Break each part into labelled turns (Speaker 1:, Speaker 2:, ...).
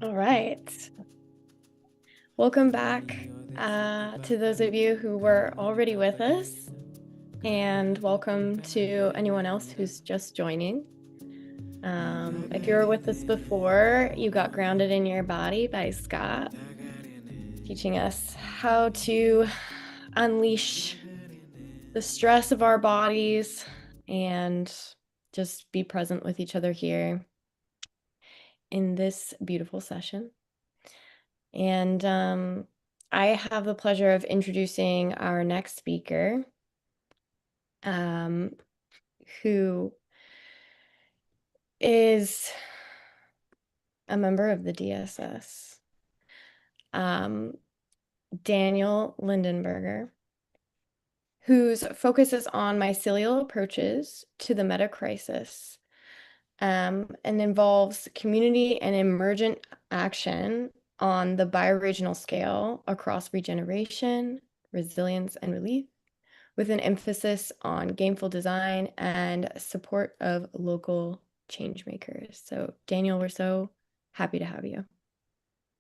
Speaker 1: All right. Welcome back to those of you who were already with us, and welcome to anyone else who's just joining. If you were with us before, you got Grounded in Your Body by Scott, teaching us how to unleash the stress of our bodies and just be present with each other here in this beautiful session. And I have the pleasure of introducing our next speaker, who is a member of the DSS, Daniel Lindenberger, whose focus is on mycelial approaches to the metacrisis, and involves community and emergent action on the bioregional scale across regeneration, resilience, and relief, with an emphasis on gameful design and support of local change makers. So Daniel, we're so happy to have you.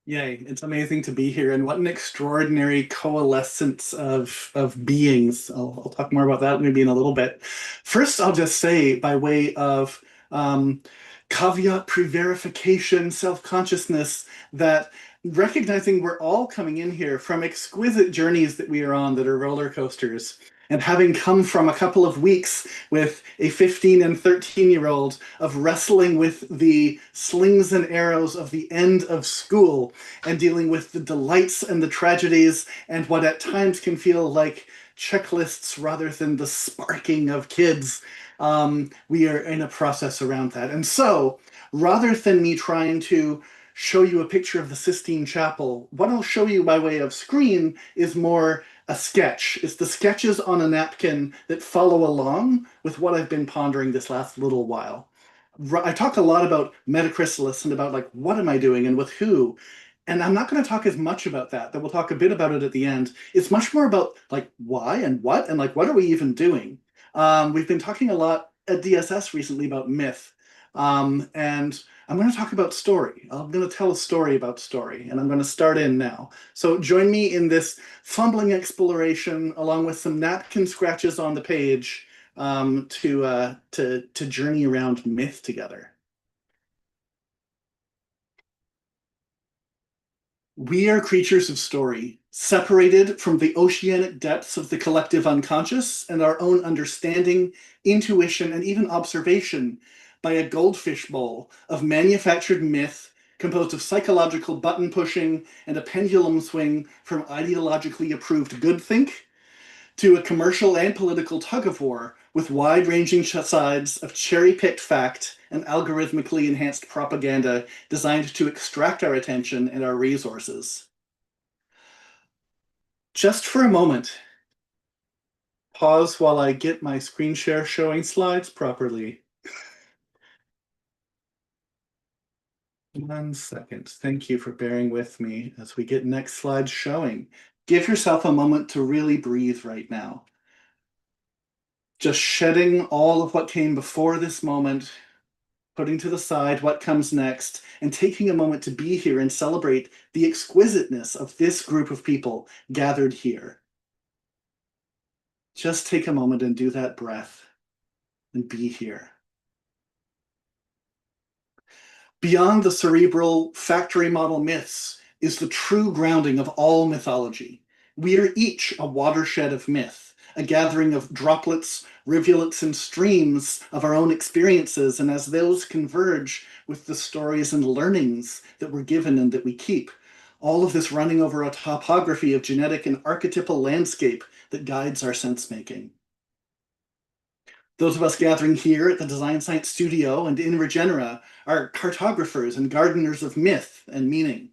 Speaker 2: Yay, it's amazing to be here, and what an extraordinary coalescence of beings. I'll talk more about that maybe in a little bit. First, I'll just say, by way of caveat pre-verification, self-consciousness, that recognizing we're all coming in here from exquisite journeys that we are on that are roller coasters, and having come from a couple of weeks with a 15 and 13-year-old of wrestling with the slings and arrows of the end of school and dealing with the delights and the tragedies and what at times can feel like checklists rather than the sparking of kids, we are in a process around that. And so, rather than me trying to show you a picture of the Sistine Chapel, what I'll show you by way of screen is more a sketch. It's the sketches on a napkin that follow along with what I've been pondering this last little while. I talk a lot about Metachrysalis and about, like, what am I doing and with who? And I'm not going to talk as much about that. We'll talk a bit about it at the end. It's much more about, like, why and what and, like, what are we even doing? We've been talking a lot at DSS recently about myth. And I'm going to talk about story. I'm going to tell a story about story, and I'm going to start in now. So join me in this fumbling exploration, along with some napkin scratches on the page, to journey around myth together. We are creatures of story, separated from the oceanic depths of the collective unconscious and our own understanding, intuition, and even observation by a goldfish bowl of manufactured myth composed of psychological button pushing and a pendulum swing from ideologically approved goodthink to a commercial and political tug-of-war with wide-ranging sides of cherry-picked fact and algorithmically enhanced propaganda designed to extract our attention and our resources. Just for a moment, pause while I get my screen share showing slides properly. 1 second. Thank you for bearing with me as we get next slide showing. Give yourself a moment to really breathe right now. Just shedding all of what came before this moment, putting to the side what comes next, and taking a moment to be here and celebrate the exquisiteness of this group of people gathered here. Just take a moment and do that breath and be here. Beyond the cerebral factory model myths is the true grounding of all mythology. We are each a watershed of myth, a gathering of droplets, rivulets, and streams of our own experiences, and as those converge with the stories and learnings that we're given and that we keep, all of this running over a topography of genetic and archetypal landscape that guides our sense-making. Those of us gathering here at the Design Science Studio and in Regenera are cartographers and gardeners of myth and meaning.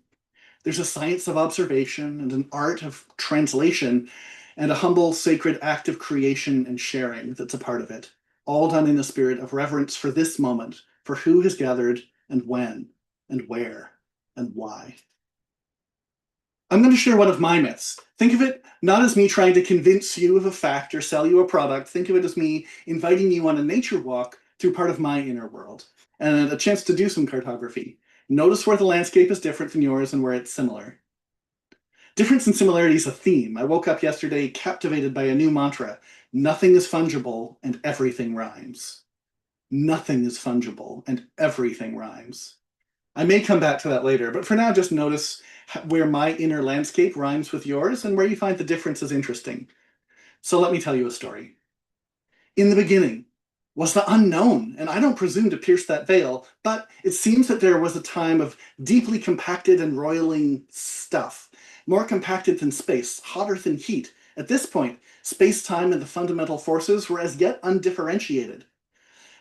Speaker 2: There's a science of observation and an art of translation and a humble, sacred act of creation and sharing that's a part of it, all done in a spirit of reverence for this moment, for who has gathered and when and where and why. I'm going to share one of my myths. Think of it not as me trying to convince you of a fact or sell you a product. Think of it as me inviting you on a nature walk through part of my inner world and a chance to do some cartography. Notice where the landscape is different from yours and where it's similar. Difference and similarity is a theme. I woke up yesterday captivated by a new mantra. Nothing is fungible and everything rhymes. Nothing is fungible and everything rhymes. I may come back to that later, but for now, just notice where my inner landscape rhymes with yours and where you find the differences interesting. So let me tell you a story. In the beginning was the unknown, and I don't presume to pierce that veil, but it seems that there was a time of deeply compacted and roiling stuff, more compacted than space, hotter than heat. At this point, space-time and the fundamental forces were as yet undifferentiated,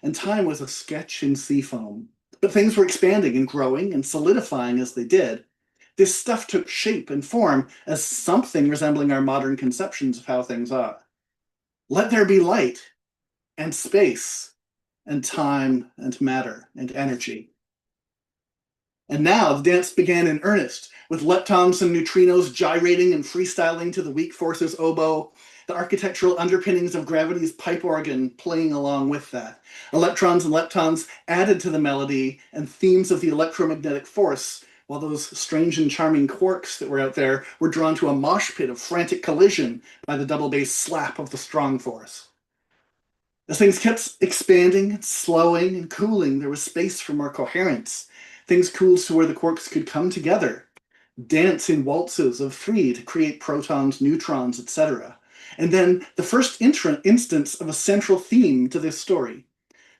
Speaker 2: and time was a sketch in sea foam. But things were expanding and growing and solidifying as they did. This stuff took shape and form as something resembling our modern conceptions of how things are. Let there be light and space and time and matter and energy. And now the dance began in earnest, with leptons and neutrinos gyrating and freestyling to the weak forces oboe, the architectural underpinnings of gravity's pipe organ playing along with that. Electrons and leptons added to the melody and themes of the electromagnetic force, while those strange and charming quarks that were out there were drawn to a mosh pit of frantic collision by the double bass slap of the strong force. As things kept expanding, slowing, and cooling, there was space for more coherence. Things cooled to where the quarks could come together, dance in waltzes of three to create protons, neutrons, etc. And then the first instance of a central theme to this story.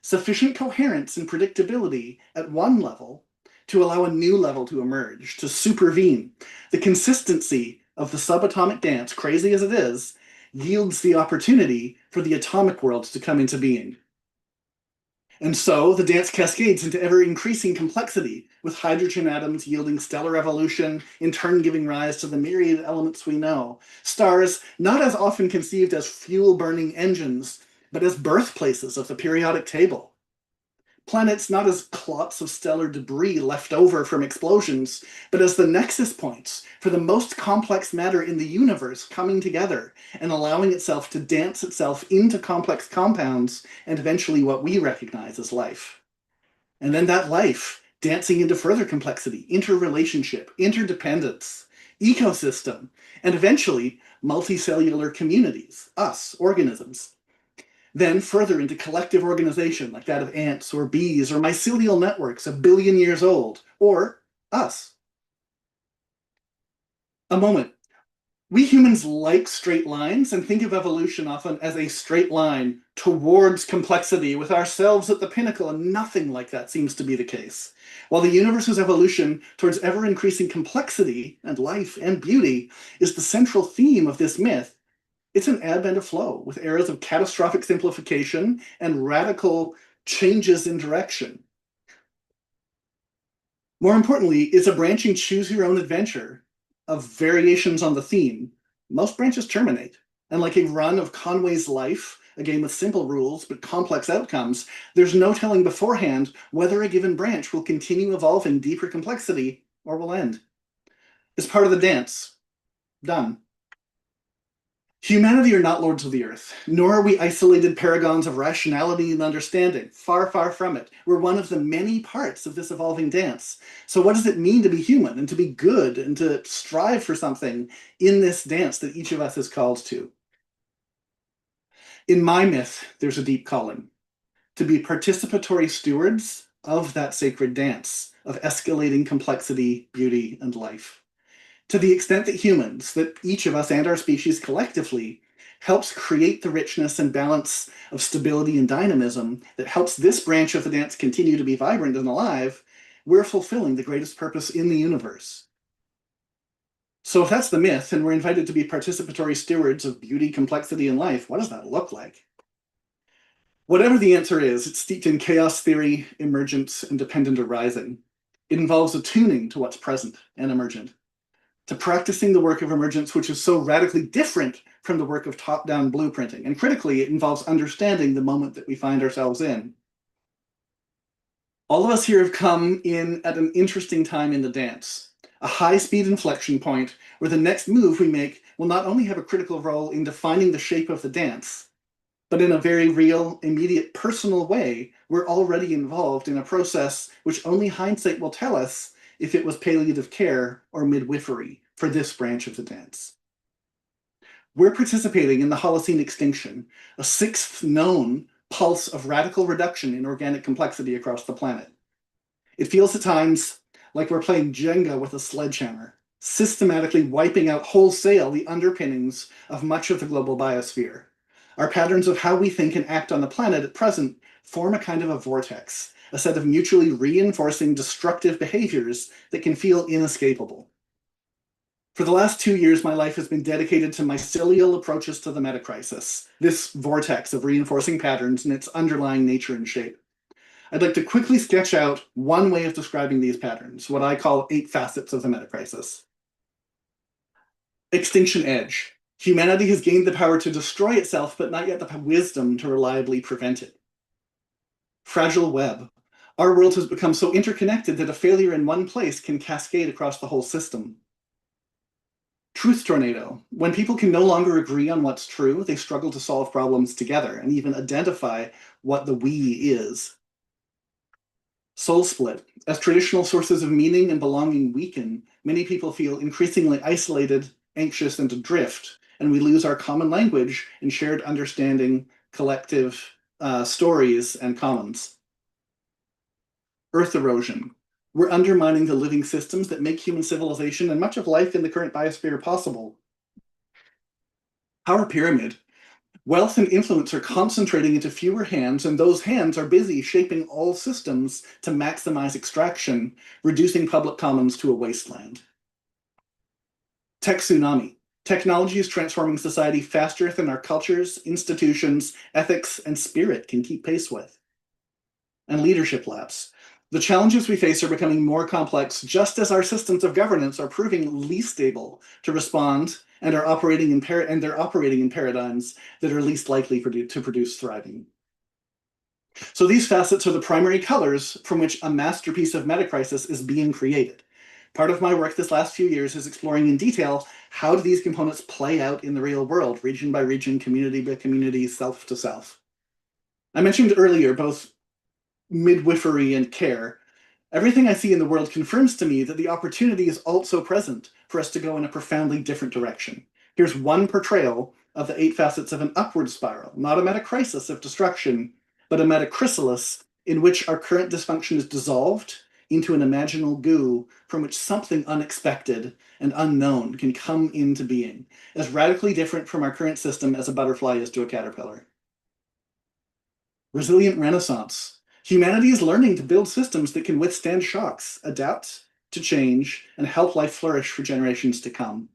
Speaker 2: Sufficient coherence and predictability at one level to allow a new level to emerge, to supervene. The consistency of the subatomic dance, crazy as it is, yields the opportunity for the atomic worlds to come into being. And so the dance cascades into ever-increasing complexity, with hydrogen atoms yielding stellar evolution, in turn giving rise to the myriad elements we know. Stars not as often conceived as fuel-burning engines, but as birthplaces of the periodic table. Planets not as clots of stellar debris left over from explosions, but as the nexus points for the most complex matter in the universe coming together and allowing itself to dance itself into complex compounds and eventually what we recognize as life. And then that life dancing into further complexity, interrelationship, interdependence, ecosystem, and eventually multicellular communities, us, organisms. Then further into collective organization like that of ants or bees or mycelial networks 1 billion years old, or us. A moment. We humans like straight lines and think of evolution often as a straight line towards complexity with ourselves at the pinnacle, and nothing like that seems to be the case. While the universe's evolution towards ever-increasing complexity and life and beauty is the central theme of this myth, it's an ebb and a flow with eras of catastrophic simplification and radical changes in direction. More importantly, it's a branching choose-your-own-adventure of variations on the theme. Most branches terminate, and like a run of Conway's Life, a game with simple rules but complex outcomes, there's no telling beforehand whether a given branch will continue evolving deeper complexity or will end. It's part of the dance. Done. Humanity are not lords of the earth, nor are we isolated paragons of rationality and understanding. Far, far from it. We're one of the many parts of this evolving dance. So what does it mean to be human and to be good and to strive for something in this dance that each of us is called to? In my myth, there's a deep calling to be participatory stewards of that sacred dance of escalating complexity, beauty, and life. To the extent that humans, that each of us and our species collectively, helps create the richness and balance of stability and dynamism that helps this branch of the dance continue to be vibrant and alive, we're fulfilling the greatest purpose in the universe. So if that's the myth, and we're invited to be participatory stewards of beauty, complexity, and life, what does that look like? Whatever the answer is, it's steeped in chaos theory, emergence, and dependent arising. It involves attuning to what's present and emergent, to practicing the work of emergence, which is so radically different from the work of top-down blueprinting. And critically, it involves understanding the moment that we find ourselves in. All of us here have come in at an interesting time in the dance. a high-speed inflection point where the next move we make will not only have a critical role in defining the shape of the dance, but in a very real, immediate, personal way, we're already involved in a process which only hindsight will tell us if it was palliative care or midwifery for this branch of the dance. We're participating in the Holocene extinction, a sixth known pulse of radical reduction in organic complexity across the planet. It feels at times like we're playing Jenga with a sledgehammer, systematically wiping out wholesale the underpinnings of much of the global biosphere. Our patterns of how we think and act on the planet at present form a kind of a vortex, a set of mutually reinforcing destructive behaviors that can feel inescapable. For the last 2 years, my life has been dedicated to mycelial approaches to the metacrisis, this vortex of reinforcing patterns and its underlying nature and shape. I'd like to quickly sketch out one way of describing these patterns, what I call 8 facets of the metacrisis. Extinction edge. Humanity has gained the power to destroy itself, but not yet the wisdom to reliably prevent it. Fragile web. Our world has become so interconnected that a failure in one place can cascade across the whole system. Truth tornado. When people can no longer agree on what's true, they struggle to solve problems together and even identify what the we is. Soul split. As traditional sources of meaning and belonging weaken, many people feel increasingly isolated, anxious, and adrift, and we lose our common language and shared understanding, collective stories, and commons. Earth erosion. We're undermining the living systems that make human civilization and much of life in the current biosphere possible. Power pyramid. Wealth and influence are concentrating into fewer hands, and those hands are busy shaping all systems to maximize extraction, reducing public commons to a wasteland. Tech tsunami. Technology is transforming society faster than our cultures, institutions, ethics, and spirit can keep pace with. And leadership lapse. The challenges we face are becoming more complex just as our systems of governance are proving least able to respond and are operating in paradigms that are least likely to produce thriving. So these facets are the primary colors from which a masterpiece of metacrisis is being created. Part of my work this last few years is exploring in detail how do these components play out in the real world, region by region, community by community, self to self. I mentioned earlier both midwifery and care. Everything I see in the world confirms to me that the opportunity is also present for us to go in a profoundly different direction. Here's one portrayal of the 8 facets of an upward spiral, not a metacrisis of destruction, but a metachrysalis in which our current dysfunction is dissolved into an imaginal goo from which something unexpected and unknown can come into being, as radically different from our current system as a butterfly is to a caterpillar. Resilient Renaissance. Humanity is learning to build systems that can withstand shocks, adapt to change, and help life flourish for generations to come.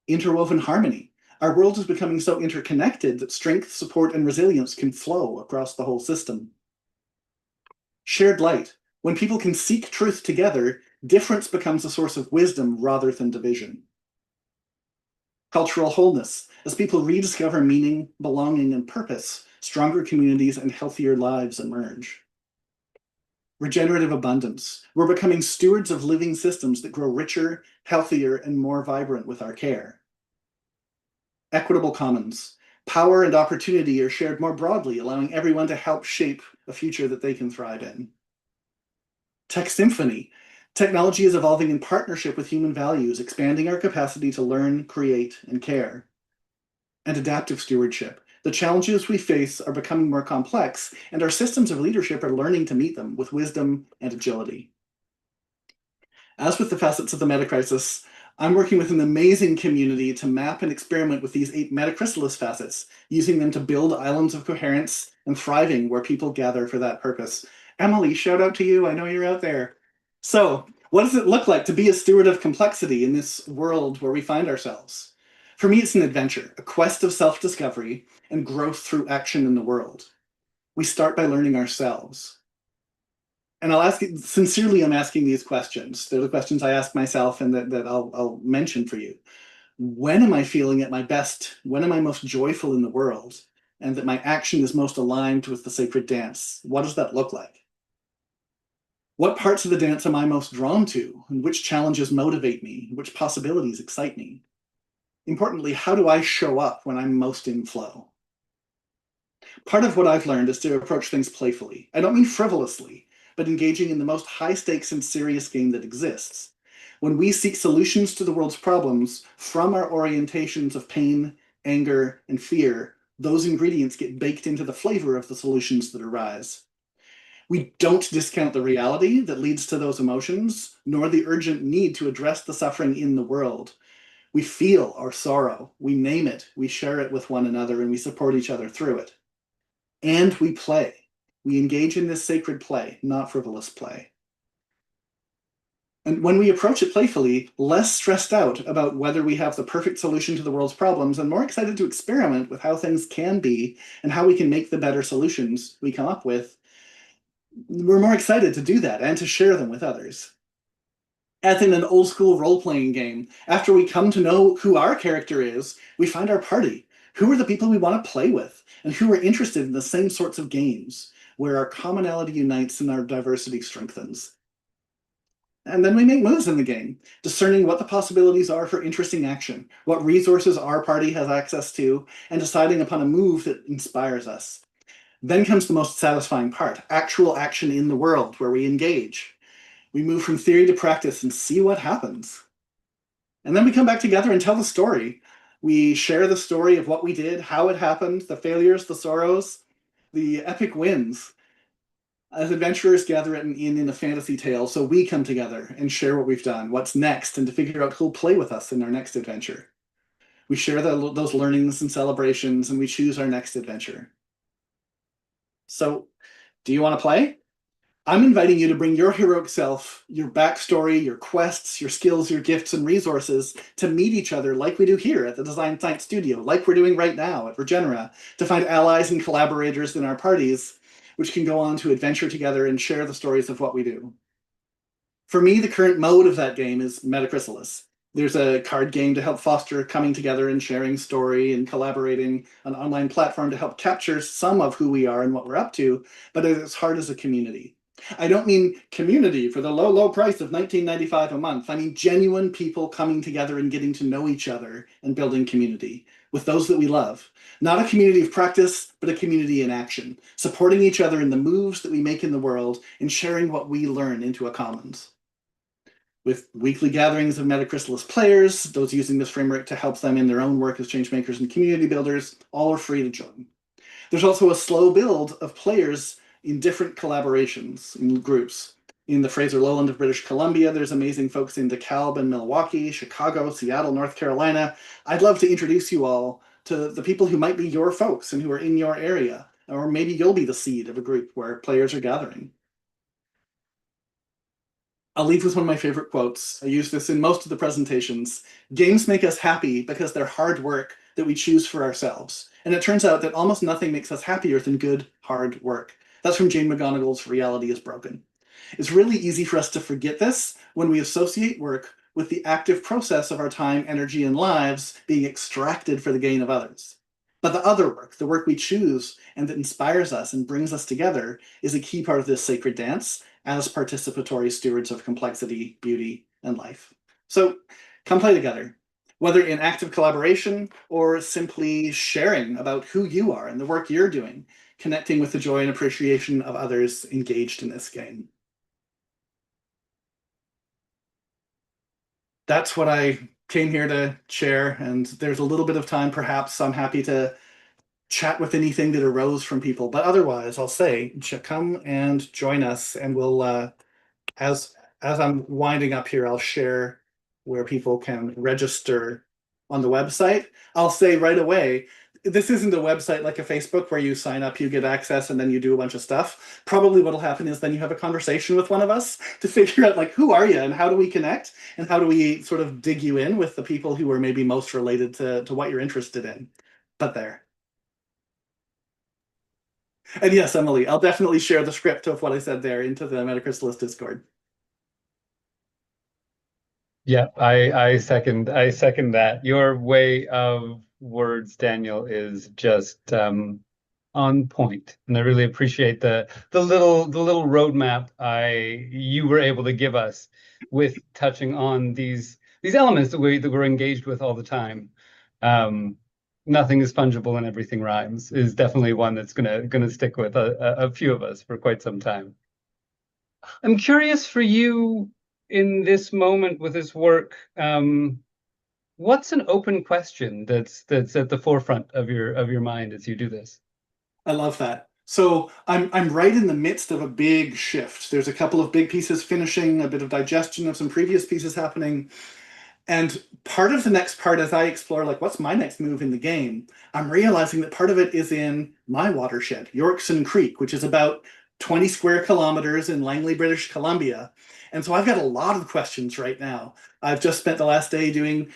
Speaker 2: Interwoven harmony. Our world is becoming so interconnected that strength, support, and resilience can flow across the whole system. Shared light. When people can seek truth together, difference becomes a source of wisdom rather than division. Cultural wholeness. As people rediscover meaning, belonging, and purpose, stronger communities and healthier lives emerge. Regenerative abundance. We're becoming stewards of living systems that grow richer, healthier, and more vibrant with our care. Equitable commons. Power and opportunity are shared more broadly, allowing everyone to help shape a future that they can thrive in. Tech symphony. Technology is evolving in partnership with human values, expanding our capacity to learn, create, and care. And adaptive stewardship. The challenges we face are becoming more complex, and our systems of leadership are learning to meet them with wisdom and agility. As with the facets of the metacrisis, I'm working with an amazing community to map and experiment with these 8 metachrysalis facets, using them to build islands of coherence and thriving where people gather for that purpose. Emily, shout out to you. I know you're out there. So, what does it look like to be a steward of complexity in this world where we find ourselves? For me, it's an adventure, a quest of self-discovery and growth through action in the world. We start by learning ourselves. And I'll ask you, sincerely, I'm asking these questions. They're the questions I ask myself and that I'll mention for you. When am I feeling at my best? When am I most joyful in the world? And that my action is most aligned with the sacred dance? What does that look like? What parts of the dance am I most drawn to? And which challenges motivate me? Which possibilities excite me? Importantly, how do I show up when I'm most in flow? Part of what I've learned is to approach things playfully. I don't mean frivolously, but engaging in the most high stakes and serious game that exists. When we seek solutions to the world's problems from our orientations of pain, anger, and fear, those ingredients get baked into the flavor of the solutions that arise. We don't discount the reality that leads to those emotions, nor the urgent need to address the suffering in the world. We feel our sorrow, we name it, we share it with one another, and we support each other through it. And we play. We engage in this sacred play, not frivolous play. And when we approach it playfully, less stressed out about whether we have the perfect solution to the world's problems and more excited to experiment with how things can be and how we can make the better solutions we come up with, we're more excited to do that and to share them with others. As in an old school role playing game, after we come to know who our character is, we find our party. Who are the people we want to play with, and who are interested in the same sorts of games, where our commonality unites and our diversity strengthens. And then we make moves in the game, discerning what the possibilities are for interesting action, what resources our party has access to, and deciding upon a move that inspires us. Then comes the most satisfying part, actual action in the world, where we engage. We move from theory to practice and see what happens. And then we come back together and tell the story. We share the story of what we did, how it happened, the failures, the sorrows, the epic wins. As adventurers gather it in a fantasy tale, so we come together and share what we've done, what's next, and to figure out who'll play with us in our next adventure. We share those learnings and celebrations, and we choose our next adventure. So, do you want to play? I'm inviting you to bring your heroic self, your backstory, your quests, your skills, your gifts, and resources to meet each other like we do here at the Design Science Studio, like we're doing right now at Regenera, to find allies and collaborators in our parties, which can go on to adventure together and share the stories of what we do. For me, the current mode of that game is Metachrysalis. There's a card game to help foster coming together and sharing story and collaborating, an online platform to help capture some of who we are and what we're up to, but at its heart is a community. I don't mean community for the low, low price of $19.95 a month. I mean genuine people coming together and getting to know each other and building community with those that we love. Not a community of practice, but a community in action, supporting each other in the moves that we make in the world and sharing what we learn into a commons. With weekly gatherings of Metachrysalis players, those using this framework to help them in their own work as change makers and community builders, all are free to join. There's also a slow build of players in different collaborations in groups. In the Fraser Lowland of British Columbia, there's amazing folks in DeKalb and Milwaukee, Chicago, Seattle, North Carolina. I'd love to introduce you all to the people who might be your folks and who are in your area, or maybe you'll be the seed of a group where players are gathering. I'll leave with one of my favorite quotes. I use this in most of the presentations. Games make us happy because they're hard work that we choose for ourselves. And it turns out that almost nothing makes us happier than good, hard work. That's from Jane McGonigal's Reality is Broken. It's really easy for us to forget this when we associate work with the active process of our time, energy, and lives being extracted for the gain of others. But the other work, the work we choose and that inspires us and brings us together, is a key part of this sacred dance as participatory stewards of complexity, beauty, and life. So come play together, whether in active collaboration or simply sharing about who you are and the work you're doing, connecting with the joy and appreciation of others engaged in this game. That's what I came here to share, and there's a little bit of time, perhaps. I'm happy to chat with anything that arose from people, but otherwise, I'll say, come and join us, and we'll as I'm winding up here, I'll share where people can register on the website. I'll say right away, this isn't a website like a Facebook where you sign up, you get access, and then you do a bunch of stuff. Probably what'll happen is then you have a conversation with one of us to figure out like, who are you and how do we connect and how do we sort of dig you in with the people who are maybe most related to what you're interested in. But there. And yes, Emily, I'll definitely share the script of what I said there into the Metachrysalis Discord.
Speaker 3: Yeah, I second that. Your way of words, Daniel, is just on point, and I really appreciate the little roadmap you were able to give us with touching on these elements that we're engaged with all the time. Nothing is fungible and everything rhymes is definitely one that's gonna stick with a few of us for quite some time. I'm curious for you in this moment with this work. What's an open question that's at the forefront of your mind as you do this?
Speaker 2: I love that. So I'm right in the midst of a big shift. There's a couple of big pieces finishing, a bit of digestion of some previous pieces happening. And part of the next part, as I explore, like, what's my next move in the game, I'm realizing that part of it is in my watershed, Yorkson Creek, which is about 20 square kilometers in Langley, British Columbia. And so I've got a lot of questions right now. I've just spent the last day doing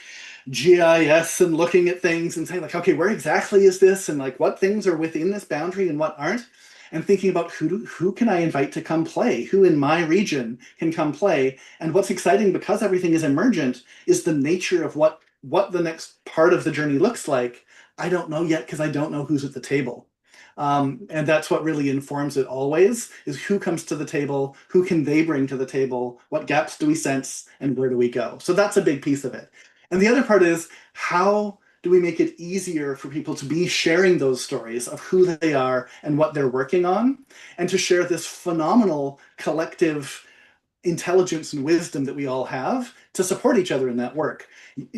Speaker 2: GIS and looking at things and saying, like, okay, where exactly is this? And like, what things are within this boundary and what aren't? And thinking about who can I invite to come play? Who in my region can come play? And what's exciting, because everything is emergent, is the nature of what the next part of the journey looks like. I don't know yet, because I don't know who's at the table. And that's what really informs it always, is who comes to the table, who can they bring to the table, what gaps do we sense, and where do we go? So that's a big piece of it. And the other part is, how do we make it easier for people to be sharing those stories of who they are and what they're working on, and to share this phenomenal collective intelligence and wisdom that we all have to support each other in that work.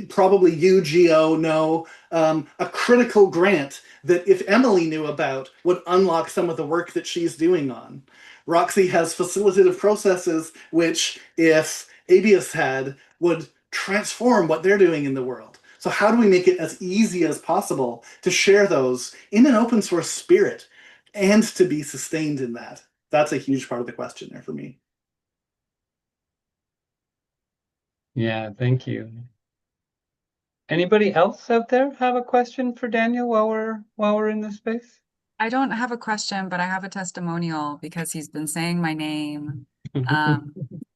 Speaker 2: Probably you, Geo, know a critical grant that if Emily knew about would unlock some of the work that she's doing on. Roxy has facilitative processes which, if Abius had, would transform what they're doing in the world. So how do we make it as easy as possible to share those in an open source spirit and to be sustained in that? That's a huge part of the question there for me.
Speaker 3: Yeah, thank you. Anybody else out there have a question for Daniel while we're in this space?
Speaker 4: I don't have a question, but I have a testimonial because he's been saying my name.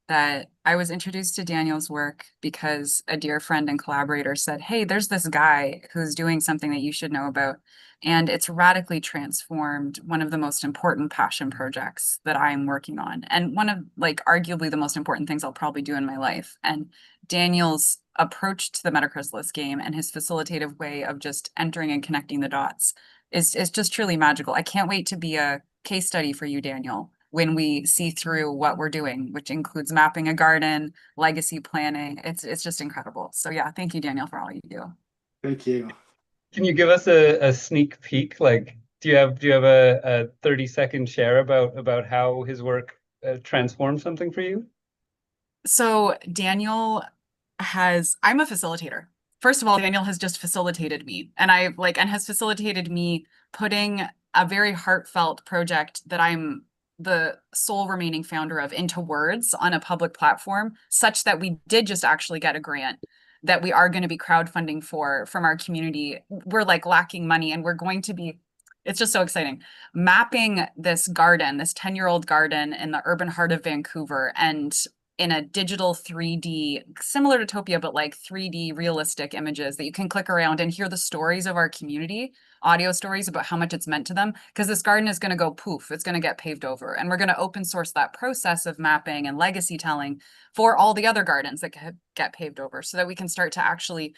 Speaker 4: That I was introduced to Daniel's work because a dear friend and collaborator said, hey, there's this guy who's doing something that you should know about. And it's radically transformed one of the most important passion projects that I'm working on. And one of, like, arguably the most important things I'll probably do in my life. And Daniel's approach to the Metachrysalis game and his facilitative way of just entering and connecting the dots is just truly magical. I can't wait to be a case study for you, Daniel, when we see through what we're doing, which includes mapping a garden, legacy planning. It's just incredible. So yeah, thank you, Daniel, for all you do.
Speaker 2: Thank you.
Speaker 3: Can you give us a sneak peek? Like, do you have a 30-second share about how his work transformed something for you?
Speaker 4: So Daniel I'm a facilitator. First of all, Daniel has just facilitated me, and has facilitated me putting a very heartfelt project that I'm the sole remaining founder of into words on a public platform, such that we did just actually get a grant that we are going to be crowdfunding from our community. We're like lacking money, and we're going to be, it's just so exciting, mapping this garden, this 10-year-old garden in the urban heart of Vancouver, and in a digital 3D, similar to Topia, but like 3D realistic images that you can click around and hear the stories of our community, audio stories about how much it's meant to them. Because this garden is going to go poof, it's going to get paved over. And we're going to open source that process of mapping and legacy telling for all the other gardens that get paved over, so that we can start to actually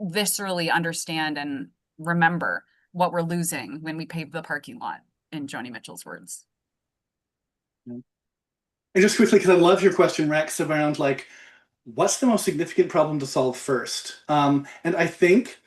Speaker 4: viscerally understand and remember what we're losing when we pave the parking lot, in Joni Mitchell's words.
Speaker 2: And just quickly, because I love your question, Rex, around like, what's the most significant problem to solve first? And I think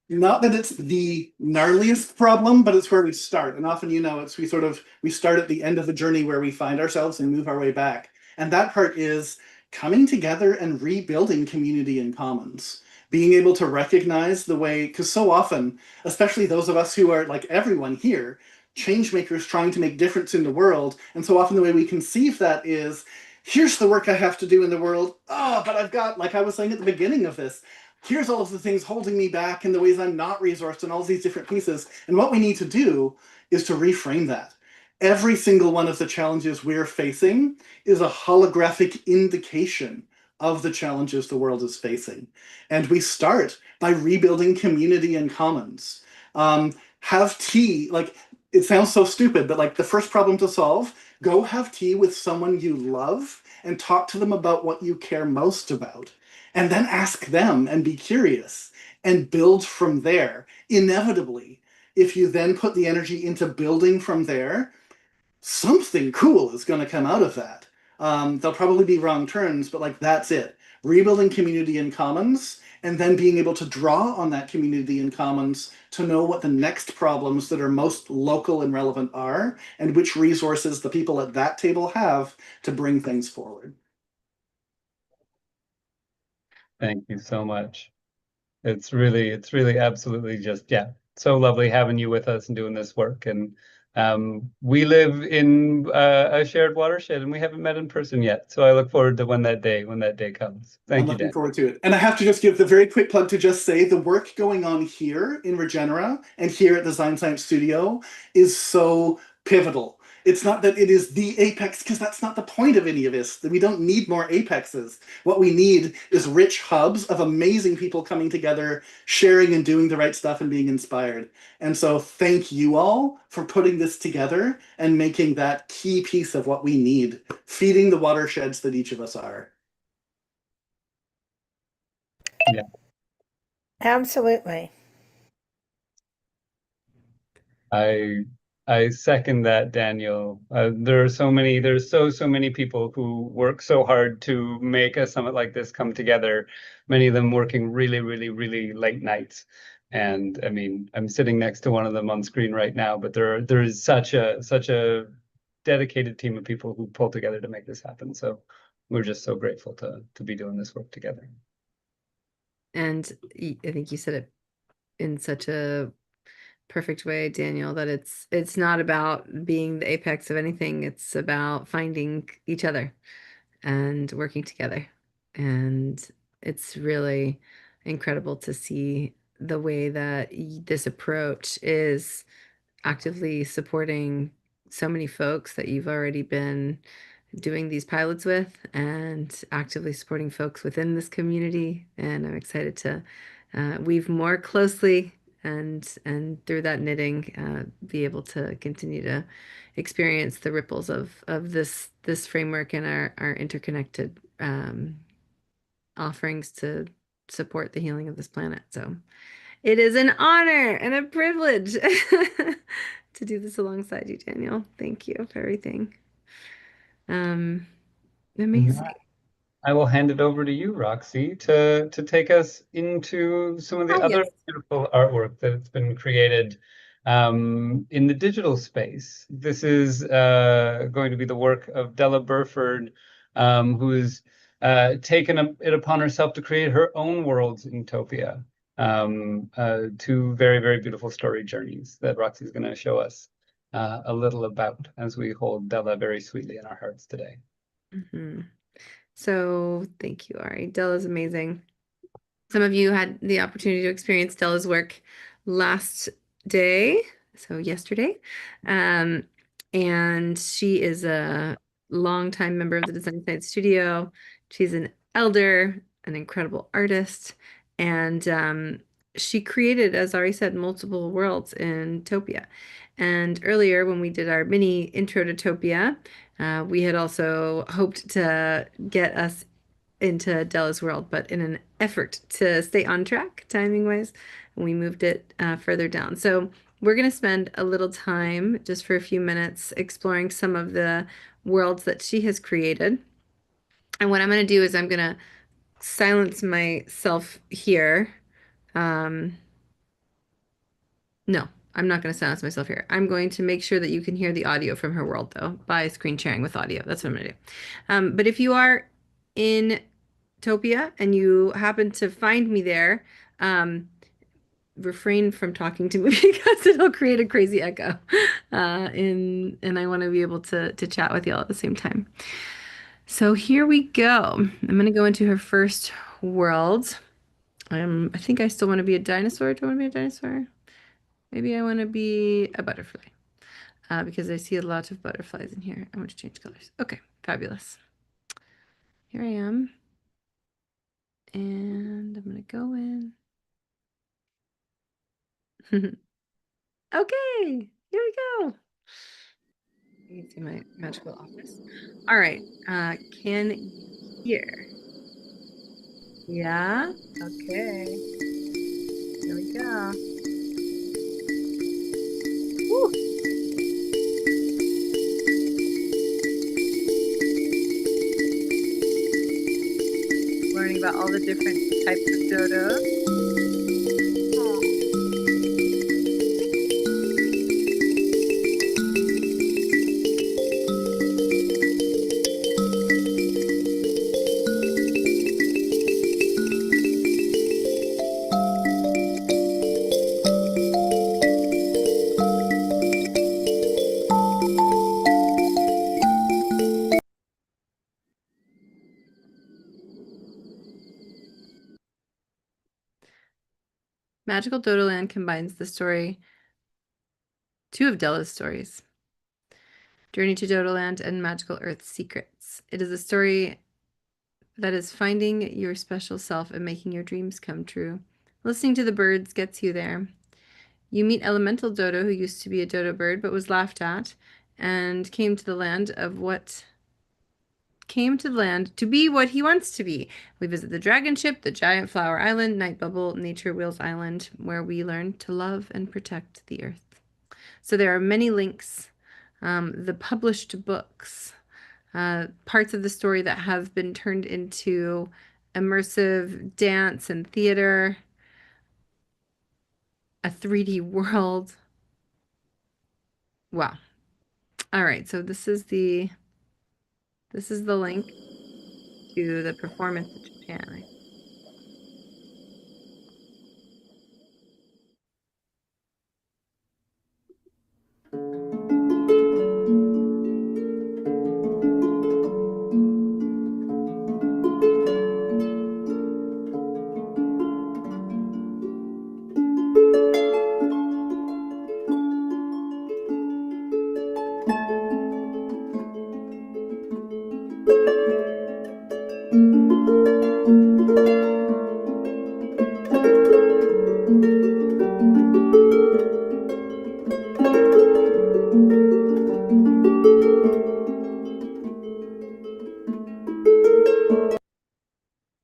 Speaker 2: not that it's the gnarliest problem, but it's where we start. And often, it's we start at the end of the journey where we find ourselves and move our way back. And that part is coming together and rebuilding community and commons. Being able to recognize the way, because so often, especially those of us who are like everyone here, change makers trying to make difference in the world. And so often the way we conceive that is, here's the work I have to do in the world. Oh, but I've got, like I was saying at the beginning of this, here's all of the things holding me back and the ways I'm not resourced and all these different pieces. And what we need to do is to reframe that. Every single one of the challenges we're facing is a holographic indication of the challenges the world is facing. And we start by rebuilding community and commons. Have tea, like, it sounds so stupid, but like the first problem to solve, go have tea with someone you love and talk to them about what you care most about. And then ask them and be curious and build from there. Inevitably, if you then put the energy into building from there, something cool is going to come out of that. There'll probably be wrong turns, but like that's it. Rebuilding community in commons and then being able to draw on that community in commons to know what the next problems that are most local and relevant are and which resources the people at that table have to bring things forward.
Speaker 3: Thank you so much. It's really absolutely just, yeah, so lovely having you with us and doing this work. And we live in a shared watershed and we haven't met in person yet. So I look forward to when that day comes. Thank
Speaker 2: I'm
Speaker 3: you,
Speaker 2: looking
Speaker 3: Dan.
Speaker 2: forward to it. And I have to just give the very quick plug to just say the work going on here in Regenera and here at the Design Science Studio is so pivotal. It's not that it is the apex, because that's not the point of any of this. We don't need more apexes. What we need is rich hubs of amazing people coming together, sharing and doing the right stuff and being inspired. And so thank you all for putting this together and making that key piece of what we need, feeding the watersheds that each of us are.
Speaker 3: Yeah.
Speaker 5: Absolutely.
Speaker 3: I second that, Daniel. There's so many people who work so hard to make a summit like this come together. Many of them working really late nights. And I mean, I'm sitting next to one of them on screen right now, but there is such a dedicated team of people who pull together to make this happen. So we're just so grateful to be doing this work together.
Speaker 6: And I think you said it in such a perfect way, Daniel, that it's not about being the apex of anything. It's about finding each other and working together. And it's really incredible to see the way that this approach is actively supporting so many folks that you've already been doing these pilots with and actively supporting folks within this community. And I'm excited to weave more closely and through that knitting be able to continue to experience the ripples of this framework and our interconnected offerings to support the healing of this planet. So it is an honor and a privilege to do this alongside you, Daniel. Thank you for everything. Amazing.
Speaker 3: I will hand it over to you, Roxy, to take us into some of the other beautiful artwork that's been created in the digital space. This is going to be the work of Della Burford, who's taken it upon herself to create her own worlds in Topia. Two very beautiful story journeys that Roxy's going to show us a little about as we hold Della very sweetly in our hearts today.
Speaker 6: Mm-hmm. So thank you, Ari. Della's amazing. Some of you had the opportunity to experience Della's work last day, so yesterday. And she is a longtime member of the Design Science Studio. She's an elder, an incredible artist, and she created, as Ari said, multiple worlds in Topia. And earlier, when we did our mini intro to Topia, we had also hoped to get us into Della's world, but in an effort to stay on track timing-wise, we moved it further down. So we're going to spend a little time, just for a few minutes, exploring some of the worlds that she has created. And what I'm going to do is I'm going to silence myself here. No, I'm not going to silence myself here. I'm going to make sure that you can hear the audio from her world, though, by screen sharing with audio. That's what I'm going to do. But if you are in Topia and you happen to find me there, refrain from talking to me because it'll create a crazy echo. And I want to be able to chat with y'all at the same time. So here we go. I'm going to go into her first world. I think I still want to be a dinosaur. Do I want to be a dinosaur? Maybe I want to be a butterfly because I see a lot of butterflies in here. I want to change colors. Okay, fabulous. Here I am. And I'm going to go in. Okay, Here we go. You can see my magical office. All right. Can you hear? Yeah. Okay. Here we go. Woo. Learning about all the different types of dodo. Magical Dodo Land combines the story, two of Della's stories, Journey to Dodo Land and Magical Earth Secrets. It is a story that is finding your special self and making your dreams come true. Listening to the birds gets you there. You meet Elemental Dodo, who used to be a dodo bird but was laughed at, and came to the land to be what he wants to be. We visit the dragon ship, the giant flower island, Night Bubble, Nature Wheels Island, where we learn to love and protect the earth. So there are many links, the published books, parts of the story that have been turned into immersive dance and theater, a 3D world. Wow. All right, so this is the link to the performance in Japan.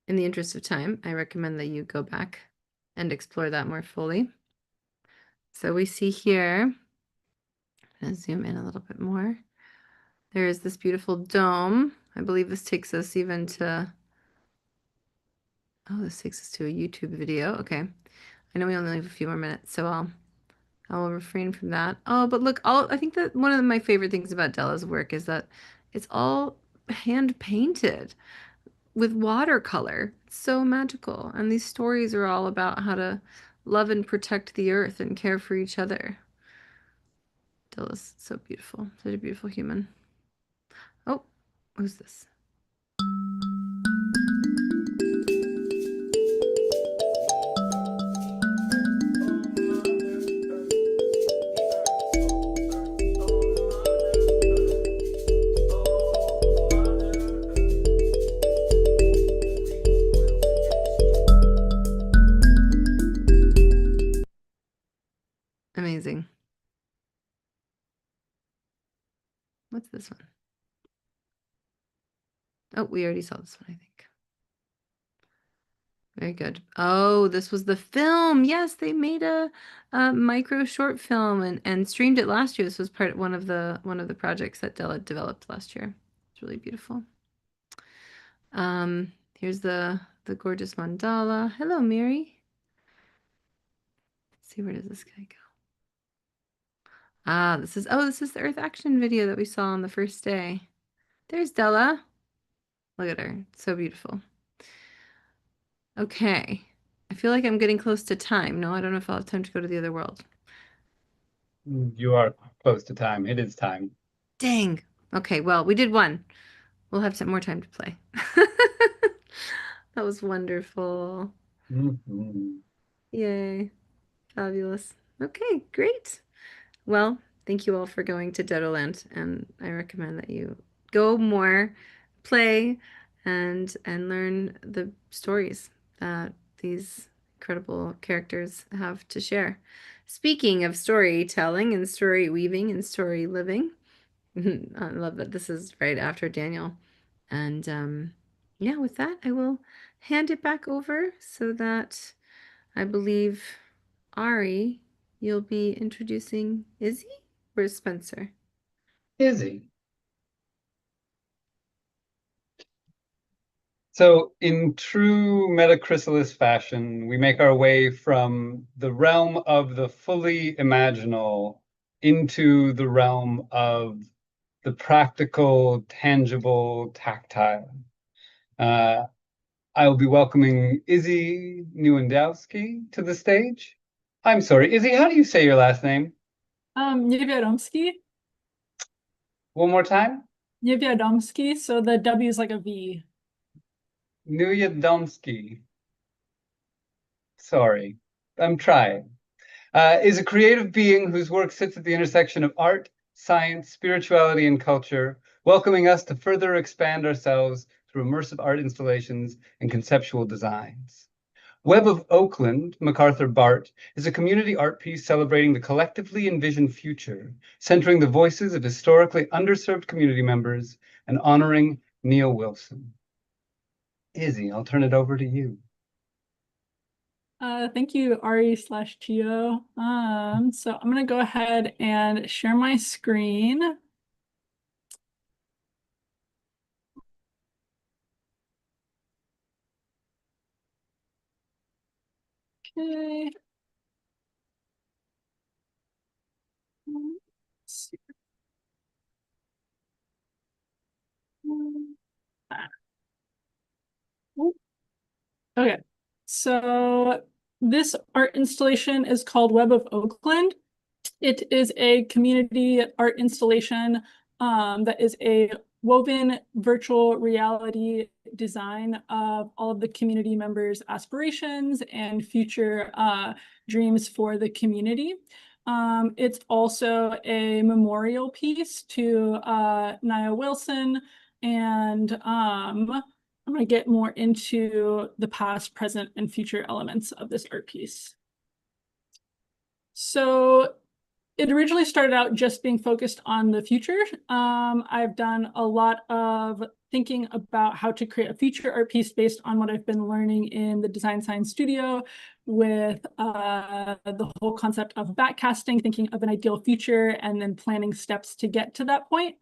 Speaker 6: In the interest of time, I recommend that you go back and explore that more fully. So we see here, I'm going to zoom in a little bit more. There is this beautiful dome. I believe this takes us even to, oh, this takes us to a YouTube video. Okay. I know we only have a few more minutes, so I'll refrain from that. Oh, but look, I think that one of my favorite things about Della's work is that it's all hand painted with watercolor. It's so magical. And these stories are all about how to love and protect the earth and care for each other. Della's so beautiful. Such a beautiful human. Oh, who's this? Amazing. What's this one? Oh, we already saw this one, I think. Very good. Oh, this was the film. Yes, they made a micro short film and streamed it last year. This was one of the projects that Della developed last year. It's really beautiful. Here's the gorgeous mandala. Hello, Mary. Let's see, where does this guy go? Ah, this is the Earth Action video that we saw on the first day. There's Della. Look at her. So beautiful. Okay. I feel like I'm getting close to time. No, I don't know if I'll have time to go to the other world.
Speaker 3: You are close to time. It is time.
Speaker 6: Dang. Okay, well, we did one. We'll have some more time to play. That was wonderful. Yay. Fabulous. Okay, great. Well, thank you all for going to Dodoland, and I recommend that you go more, play, and learn the stories that these incredible characters have to share. speaking of storytelling and story weaving and story living, I love that this is right after Daniel. And yeah, with that, I will hand it back over so that I believe, Ari, you'll be introducing Izzy or Spencer?
Speaker 3: Izzy. So in true Metachrysalis fashion, we make our way from the realm of the fully imaginal into the realm of the practical, tangible, tactile. I will be welcoming Izzy Newandowski to the stage. I'm sorry, Izzy, how do you say your last name?
Speaker 5: Niewiadomski.
Speaker 3: One more time?
Speaker 5: Niewiadomski, so the W is like a V.
Speaker 3: Newandowski. Sorry, I'm trying. Is a creative being whose work sits at the intersection of art, science, spirituality, and culture, welcoming us to further expand ourselves through immersive art installations and conceptual designs. Web of Oakland, MacArthur Bart, is a community art piece celebrating the collectively envisioned future, centering the voices of historically underserved community members and honoring Neil Wilson. Izzy, I'll turn it over to you.
Speaker 5: Thank you, Ari/Gio. So I'm gonna go ahead and share my screen. Okay. Let's see. Okay, so this art installation is called Web of Oakland. It is a community art installation that is a woven virtual reality design of all of the community members' aspirations and future dreams for the community. It's also a memorial piece to Nia Wilson, and I'm going to get more into the past, present, and future elements of this art piece. So it originally started out just being focused on the future. I've done a lot of thinking about how to create a future art piece based on what I've been learning in the design science studio with the whole concept of backcasting, thinking of an ideal future and then planning steps to get to that point.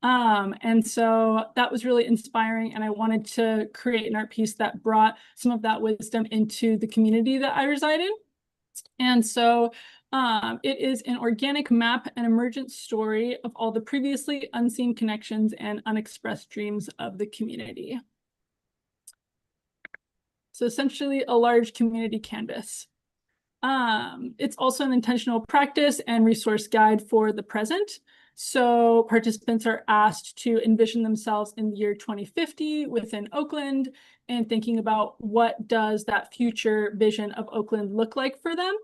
Speaker 5: And so that was really inspiring, and I wanted to create an art piece that brought some of that wisdom into the community that I reside in. And so it is an organic map and emergent story of all the previously unseen connections and unexpressed dreams of the community. So essentially a large community canvas. It's also an intentional practice and resource guide for the present. So participants are asked to envision themselves in the year 2050 within Oakland and thinking about what does that future vision of Oakland look like for them.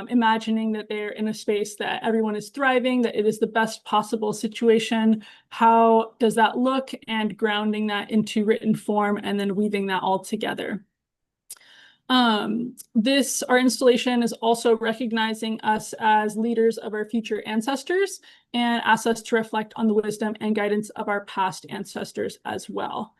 Speaker 5: Imagining that they're in a space that everyone is thriving, that it is the best possible situation. How does that look? And grounding that into written form and then weaving that all together. Our installation is also recognizing us as leaders of our future ancestors and asks us to reflect on the wisdom and guidance of our past ancestors as well.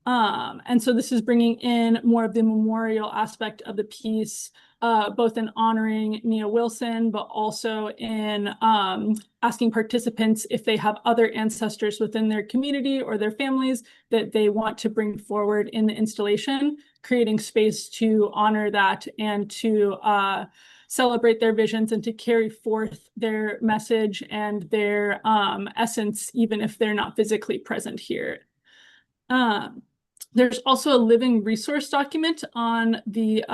Speaker 5: And so this is bringing in more of the memorial aspect of the piece, both in honoring Nia Wilson, but also in asking participants if they have other ancestors within their community or their families that they want to bring forward in the installation, creating space to honor that and to celebrate their visions and to carry forth their message and their essence, even if they're not physically present here. There's also a living resource document on the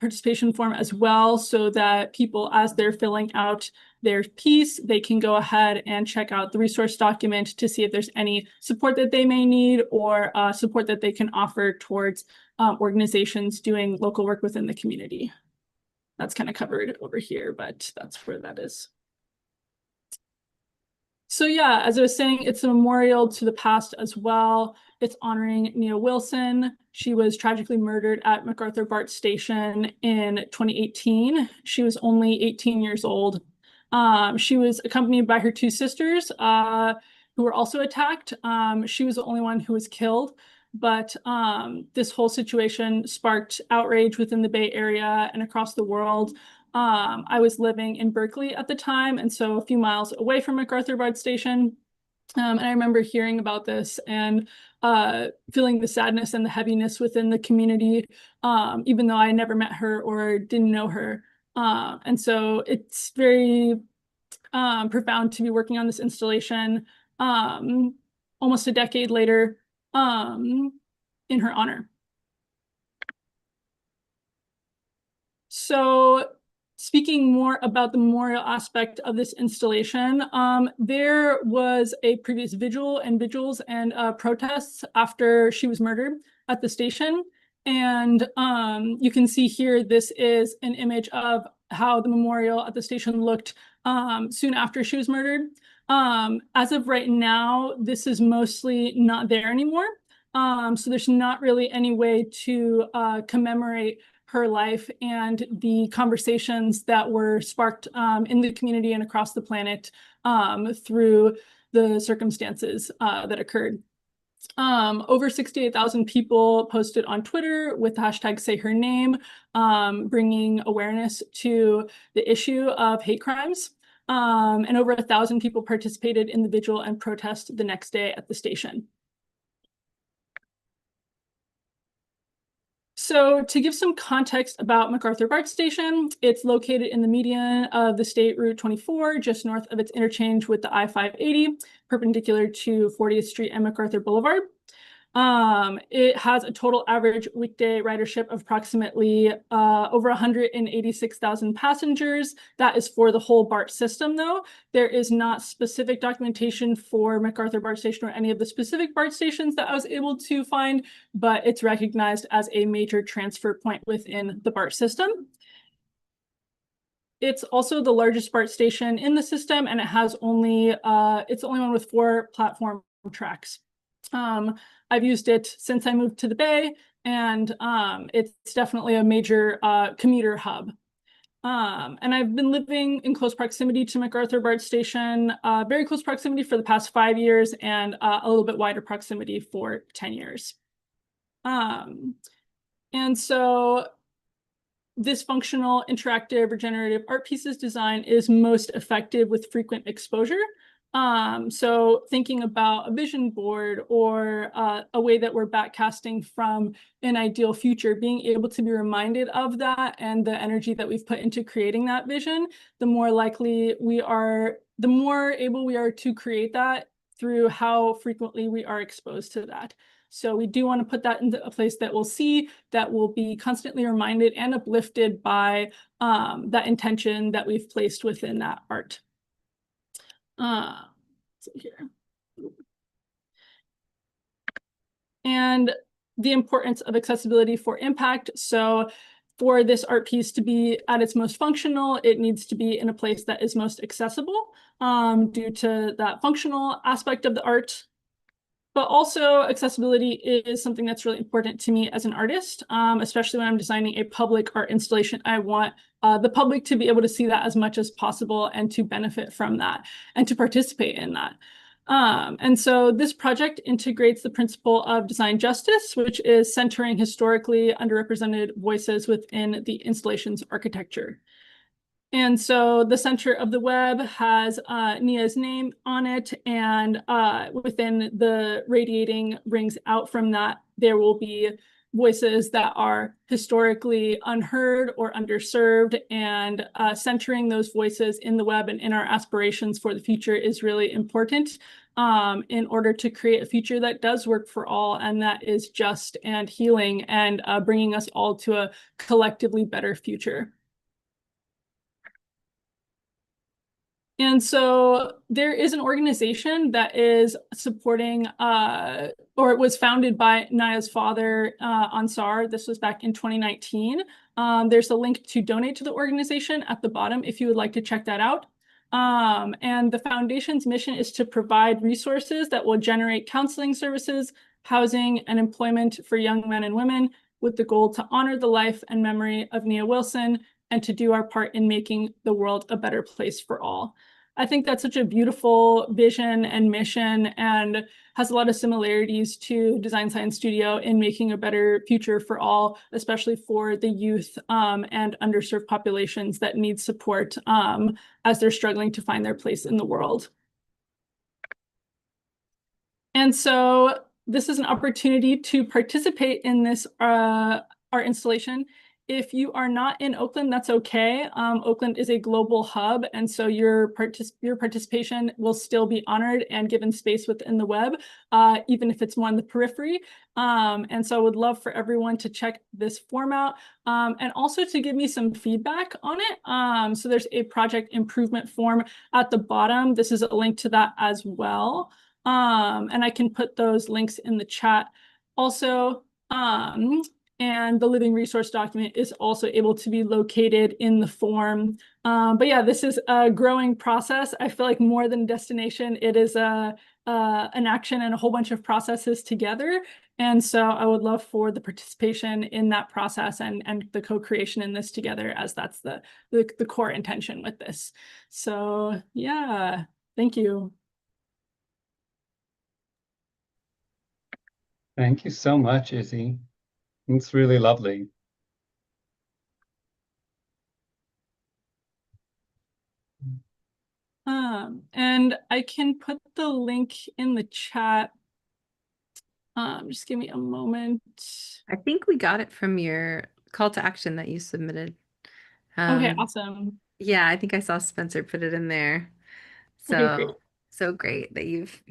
Speaker 5: participation form as well, so that people, as they're filling out their piece, they can go ahead and check out the resource document to see if there's any support that they may need or support that they can offer towards organizations doing local work within the community. That's kind of covered over here, but that's where that is. So yeah, as I was saying, it's a memorial to the past as well. It's honoring Nia Wilson. She was tragically murdered at MacArthur BART Station in 2018. She was only 18 years old. She was accompanied by her two sisters, who were also attacked. She was the only one who was killed, but this whole situation sparked outrage within the Bay Area and across the world. I was living in Berkeley at the time, and so a few miles away from MacArthur BART Station. And I remember hearing about this and feeling the sadness and the heaviness within the community, even though I never met her or didn't know her. And so it's very profound to be working on this installation almost a decade later in her honor. So speaking more about the memorial aspect of this installation, there was a previous vigils and protests after she was murdered at the station. And you can see here, this is an image of how the memorial at the station looked soon after she was murdered. As of right now, this is mostly not there anymore. So there's not really any way to commemorate her life and the conversations that were sparked in the community and across the planet through the circumstances that occurred. Over 68,000 people posted on Twitter with the hashtag #SayHerName, bringing awareness to the issue of hate crimes. And over 1,000 people participated in the vigil and protest the next day at the station. So to give some context about MacArthur BART Station, it's located in the median of the State Route 24, just north of its interchange with the I-580, perpendicular to 40th Street and MacArthur Boulevard. It has a total average weekday ridership of approximately over 186,000 passengers. That is for the whole BART system, though. There is not specific documentation for MacArthur BART Station or any of the specific BART stations that I was able to find, but it's recognized as a major transfer point within the BART system. It's also the largest BART station in the system, and it has it's the only one with 4 platform tracks. I've used it since I moved to the Bay, and it's definitely a major commuter hub. And I've been living in close proximity to MacArthur BART Station, very close proximity for the past 5 years, and a little bit wider proximity for 10 years. And so this functional, interactive, regenerative art pieces design is most effective with frequent exposure. So thinking about a vision board or a way that we're backcasting from an ideal future, being able to be reminded of that and the energy that we've put into creating that vision, the more able we are to create that through how frequently we are exposed to that. So we do want to put that into a place that we'll see, that will be constantly reminded and uplifted by that intention that we've placed within that art. Let's see here. And the importance of accessibility for impact. So for this art piece to be at its most functional, it needs to be in a place that is most accessible due to that functional aspect of the art. But also accessibility is something that's really important to me as an artist, especially when I'm designing a public art installation. I want the public to be able to see that as much as possible and to benefit from that and to participate in that. And so this project integrates the principle of design justice, which is centering historically underrepresented voices within the installation's architecture. And so the center of the web has Nia's name on it, and within the radiating rings out from that, there will be voices that are historically unheard or underserved, and centering those voices in the web and in our aspirations for the future is really important in order to create a future that does work for all and that is just and healing and bringing us all to a collectively better future. And so there is an organization that is supporting, or it was founded by Naya's father, Ansar. This was back in 2019. There's a link to donate to the organization at the bottom if you would like to check that out. And the foundation's mission is to provide resources that will generate counseling services, housing, and employment for young men and women, with the goal to honor the life and memory of Nia Wilson and to do our part in making the world a better place for all. I think that's such a beautiful vision and mission, and has a lot of similarities to Design Science Studio in making a better future for all, especially for the youth and underserved populations that need support as they're struggling to find their place in the world. And so this is an opportunity to participate in this art installation. If you are not in Oakland, that's okay. Oakland is a global hub, and so your participation will still be honored and given space within the web, even if it's more on the periphery. And so I would love for everyone to check this form out, and also to give me some feedback on it. So there's a project improvement form at the bottom. This is a link to that as well. And I can put those links in the chat also. And the living resource document is also able to be located in the form. But yeah, this is a growing process. I feel like more than a destination, it is an action and a whole bunch of processes together. And so I would love for the participation in that process and the co-creation in this together, as that's the core intention with this. So yeah, thank you.
Speaker 3: Thank you so much, Izzy. It's really lovely.
Speaker 5: And I can put the link in the chat. Just give me a moment.
Speaker 6: I think we got it from your call to action that you submitted.
Speaker 5: Okay, awesome.
Speaker 6: Yeah, I think I saw Spencer put it in there. So,
Speaker 5: okay, great.
Speaker 6: So great that you've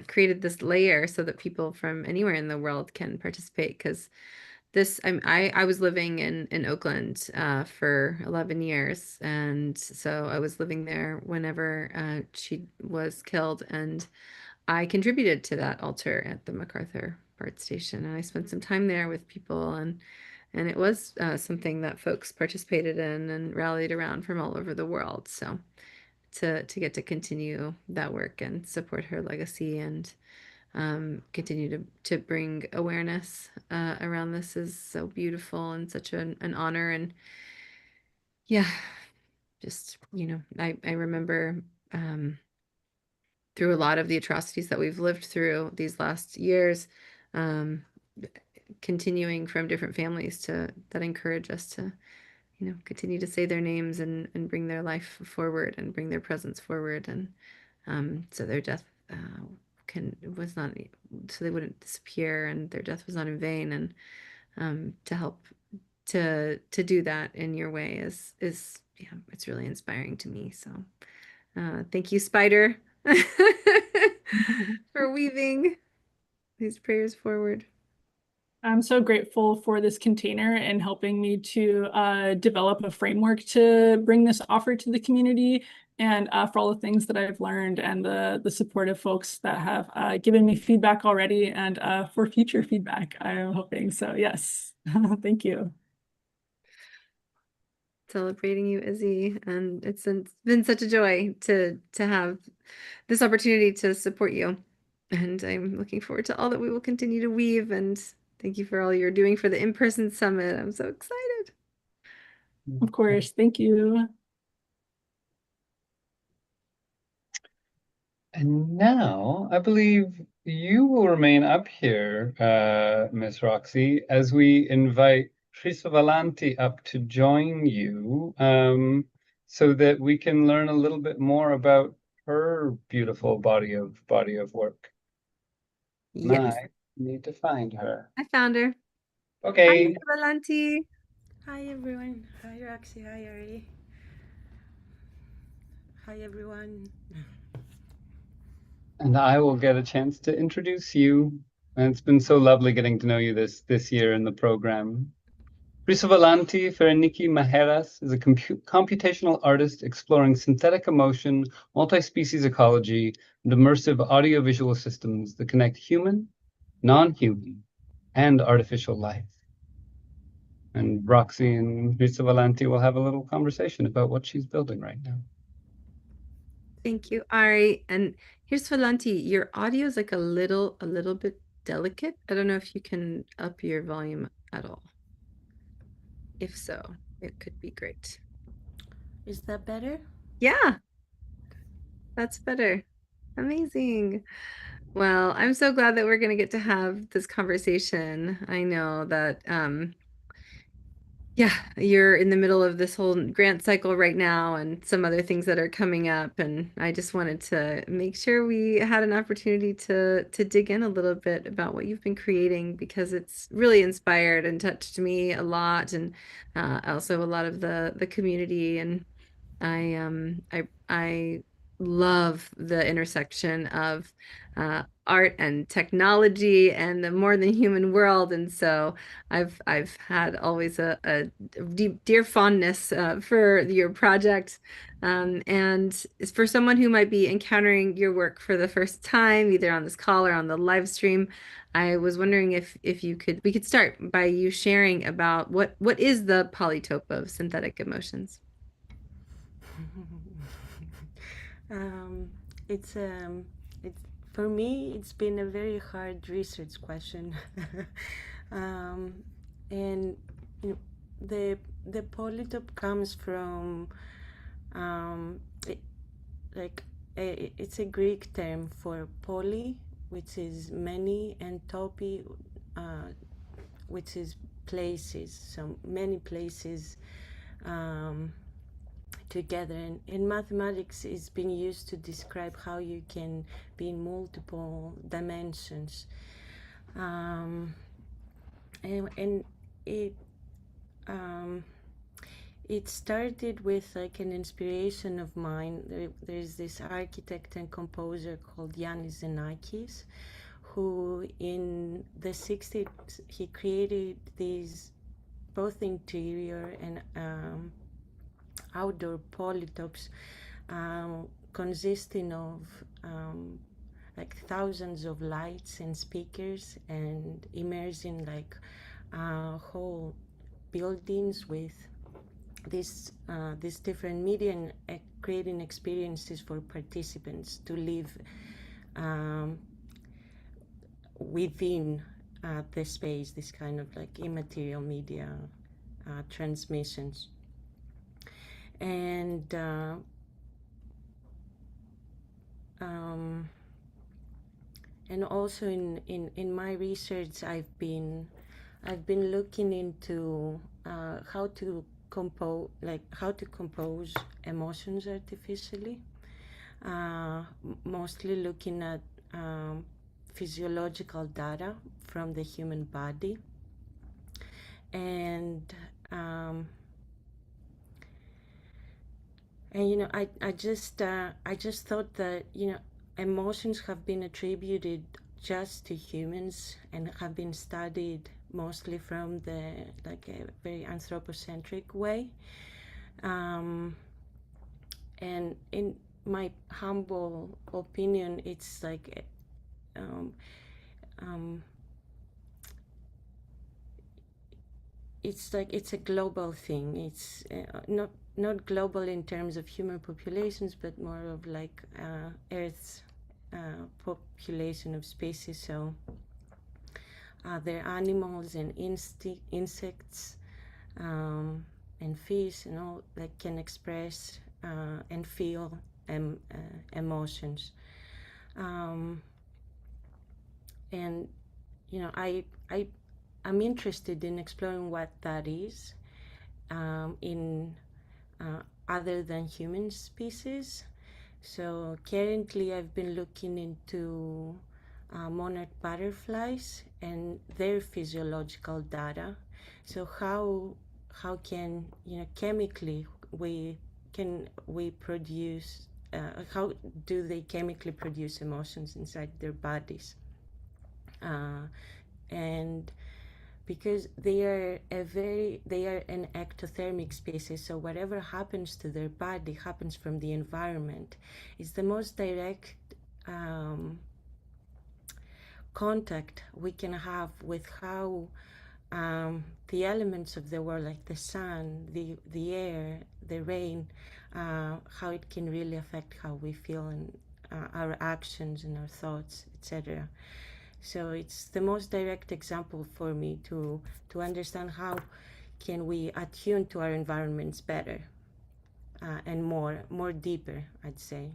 Speaker 6: created this layer so that people from anywhere in the world can participate. Because this, I was living in Oakland for 11 years, and so I was living there whenever she was killed, and I contributed to that altar at the MacArthur Art Station, and I spent some time there with people, and it was something that folks participated in and rallied around from all over the world. So to get to continue that work and support her legacy and continue to bring awareness around this is so beautiful and such an honor. And yeah, just, I remember through a lot of the atrocities that we've lived through these last years, continuing from different families that encourage us to continue to say their names and bring their life forward and bring their presence forward, and so their death was not, so they wouldn't disappear, and their death was not in vain. And to help to do that in your way is yeah, it's really inspiring to me. So thank you, Spider, for weaving these prayers forward.
Speaker 5: I'm so grateful for this container and helping me to develop a framework to bring this offer to the community, and for all the things that I've learned and the supportive folks that have given me feedback already, and for future feedback, I'm hoping. So yes, thank you.
Speaker 6: Celebrating you, Izzy, and it's been such a joy to have this opportunity to support you, and I'm looking forward to all that we will continue to weave. And thank you for all you're doing for the in-person summit. I'm so excited.
Speaker 5: Of course, thank you.
Speaker 3: And now I believe you will remain up here, Miss Roxy, as we invite Chelvanaya up to join you, so that we can learn a little bit more about her beautiful body of work.
Speaker 6: Yes.
Speaker 3: I need to find her.
Speaker 6: I found her.
Speaker 3: Okay.
Speaker 6: Hi, Chelvanaya.
Speaker 7: Hi everyone. Hi Roxy. Hi Ari. Hi everyone.
Speaker 3: And I will get a chance to introduce you. And it's been so lovely getting to know you this year in the program. Chelvanaya Maheras is a computational artist exploring synthetic emotion, multi-species ecology, and immersive audiovisual systems that connect human, non-human, and artificial life. And Roxy and Chelvanaya will have a little conversation about what she's building right now.
Speaker 6: Thank you, Ari. And here's Falanti. Your audio is like a little bit delicate. I don't know if you can up your volume at all. If so, it could be great.
Speaker 7: Is that better?
Speaker 6: Yeah, that's better. Amazing. Well, I'm so glad that we're going to get to have this conversation. I know that yeah, you're in the middle of this whole grant cycle right now and some other things that are coming up. And I just wanted to make sure we had an opportunity to dig in a little bit about what you've been creating, because it's really inspired and touched me a lot, and also a lot of the community. And I love the intersection of art and technology and the more than human world, and so I've had always a deep, dear fondness for your project, and for someone who might be encountering your work for the first time, either on this call or on the live stream, I was wondering if we could start by you sharing about what is the polytope of synthetic emotions.
Speaker 7: It's for me, it's been a very hard research question. And you know, the polytope comes from it's a Greek term for poly, which is many, and topi, which is places. So many places together. And in mathematics, it's been used to describe how you can be in multiple dimensions. And it started with like an inspiration of mine. There's this architect and composer called Yannis Xenakis, who in the 60s, he created these both interior and outdoor polytopes consisting of like thousands of lights and speakers, and immersing like whole buildings with these different media, and creating experiences for participants to live within the space, this kind of like immaterial media transmissions. And also in my research, I've been looking into how to compose emotions artificially, mostly looking at physiological data from the human body. And you know, I just thought that, you know, emotions have been attributed just to humans and have been studied mostly from the like a very anthropocentric way. And in my humble opinion, it's like it's a global thing. It's not global in terms of human populations, but more of like Earth's population of species. So there are animals and insects and fish and all that can express and feel emotions. And you know, I'm interested in exploring what that is in other than human species. So currently I've been looking into monarch butterflies and their physiological data. So how can, you know, chemically we produce, how do they chemically produce emotions inside their bodies? And because they are an ectothermic species, so whatever happens to their body happens from the environment. It's the most direct contact we can have with how the elements of the world, like the sun, the air, the rain, how it can really affect how we feel and our actions and our thoughts, etc. So it's the most direct example for me to understand how can we attune to our environments better and more deeper, I'd say.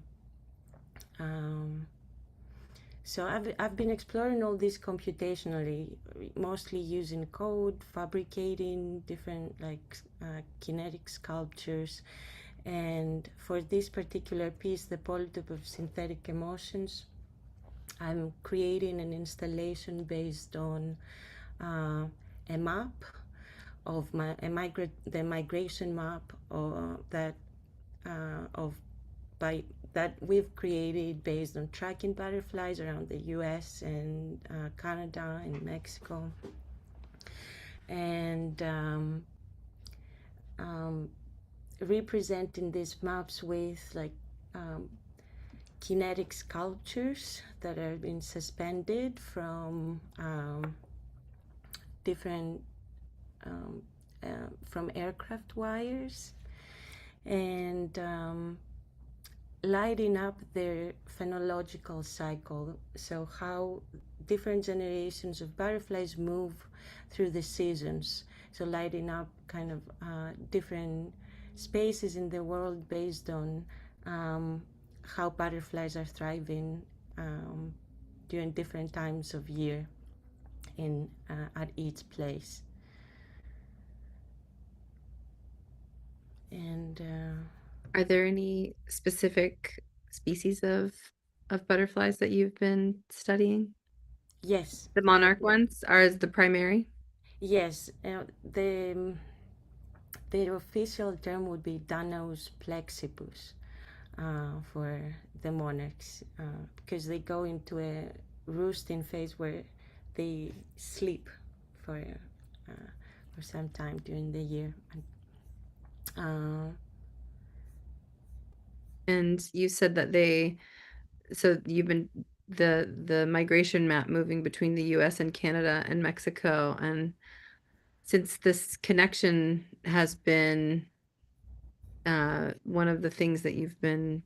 Speaker 7: So I've been exploring all this computationally, mostly using code, fabricating different like kinetic sculptures. And for this particular piece, the polytope of synthetic emotions, I'm creating an installation based on a map of the migration map that we've created based on tracking butterflies around the US and Canada and Mexico. And representing these maps with like kinetic sculptures that are being suspended from different from aircraft wires, and lighting up their phenological cycle, so how different generations of butterflies move through the seasons. So lighting up kind of different spaces in the world based on how butterflies are thriving during different times of year at each place. And
Speaker 6: are there any specific species of butterflies that you've been studying?
Speaker 7: Yes.
Speaker 6: The monarch ones are the primary?
Speaker 7: Yes. The official term would be Danaus plexipus for the monarchs, because they go into a roosting phase where they sleep for some time during the year.
Speaker 6: And you said that so you've been the migration map moving between the US and Canada and Mexico, and since this connection has been one of the things that you've been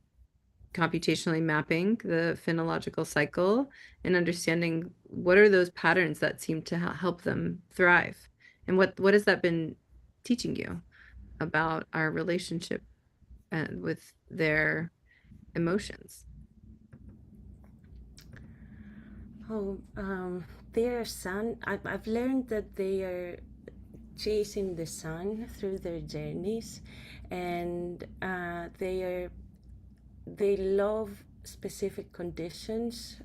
Speaker 6: computationally mapping, the phenological cycle, and understanding what are those patterns that seem to help them thrive, and what has that been teaching you about our relationship with their emotions?
Speaker 7: Their sun, I've learned that they are chasing the sun through their journeys, and they love specific conditions,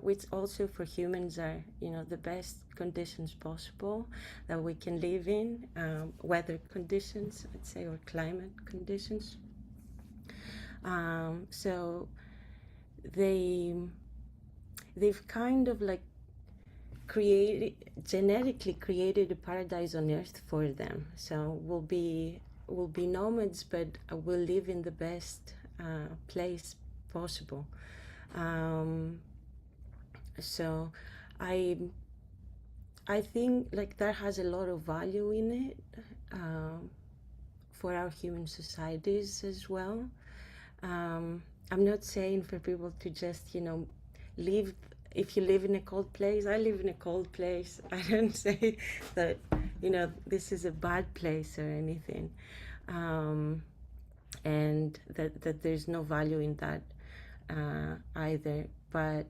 Speaker 7: which also for humans are, the best conditions possible that we can live in, weather conditions, I'd say, or climate conditions. So they've kind of like genetically created a paradise on earth for them. So we'll be nomads, but we'll live in the best place possible. So I think like that has a lot of value in it for our human societies as well. I'm not saying for people to just live. If you live in a cold place, I live in a cold place. I don't say that this is a bad place or anything, and that there's no value in that either. But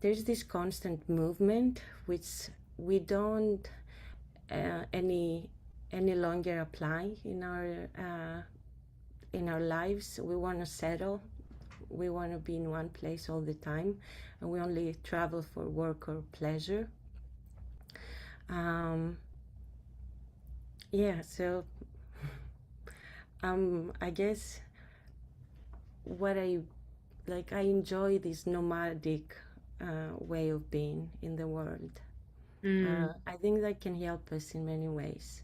Speaker 7: there's this constant movement which we don't any longer apply in our lives. We want to settle. We want to be in one place all the time, and we only travel for work or pleasure. Yeah, so I guess what I enjoy this nomadic way of being in the world. I think that can help us in many ways.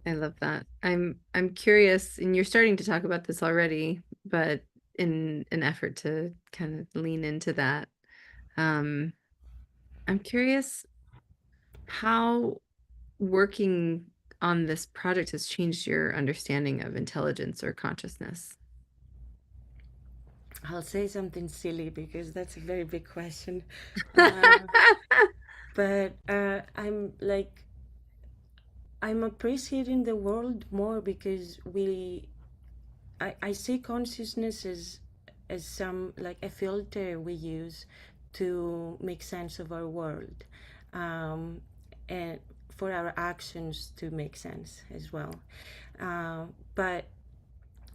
Speaker 6: I love that. I'm curious, and you're starting to talk about this already, but in an effort to kind of lean into that, I'm curious how working on this project has changed your understanding of intelligence or consciousness?
Speaker 7: I'll say something silly because that's a very big question. But I'm appreciating the world more because I see consciousness as some like a filter we use to make sense of our world, and for our actions to make sense as well. But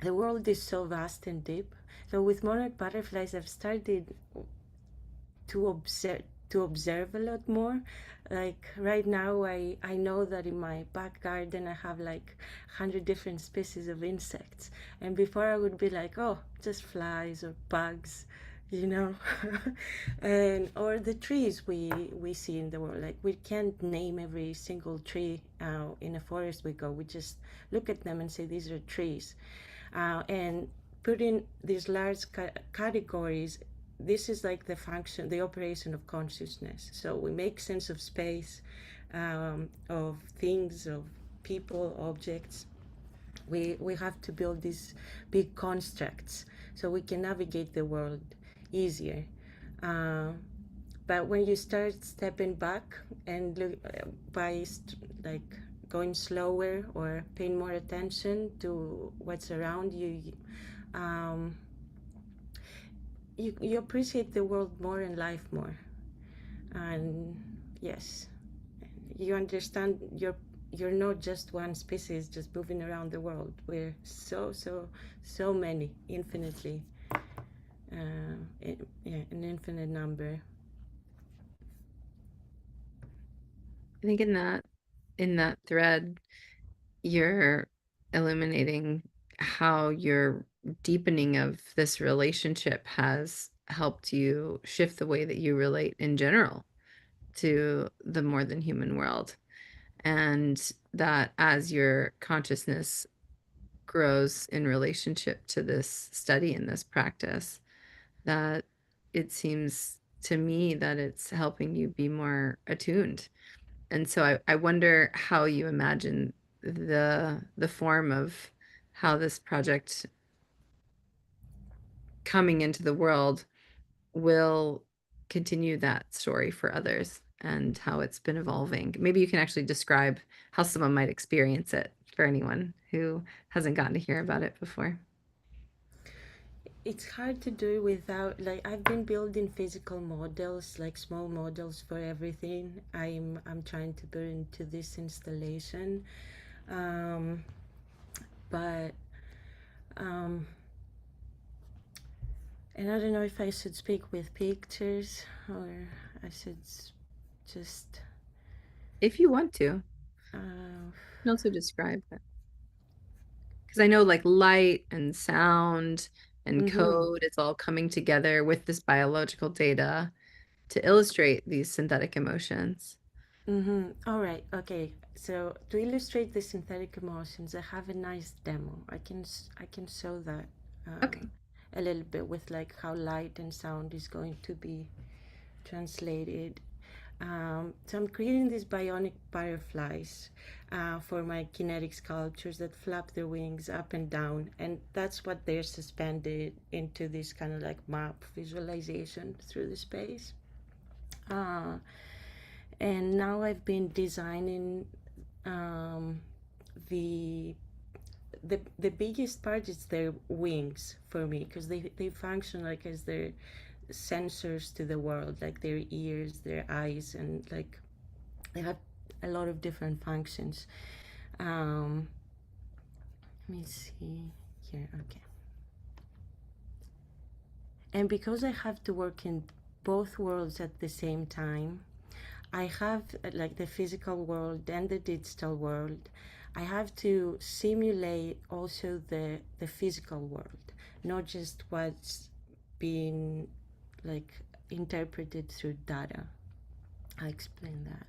Speaker 7: the world is so vast and deep. So with monarch butterflies, I've started to observe a lot more. Like right now, I know that in my back garden I have like 100 different species of insects, and before I would be like, oh, just flies or bugs, you know. And or the trees we see in the world. Like we can't name every single tree in a forest we go. We just look at them and say these are trees, and put in these large categories. This is like the function, the operation of consciousness. So we make sense of space, of things, of people, objects. We have to build these big constructs so we can navigate the world easier. But when you start stepping back and look like going slower or paying more attention to what's around you, you appreciate the world more and life more. And yes, you understand you're not just one species just moving around the world. We're so many, infinitely, an infinite number.
Speaker 6: I think in that thread, you're illuminating how your deepening of this relationship has helped you shift the way that you relate in general to the more than human world. And that as your consciousness grows in relationship to this study and this practice, that it seems to me that it's helping you be more attuned. And so I wonder how you imagine the form of how this project coming into the world will continue that story for others and how it's been evolving. Maybe you can actually describe how someone might experience it for anyone who hasn't gotten to hear about it before.
Speaker 7: It's hard to do without, like, I've been building physical models, like small models for everything I'm trying to put into this installation. And I don't know if I should speak with pictures or I should just...
Speaker 6: If you want to. You can also describe that. Because I know like light and sound and code, it's all coming together with this biological data to illustrate these synthetic emotions.
Speaker 7: All right. Okay. So to illustrate the synthetic emotions, I have a nice demo. I can show that a little bit with like how light and sound is going to be translated. So I'm creating these bionic butterflies for my kinetic sculptures that flap their wings up and down, and that's what they're suspended into this kind of like map visualization through the space. And now I've been designing the biggest part is their wings for me, because they function like as their sensors to the world, like their ears, their eyes, and like they have a lot of different functions. Let me see here. Okay. And because I have to work in both worlds at the same time, I have like the physical world and the digital world. I have to simulate also the physical world, not just what's being like interpreted through data. I'll explain that.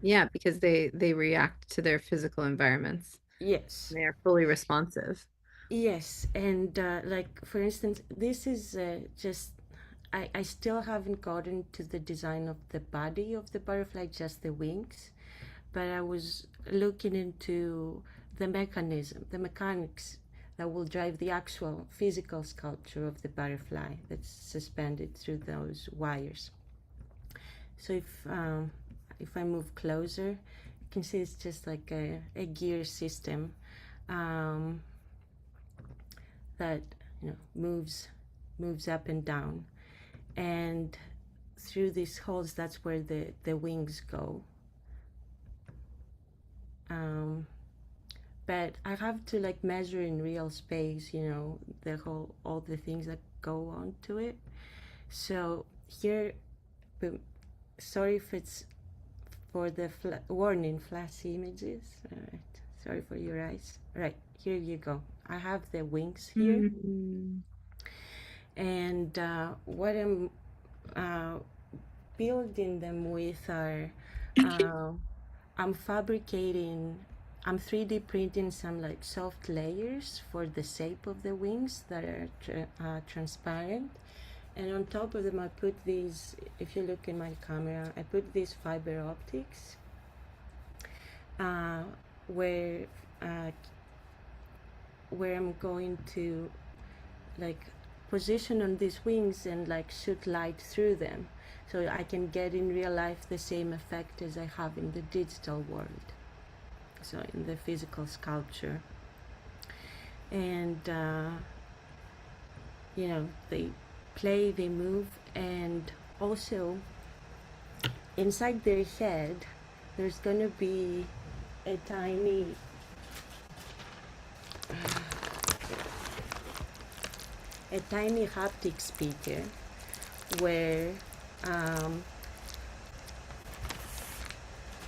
Speaker 6: Yeah, because they react to their physical environments.
Speaker 7: Yes.
Speaker 6: They are fully responsive.
Speaker 7: Yes, and like for instance, this is just I still haven't gotten to the design of the body of the butterfly, just the wings, but I was looking into the mechanism, the mechanics that will drive the actual physical sculpture of the butterfly that's suspended through those wires. So if I move closer, you can see it's just like a gear system that moves up and down, and through these holes, that's where the wings go. But I have to like measure in real space, all the things that go onto it. So here, sorry if it's for the warning flashy images. All right, sorry for your eyes. All right, here you go. I have the wings here. And what I'm building them with are, I'm 3D printing some like soft layers for the shape of the wings that are transparent. And on top of them, I put these, if you look in my camera, I put these fiber optics where I'm going to like position on these wings and like shoot light through them, so I can get in real life the same effect as I have in the digital world, so in the physical sculpture. And they play, they move, and also inside their head there's going to be a tiny haptic speaker where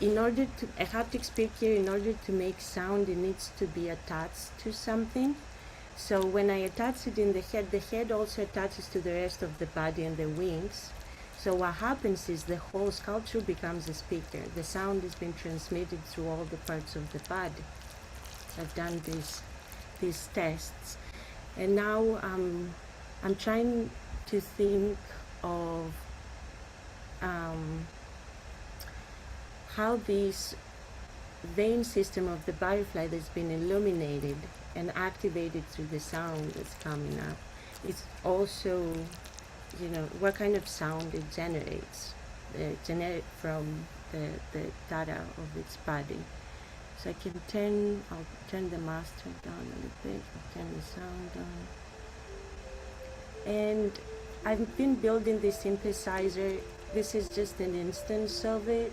Speaker 7: in order to make sound, it needs to be attached to something. So when I attach it in the head also attaches to the rest of the body and the wings. So what happens is the whole sculpture becomes a speaker. The sound is being transmitted through all the parts of the body. I've done these tests, and now I'm trying to think of how this vein system of the butterfly that's been illuminated and activated through the sound that's coming up, it's also, what kind of sound it generates. It generates from the data of its body. So I'll turn the master down a little bit, I'll turn the sound down. And I've been building this synthesizer. This is just an instance of it,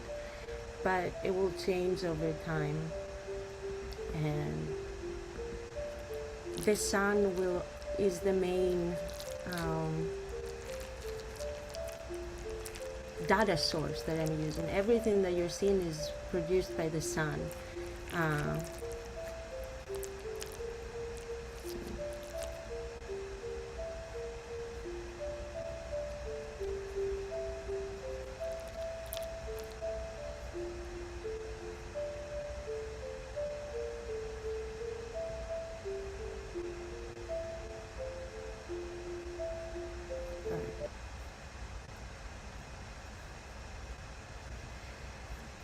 Speaker 7: but it will change over time. And the sun is the main data source that I'm using. Everything that you're seeing is produced by the sun.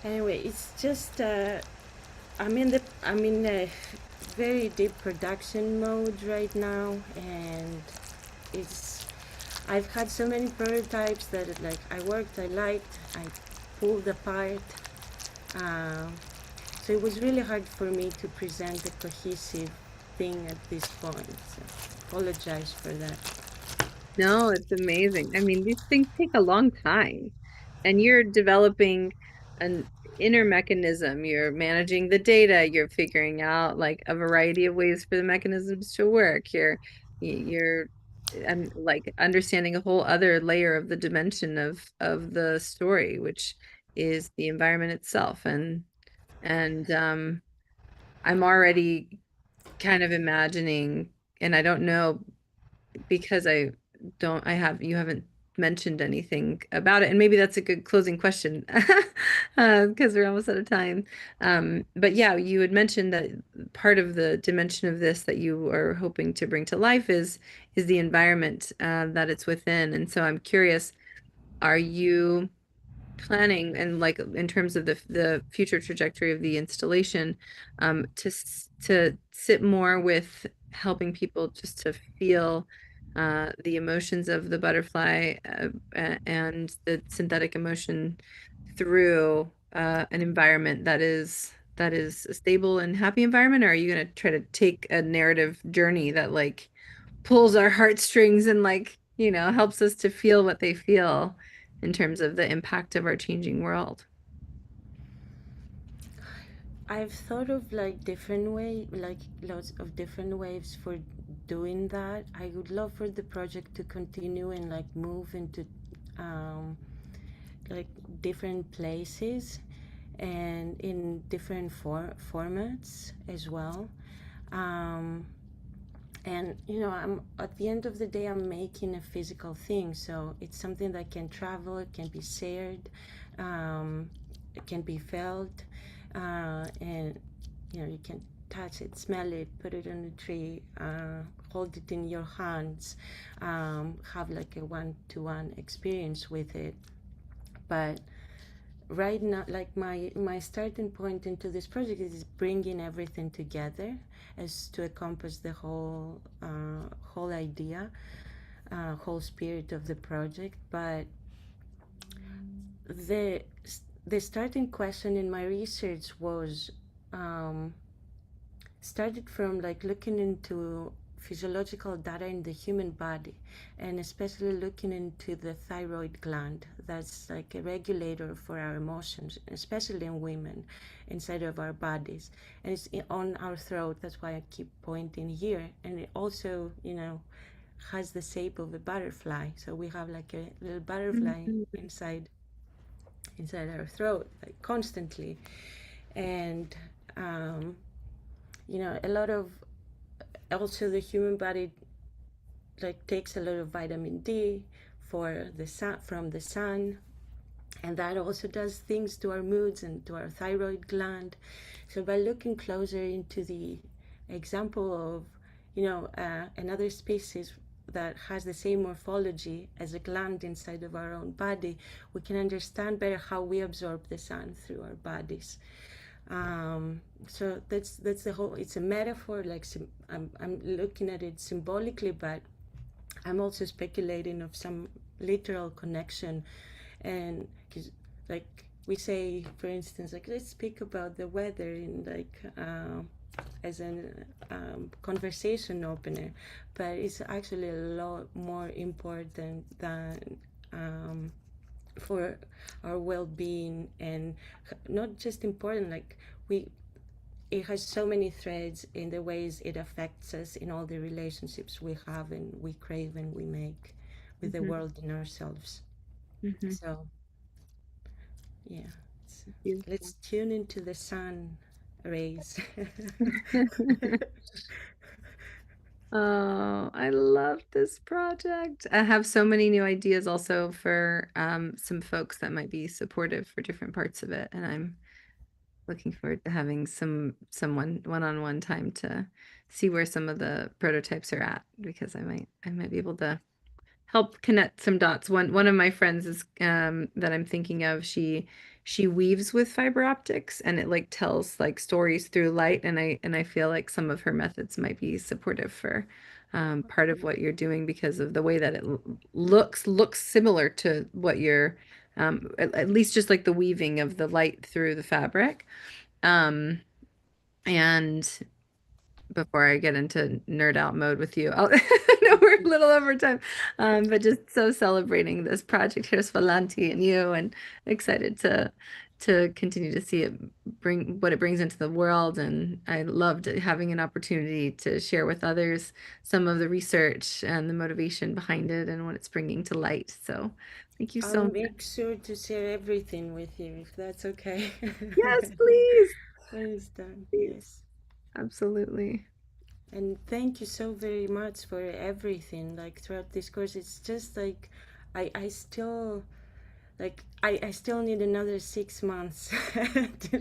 Speaker 7: Anyway, it's just I'm in a very deep production mode right now, and I've had so many prototypes that I liked, I pulled apart, so it was really hard for me to present a cohesive thing at this point, so apologize for that.
Speaker 6: No, it's amazing. I mean, these things take a long time, and you're developing an inner mechanism. You're managing the data. You're figuring out like a variety of ways for the mechanisms to work. You're like understanding a whole other layer of the dimension of the story, which is the environment itself. And I'm already kind of imagining, and I don't know because you haven't mentioned anything about it, and maybe that's a good closing question because we're almost out of time. But yeah, you had mentioned that part of the dimension of this that you are hoping to bring to life is the environment that it's within. And so I'm curious, are you planning and like in terms of the future trajectory of the installation, to sit more with helping people just to feel the emotions of the butterfly and the synthetic emotion through an environment that is a stable and happy environment? Or are you going to try to take a narrative journey that like pulls our heartstrings and like, you know, helps us to feel what they feel in terms of the impact of our changing world?
Speaker 7: I've thought of like different way, like lots of different ways for doing that. I would love for the project to continue and like move into like different places and in different formats as well. And you know, I'm at the end of the day, I'm making a physical thing, so it's something that can travel, it can be shared, it can be felt, and you know, you can touch it, smell it, put it on a tree, hold it in your hands, have like a one-to-one experience with it. But right now, like my starting point into this project is bringing everything together as to encompass the whole idea, whole spirit of the project. But the starting question in my research was started from like looking into physiological data in the human body, and especially looking into the thyroid gland. That's like a regulator for our emotions, especially in women, inside of our bodies, and it's on our throat. That's why I keep pointing here. And it also, you know, has the shape of a butterfly, so we have like a little butterfly inside our throat, like constantly. And you know, a lot of also the human body like takes a lot of vitamin D for the sun, from the sun, and that also does things to our moods and to our thyroid gland. So by looking closer into the example of, you know, another species that has the same morphology as a gland inside of our own body, we can understand better how we absorb the sun through our bodies. So that's the whole. It's a metaphor. Like I'm looking at it symbolically, but I'm also speculating of some literal connection. And cause, like we say, for instance, like let's speak about the weather in like as a conversation opener, but it's actually a lot more important than for our well-being, and not just important, like it has so many threads in the ways it affects us in all the relationships we have and we crave and we make with the world and ourselves. So yeah, let's tune into the sun rays.
Speaker 6: Oh, I love this project. I have so many new ideas also for some folks that might be supportive for different parts of it, and I'm looking forward to having someone one-on-one time to see where some of the prototypes are at, because I might be able to help connect some dots. One of my friends is that I'm thinking of, she weaves with fiber optics, and it like tells like stories through light, and I feel like some of her methods might be supportive for part of what you're doing, because of the way that it looks similar to what you're at least just like the weaving of the light through the fabric. And before I get into nerd out mode with you, I know we're a little over time, but just so celebrating this project here, Svalanti, and you, and excited to continue to see it bring what it brings into the world. And I loved having an opportunity to share with others some of the research and the motivation behind it and what it's bringing to light. So thank you so
Speaker 7: I'll
Speaker 6: much.
Speaker 7: make sure to share everything with you if that's okay.
Speaker 6: Yes, please.
Speaker 7: When it's done,
Speaker 6: Please.
Speaker 7: yes.
Speaker 6: Absolutely.
Speaker 7: And thank you so very much for everything. Like throughout this course, it's just like I still like I still need another 6 months to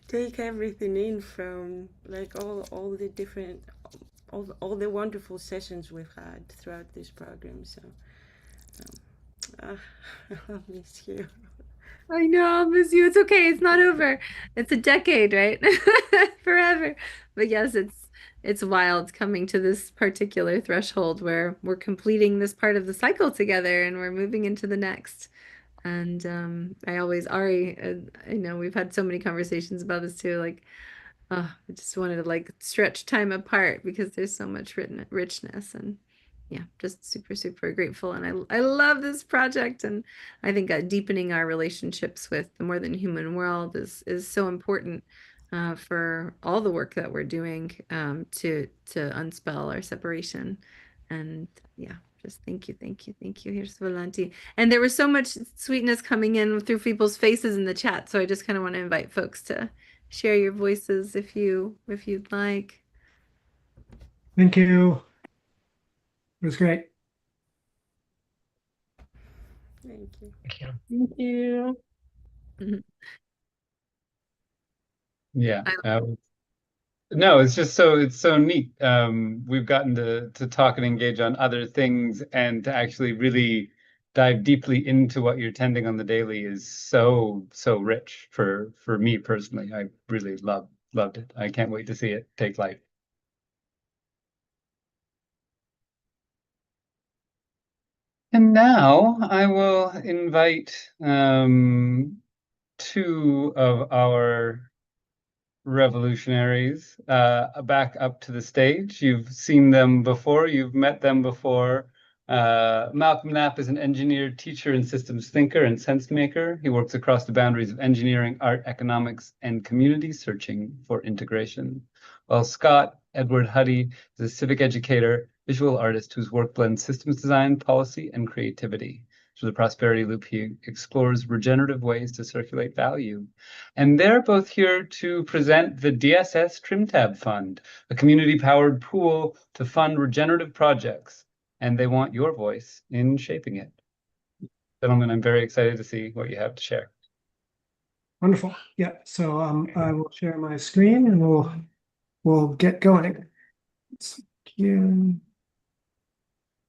Speaker 7: take everything in, from like all the different all the wonderful sessions we've had throughout this program. So I'll miss you.
Speaker 6: I know, I'll miss you. It's okay. It's not over. It's a decade, right? Forever. But yes, it's wild coming to this particular threshold where we're completing this part of the cycle together and we're moving into the next. And I always, Ari, I know we've had so many conversations about this too. Like, oh, I just wanted to like stretch time apart because there's so much richness and yeah, just super, super grateful. And I love this project. And I think deepening our relationships with the more than human world is so important for all the work that we're doing to unspell our separation. And yeah, just thank you, thank you, thank you. Here's Volanti. And there was so much sweetness coming in through people's faces in the chat. So I just kind of want to invite folks to share your voices if you'd like.
Speaker 8: Thank you. It was great.
Speaker 7: Thank you.
Speaker 5: Thank you.
Speaker 3: Yeah. No, it's so neat. We've gotten to talk and engage on other things, and to actually really dive deeply into what you're tending on the daily is so rich for me personally. I really loved it. I can't wait to see it take life. And now I will invite two of our revolutionaries back up to the stage. You've seen them before, you've met them before. Malcolm Knapp is an engineer, teacher, and systems thinker and sense maker. He works across the boundaries of engineering, art, economics, and community, searching for integration. While Scott Edward Huddy is a civic educator, visual artist whose work blends systems design, policy, and creativity. Through the prosperity loop, he explores regenerative ways to circulate value. And they're both here to present the DSS Trim Tab Fund, a community-powered pool to fund regenerative projects. And they want your voice in shaping it. Gentlemen, I'm very excited to see what you have to share.
Speaker 8: Wonderful. Yeah. So I will share my screen and we'll get going. Let's get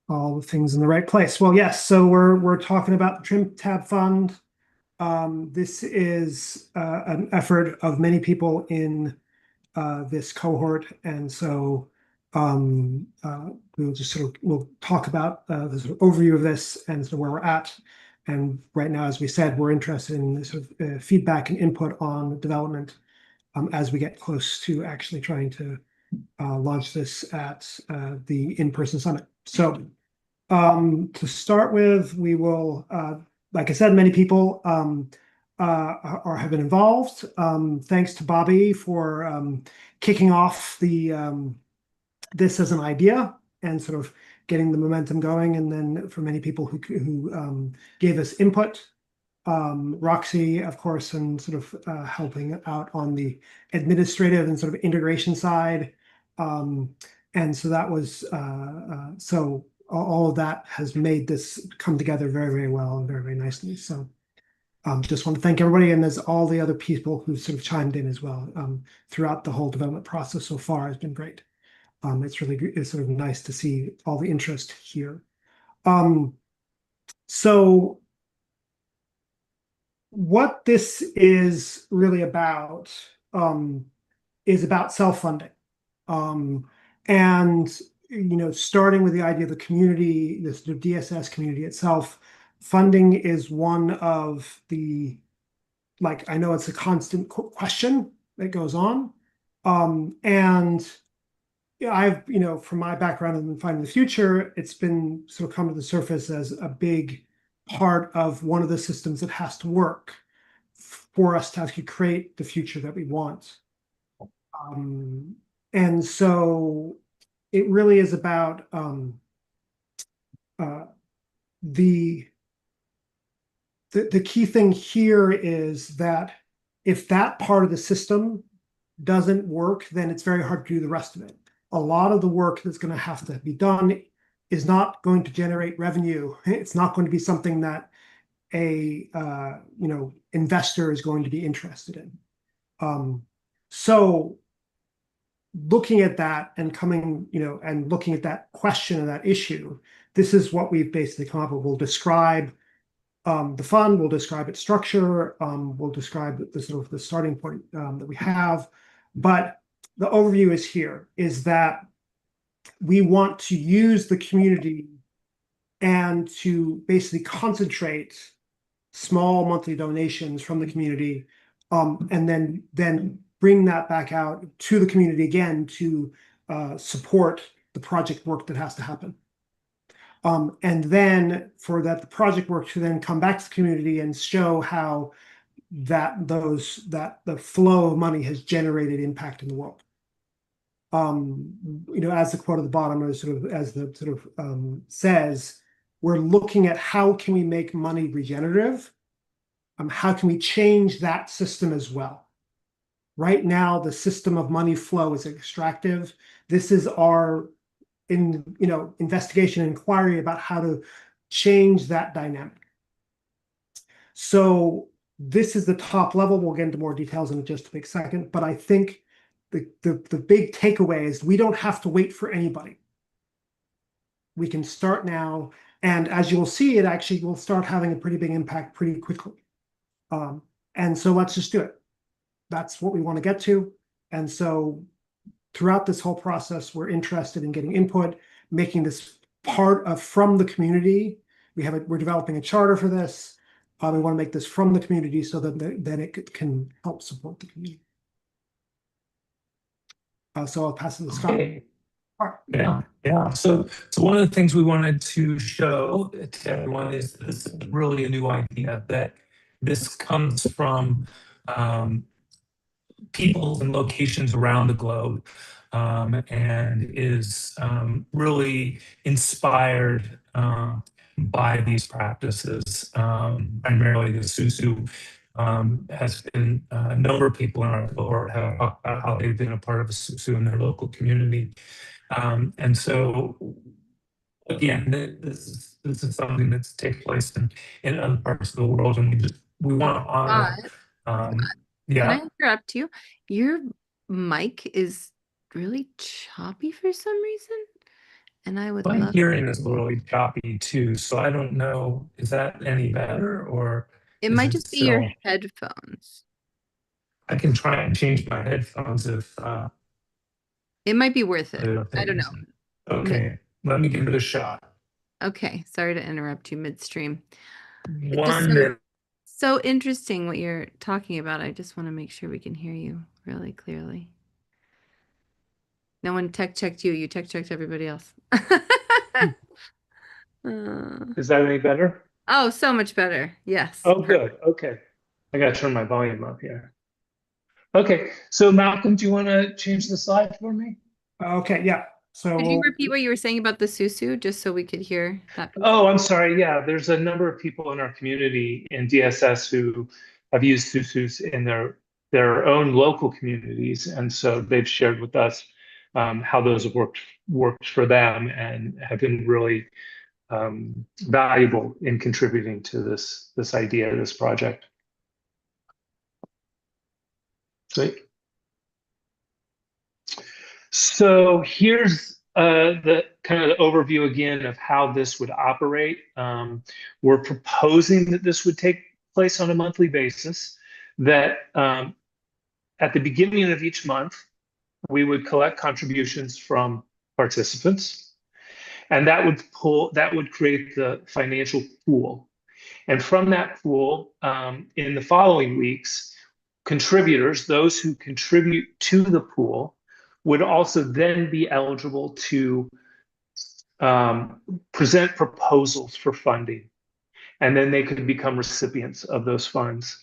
Speaker 8: all the things in the right place. Well, yes. So we're talking about the Trim Tab Fund. This is an effort of many people in this cohort, and so we'll talk about the sort of overview of this and sort of where we're at. And right now, as we said, we're interested in sort of feedback and input on development as we get close to actually trying to launch this at the in-person summit. So to start with, we will, like I said, many people have been involved. Thanks to Bobby for kicking off this as an idea and sort of getting the momentum going, and then for many people who gave us input. Roxy, of course, and sort of helping out on the administrative and sort of integration side. And so that was so all of that has made this come together very, very well and very, very nicely. So just want to thank everybody, and there's all the other people who sort of chimed in as well throughout the whole development process so far has been great. It's sort of nice to see all the interest here. So what this is really about is about self-funding. And starting with the idea of the community, this DSS community itself, funding is one of the, like, I know it's a constant question that goes on. And I've, from my background in finding the future, it's been sort of come to the surface as a big part of one of the systems that has to work for us to actually create the future that we want. And so it really is about the key thing here is that if that part of the system doesn't work, then it's very hard to do the rest of it. A lot of the work that's going to have to be done is not going to generate revenue. It's not going to be something that a investor is going to be interested in. So looking at that and and looking at that question and that issue, this is what we've basically come up with. We'll describe the fund, we'll describe its structure, we'll describe the sort of the starting point that we have. But the overview is here, is that we want to use the community and to basically concentrate small monthly donations from the community, and then bring that back out to the community again to support the project work that has to happen. And then for the project work to then come back to the community and show how the flow of money has generated impact in the world. As the quote at the bottom, or says, we're looking at how can we make money regenerative? How can we change that system as well? Right now, the system of money flow is extractive. This is our investigation and inquiry about how to change that dynamic. So this is the top level. We'll get into more details in just a big second, but I think the big takeaway is we don't have to wait for anybody. We can start now, and as you'll see, it actually will start having a pretty big impact pretty quickly. And so let's just do it. That's what we want to get to. And so throughout this whole process, we're interested in getting input, making this part of from the community. We're developing a charter for this. We want to make this from the community so that it can help support the community. So I'll pass it to Scott.
Speaker 9: Okay. Yeah. So one of the things we wanted to show to everyone is this is really a new idea, that this comes from people and locations around the globe, and is really inspired by these practices. Primarily the Susu has been a number of people in our cohort have talked about how they've been a part of a Susu in their local community. And so again, this is something that's taken place in other parts of the world, and we want to honor. Yeah.
Speaker 6: Can I interrupt you? Your mic is really choppy for some reason, and I would
Speaker 9: My
Speaker 6: love.
Speaker 9: hearing is really choppy too, so I don't know. Is that any better, or
Speaker 6: It
Speaker 9: is
Speaker 6: might just be your
Speaker 9: still...
Speaker 6: headphones.
Speaker 9: I can try and change my headphones if.
Speaker 6: It might be worth it. I don't know.
Speaker 9: Okay, let me give it a shot.
Speaker 6: Okay, sorry to interrupt you midstream.
Speaker 9: One minute.
Speaker 6: So interesting what you're talking about. I just want to make sure we can hear you really clearly. No one tech checked you. You tech checked everybody else.
Speaker 9: Is that any better?
Speaker 6: Oh, so much better. Yes.
Speaker 9: Oh, good. Okay. I got to turn my volume up here. Okay. So Malcolm, do you want to change the slide for me?
Speaker 8: Okay. Yeah. So
Speaker 6: could you repeat what you were saying about the Susu, just so we could hear that?
Speaker 9: Oh, I'm sorry. Yeah, there's a number of people in our community in DSS who have used Susus in their own local communities, and so they've shared with us how those have worked for them and have been really valuable in contributing to this idea, this project. Great. So here's the kind of the overview again of how this would operate. We're proposing that this would take place on a monthly basis, that at the beginning of each month, we would collect contributions from participants, and that would create the financial pool. And from that pool, in the following weeks, contributors, those who contribute to the pool, would also then be eligible to present proposals for funding. And then they could become recipients of those funds.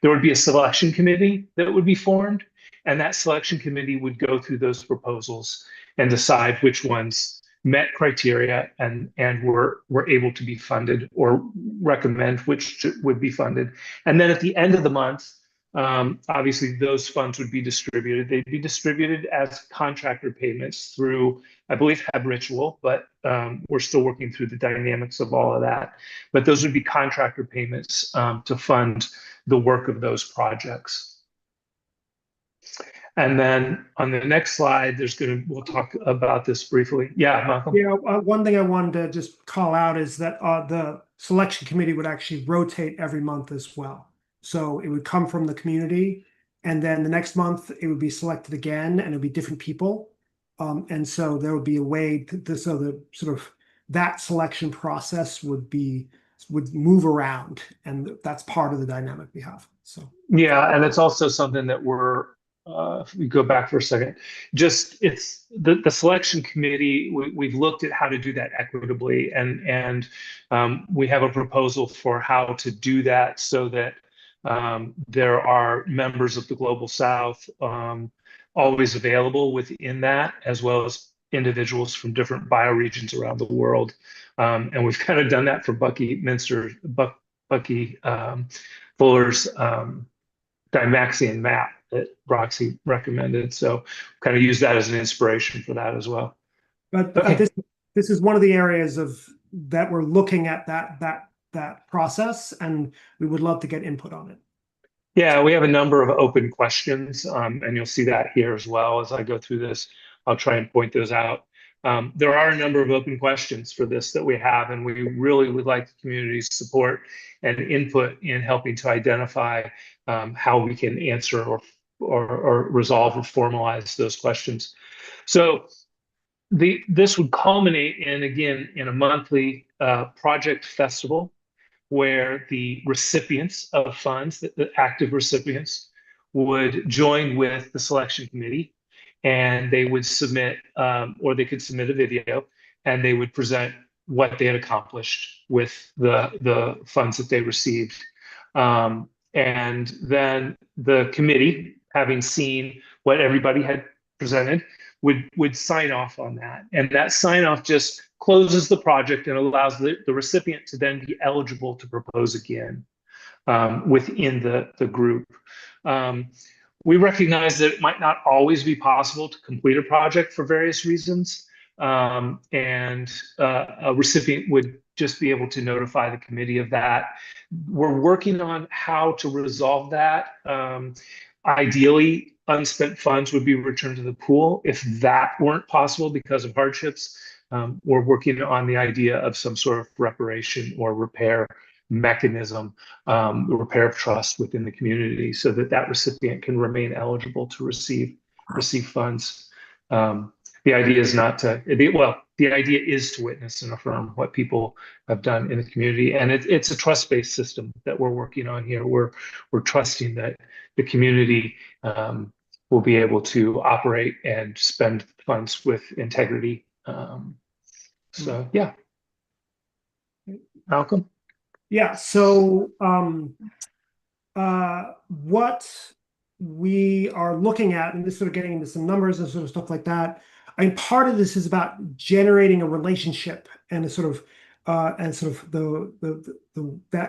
Speaker 9: There would be a selection committee that would be formed, and that selection committee would go through those proposals and decide which ones met criteria and were able to be funded, or recommend which would be funded. And then at the end of the month, obviously those funds would be distributed. They'd be distributed as contractor payments through, I believe, Ritual, but we're still working through the dynamics of all of that. But those would be contractor payments to fund the work of those projects. And then on the next slide, we'll talk about this briefly. Yeah, Malcolm.
Speaker 8: Yeah, one thing I wanted to just call out is that the selection committee would actually rotate every month as well. So it would come from the community, and then the next month it would be selected again, and it would be different people. And so there would be a way so the sort of that selection process would move around, and that's part of the dynamic we have. So
Speaker 9: yeah, and it's also something that if we go back for a second, it's the selection committee. We've looked at how to do that equitably, and we have a proposal for how to do that so that there are members of the Global South always available within that, as well as individuals from different bioregions around the world. And we've kind of done that for Bucky Fuller's Dymaxion map that Roxy recommended. So kind of use that as an inspiration for that as well.
Speaker 8: But
Speaker 9: Okay.
Speaker 8: this is one of the areas that we're looking at that process, and we would love to get input on it.
Speaker 9: Yeah, we have a number of open questions, and you'll see that here as well. As I go through this, I'll try and point those out. There are a number of open questions for this that we have, and we really would like the community's support and input in helping to identify how we can answer or resolve or formalize those questions. So this would culminate in a monthly project festival where the recipients of funds, the active recipients, would join with the selection committee, and they would submit, or they could submit a video, and they would present what they had accomplished with the funds that they received. And then the committee, having seen what everybody had presented, would sign off on that. And that sign off just closes the project and allows the recipient to then be eligible to propose again within the group. We recognize that it might not always be possible to complete a project for various reasons. And a recipient would just be able to notify the committee of that. We're working on how to resolve that. Ideally, unspent funds would be returned to the pool. If that weren't possible because of hardships, we're working on the idea of some sort of reparation or repair mechanism, repair of trust within the community, so that recipient can remain eligible to receive funds. The idea is the idea is to witness and affirm what people have done in the community, and it's a trust-based system that we're working on here. We're trusting that the community will be able to operate and spend funds with integrity. So yeah, Malcolm.
Speaker 8: Yeah. So what we are looking at, and this sort of getting into some numbers and sort of stuff like that. I mean, part of this is about generating a relationship and that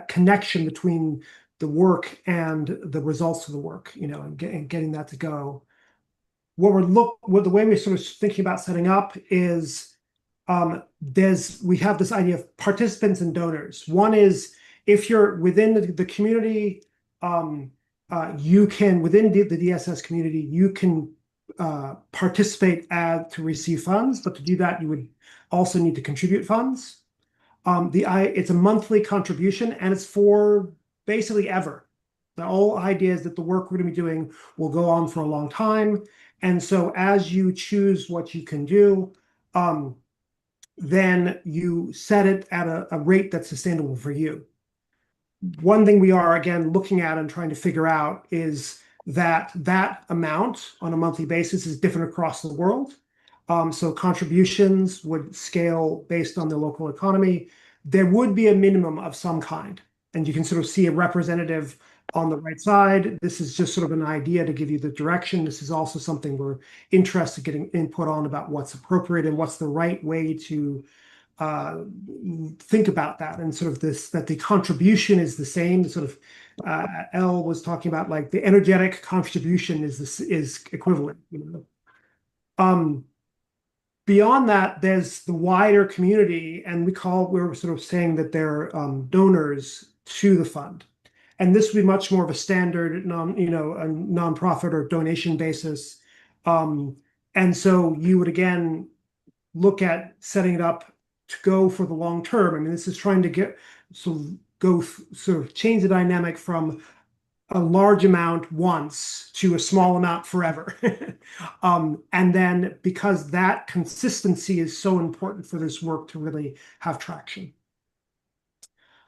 Speaker 8: connection between the work and the results of the work, and getting that to go. The way we're sort of thinking about setting up is we have this idea of participants and donors. One is, if you're within the community, you can, within the DSS community, you can participate to receive funds, but to do that, you would also need to contribute funds. It's a monthly contribution, and it's for basically ever. The whole idea is that the work we're going to be doing will go on for a long time, and so as you choose what you can do, then you set it at a rate that's sustainable for you. One thing we are, again, looking at and trying to figure out is that amount on a monthly basis is different across the world. So contributions would scale based on the local economy. There would be a minimum of some kind, and you can sort of see a representative on the right side. This is just sort of an idea to give you the direction. This is also something we're interested in getting input on about what's appropriate and what's the right way to think about that, and sort of that the contribution is the same. Sort of Elle was talking about, like, the energetic contribution is equivalent. Beyond that, there's the wider community, and we're sort of saying that they're donors to the fund. And this would be much more of a standard a nonprofit or donation basis. And so you would again look at setting it up to go for the long term. I mean, this is trying to sort of change the dynamic from a large amount once to a small amount forever. And then because that consistency is so important for this work to really have traction.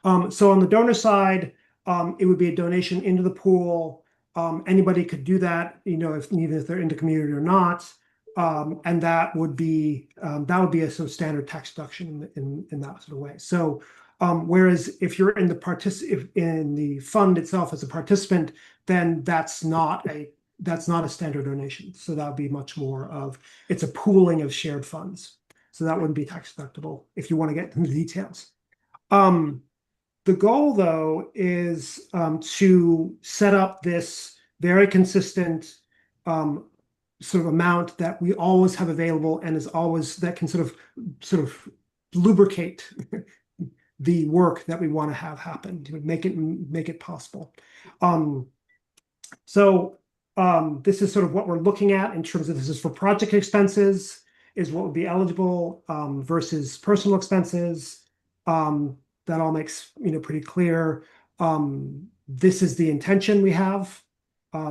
Speaker 8: So on the donor side, it would be a donation into the pool. Anybody could do that, even if they're in the community or not. And that would be a sort of standard tax deduction in that sort of way. So whereas if you're in the fund itself as a participant, then that's not a standard donation. So that would be much more of, it's a pooling of shared funds. So that wouldn't be tax deductible if you want to get into the details. The goal, though, is to set up this very consistent sort of amount that we always have available and is always that can sort of lubricate the work that we want to have happen to make it possible. So this is sort of what we're looking at in terms of, this is for project expenses, is what would be eligible versus personal expenses. That all makes pretty clear. This is the intention we have.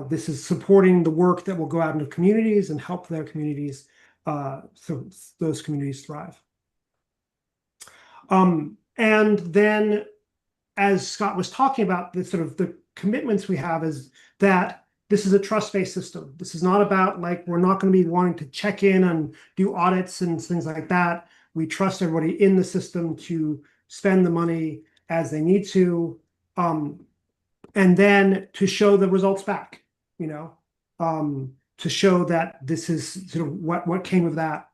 Speaker 8: This is supporting the work that will go out into communities and help their communities, so those communities thrive. And then, as Scott was talking about, the commitments we have is that this is a trust-based system. This is not about, like, we're not going to be wanting to check in and do audits and things like that. We trust everybody in the system to spend the money as they need to, and then to show the results back, to show that this is sort of what came of that,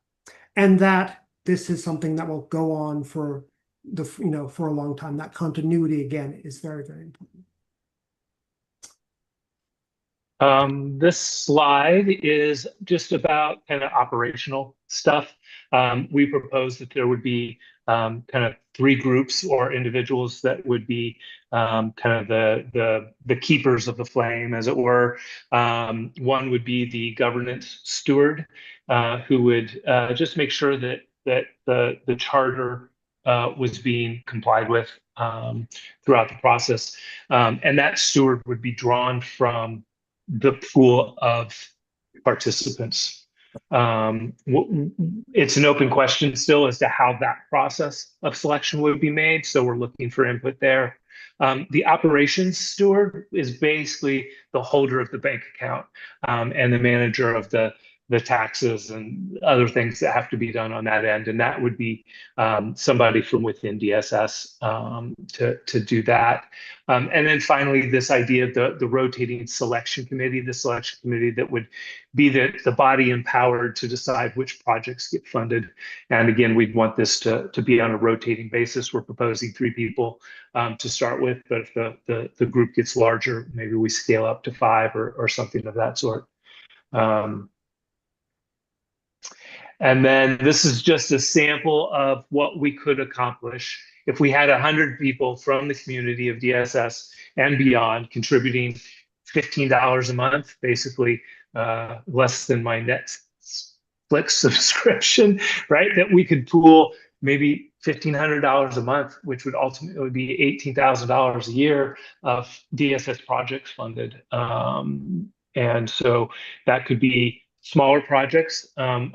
Speaker 8: and that this is something that will go on for for a long time. That continuity, again, is very, very important.
Speaker 9: This slide is just about kind of operational stuff. We propose that there would be kind of 3 groups or individuals that would be kind of the keepers of the flame, as it were. One would be the governance steward, who would just make sure that the charter was being complied with throughout the process. And that steward would be drawn from the pool of participants. It's an open question still as to how that process of selection would be made, so we're looking for input there. The operations steward is basically the holder of the bank account and the manager of the taxes and other things that have to be done on that end, and that would be somebody from within DSS to do that. And then finally, this idea of the rotating selection committee, that would be the body empowered to decide which projects get funded. And again, we'd want this to be on a rotating basis. We're proposing 3 people to start with, but if the group gets larger, maybe we scale up to 5 or something of that sort. And then this is just a sample of what we could accomplish if we had 100 people from the community of DSS and beyond contributing $15 a month, basically less than my Netflix subscription, right? That we could pool maybe $1,500 a month, which would ultimately be $18,000 a year of DSS projects funded. And so that could be smaller projects,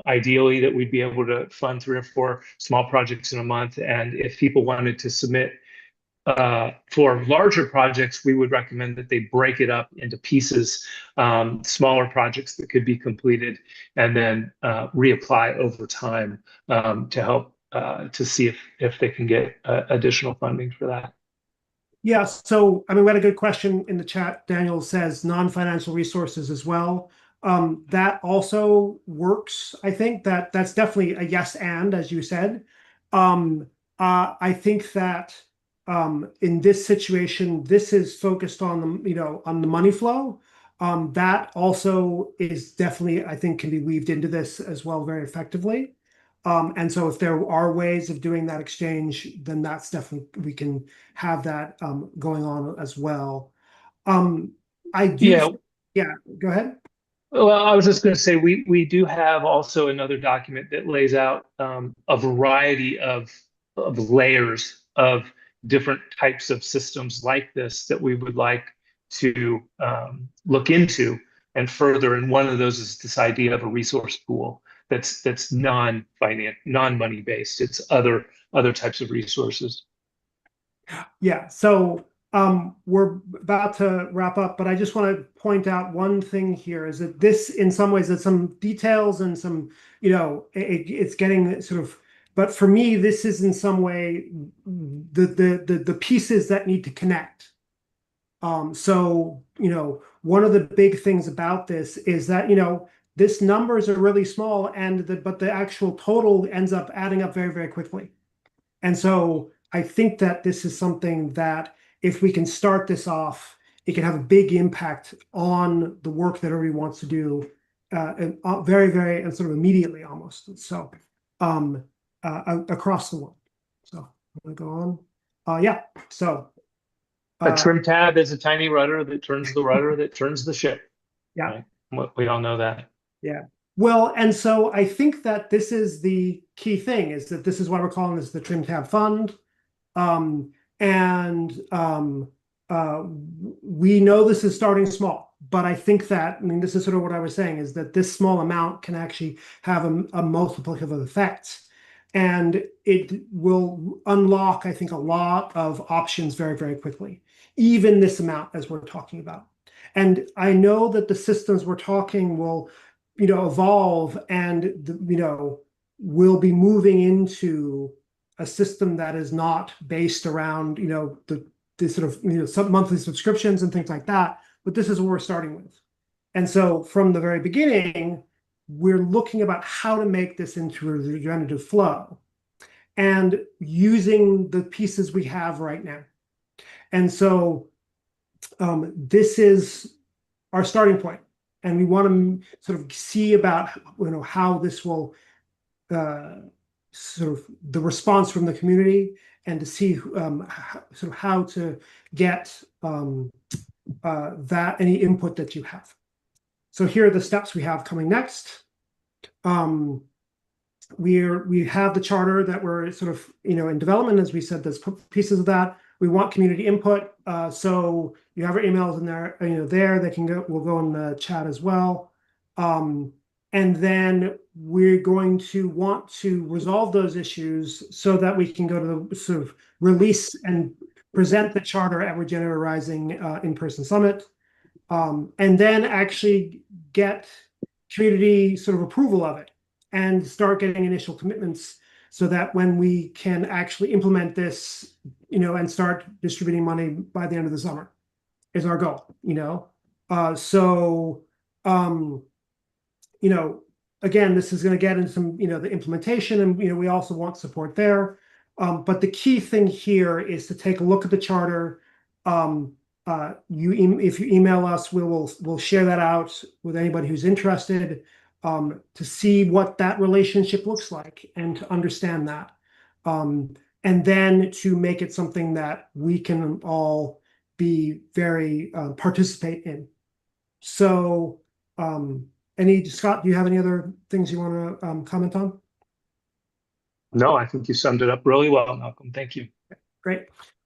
Speaker 9: ideally that we'd be able to fund 3 or 4 small projects in a month. And if people wanted to submit for larger projects, we would recommend that they break it up into pieces, smaller projects that could be completed, and then reapply over time to help to see if they can get additional funding for that.
Speaker 8: Yeah, so I mean, we had a good question in the chat. Daniel says non-financial resources as well. That also works. I think that's definitely a yes, and as you said, I think that in this situation, this is focused on on the money flow. That also is definitely, I think, can be weaved into this as well very effectively. And so if there are ways of doing that exchange, then that's definitely, we can have that going on as well. I do. Yeah, go ahead.
Speaker 9: Well, I was just going to say we do have also another document that lays out a variety of layers of different types of systems like this that we would like to look into and further. And one of those is this idea of a resource pool that's non-money based. It's other types of resources.
Speaker 8: Yeah. So we're about to wrap up, but I just want to point out one thing here is that this, in some ways, that some details and some, it's getting sort of, but for me, this is in some way the pieces that need to connect. So, one of the big things about this is that, this numbers are really small but the actual total ends up adding up very, very quickly. And so I think that this is something that if we can start this off, it can have a big impact on the work that everybody wants to do very, very, and sort of immediately almost. So across the world. So I'm going to go on. Yeah. So
Speaker 9: a trim tab is a tiny rudder that turns the rudder that turns the ship.
Speaker 8: Yeah.
Speaker 9: Right? We all know that.
Speaker 8: Yeah. Well, and so I think that this is the key thing, is that this is why we're calling this the Trim Tab Fund. We know this is starting small, but I think that, this is sort of what I was saying, is that this small amount can actually have a multiplicative effect. And it will unlock, I think, a lot of options very, very quickly, even this amount as we're talking about. And I know that the systems we're talking will, evolve and, will be moving into a system that is not based around, the sort of, some monthly subscriptions and things like that. But this is what we're starting with. And so from the very beginning, we're looking about how to make this into a regenerative flow and using the pieces we have right now. And so this is our starting point. And we want to sort of see about, how this will sort of the response from the community, and to see sort of how to get that any input that you have. So here are the steps we have coming next. We have the charter that we're sort of in development. As we said, there's pieces of that. We want community input. So you have our emails in there. There they can go. We'll go in the chat as well. And then we're going to want to resolve those issues so that we can go to the sort of release and present the charter at Regenerative Rising in-person summit. And then actually get community sort of approval of it and start getting initial commitments so that when we can actually implement this, and start distributing money by the end of the summer is our goal, again, this is going to get into some, the implementation, and, we also want support there. But the key thing here is to take a look at the charter. If you email us, we'll share that out with anybody who's interested, to see what that relationship looks like and to understand that. And then to make it something that we can all be very participate in. So, Scott, do you have any other things you want to comment on?
Speaker 9: No, I think you summed it up really well, Malcolm. Thank you.
Speaker 8: Great.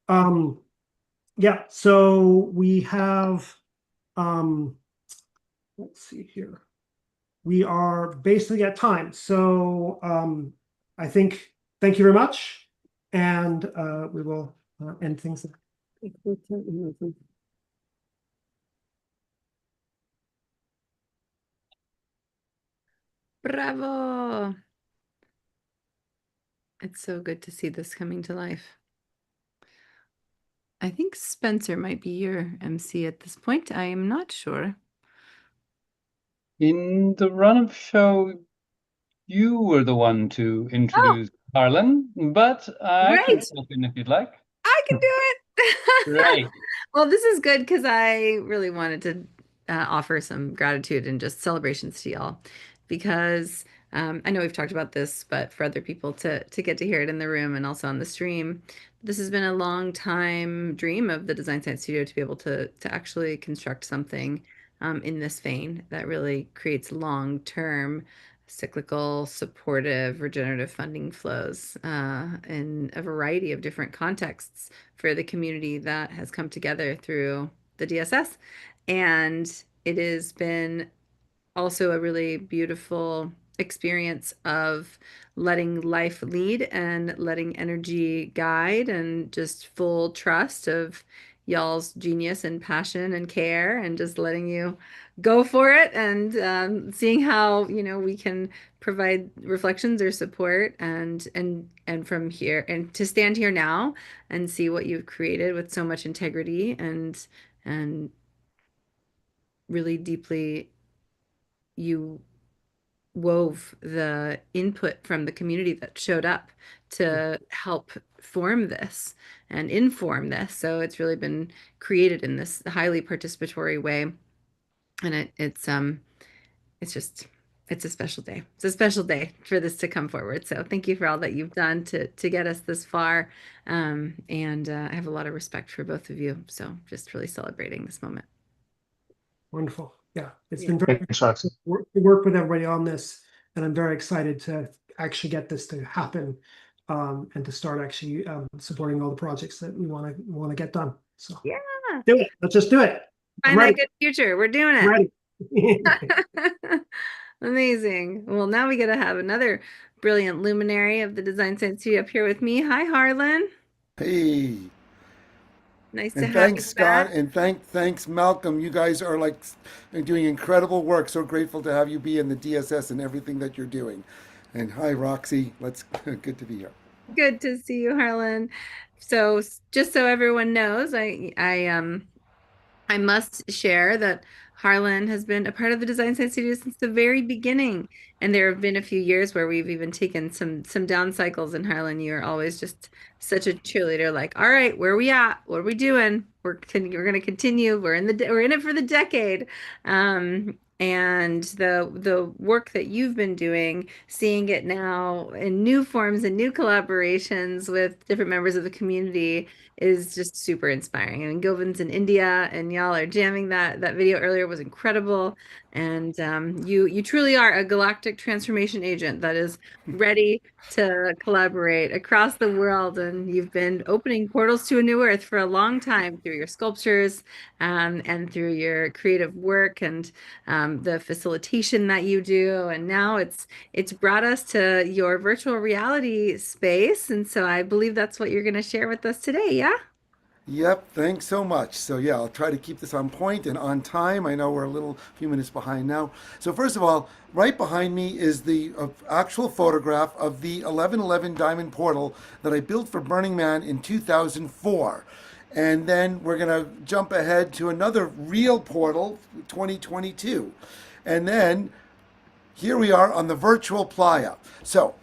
Speaker 8: Yeah, so we have, let's see here. We are basically at time. So I think, thank you very much. And we will end things there.
Speaker 6: Bravo. It's so good to see this coming to life. I think Spencer might be your MC at this point. I am not sure.
Speaker 3: In the run-up show, you were the one to introduce Harlan, but I can step in if you'd like.
Speaker 6: I can do it.
Speaker 3: Great.
Speaker 6: Well, this is good because I really wanted to offer some gratitude and just celebrations to y'all, because I know we've talked about this, but for other people to get to hear it in the room and also on the stream, this has been a long time dream of the Design Science Studio to be able to actually construct something in this vein that really creates long-term cyclical, supportive, regenerative funding flows in a variety of different contexts for the community that has come together through the DSS. And it has been also a really beautiful experience of letting life lead and letting energy guide and just full trust of y'all's genius and passion and care and just letting you go for it and seeing how we can provide reflections or support and from here and to stand here now and see what you've created with so much integrity and really deeply you wove the input from the community that showed up to help form this and inform this. So it's really been created in this highly participatory way. And it's a special day. It's a special day for this to come forward. So thank you for all that you've done to get us this far. I have a lot of respect for both of you. So just really celebrating this moment.
Speaker 8: Wonderful. Yeah, it's been very
Speaker 9: Thanks, Roxy.
Speaker 8: to work with everybody on this, and I'm very excited to actually get this to happen and to start actually supporting all the projects that we want to get done. So
Speaker 6: yeah,
Speaker 8: do it. Let's just do it.
Speaker 6: Find that good future. We're doing it.
Speaker 8: Ready.
Speaker 6: Amazing. Well, now we get to have another brilliant luminary of the Design Science Studio up here with me. Hi, Harlan.
Speaker 10: Hey.
Speaker 6: Nice
Speaker 10: and
Speaker 6: to have
Speaker 10: thanks,
Speaker 6: you
Speaker 10: Scott,
Speaker 6: back.
Speaker 10: and thanks, Malcolm. You guys are doing incredible work. So grateful to have you be in the DSS and everything that you're doing. And hi, Roxy. Good to be here.
Speaker 6: Good to see you, Harlan. So just so everyone knows, I must share that Harlan has been a part of the Design Science Studio since the very beginning. And there have been a few years where we've even taken some down cycles. And Harlan, you are always just such a cheerleader. Like, all right, where are we at? What are we doing? We're going to continue. We're in it for the decade. And the work that you've been doing, seeing it now in new forms and new collaborations with different members of the community is just super inspiring. I mean, Govan's in India and y'all are jamming. That video earlier was incredible. And you truly are a galactic transformation agent that is ready to collaborate across the world. And you've been opening portals to a new earth for a long time through your sculptures and through your creative work and the facilitation that you do. And now it's brought us to your virtual reality space. And so I believe that's what you're going to share with us today. Yeah?
Speaker 10: Yep, thanks so much. So yeah, I'll try to keep this on point and on time. I know we're a few minutes behind now. So first of all, right behind me is the actual photograph of the 1111 diamond portal that I built for Burning Man in 2004. And then we're going to jump ahead to another real portal, 2022. And then here we are on the virtual playa. So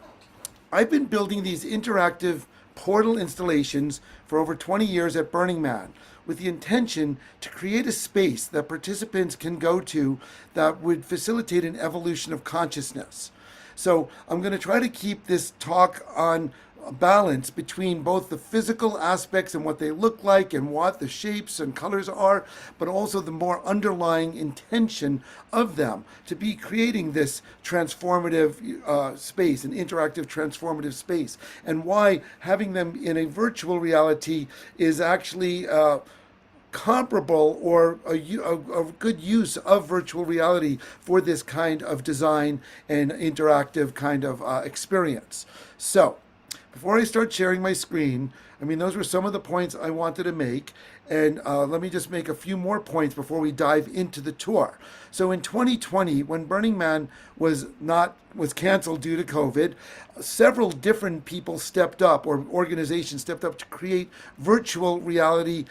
Speaker 10: I've been building these interactive portal installations for over 20 years at Burning Man with the intention to create a space that participants can go to that would facilitate an evolution of consciousness. So I'm going to try to keep this talk on a balance between both the physical aspects and what they look like and what the shapes and colors are, but also the more underlying intention of them to be creating this transformative space, an interactive transformative space, and why having them in a virtual reality is actually comparable or a good use of virtual reality for this kind of design and interactive kind of experience. So before I start sharing my screen, I mean, those were some of the points I wanted to make. And let me just make a few more points before we dive into the tour. So in 2020, when Burning Man was canceled due to COVID, several different people stepped up, or organizations stepped up to create virtual reality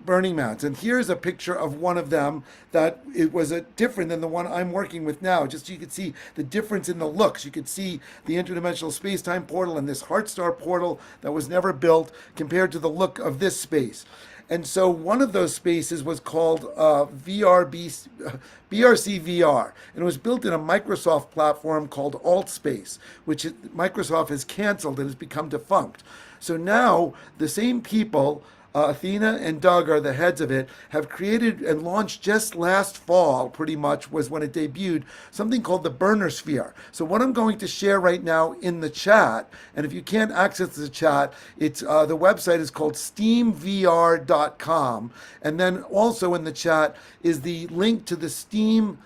Speaker 10: Burning Mans. And here's a picture of one of them that it was different than the one I'm working with now. Just so you could see the difference in the looks. You could see the interdimensional space-time portal and this Heart Star portal that was never built compared to the look of this space. And so one of those spaces was called BRC VR, and it was built in a Microsoft platform called AltSpace, which Microsoft has canceled and has become defunct. So now the same people, Athena and Doug are the heads of it, have created and launched just last fall, pretty much was when it debuted, something called the Burner Sphere. So what I'm going to share right now in the chat, and if you can't access the chat, it's the website is called steamvr.com. And then also in the chat is the link to the Steam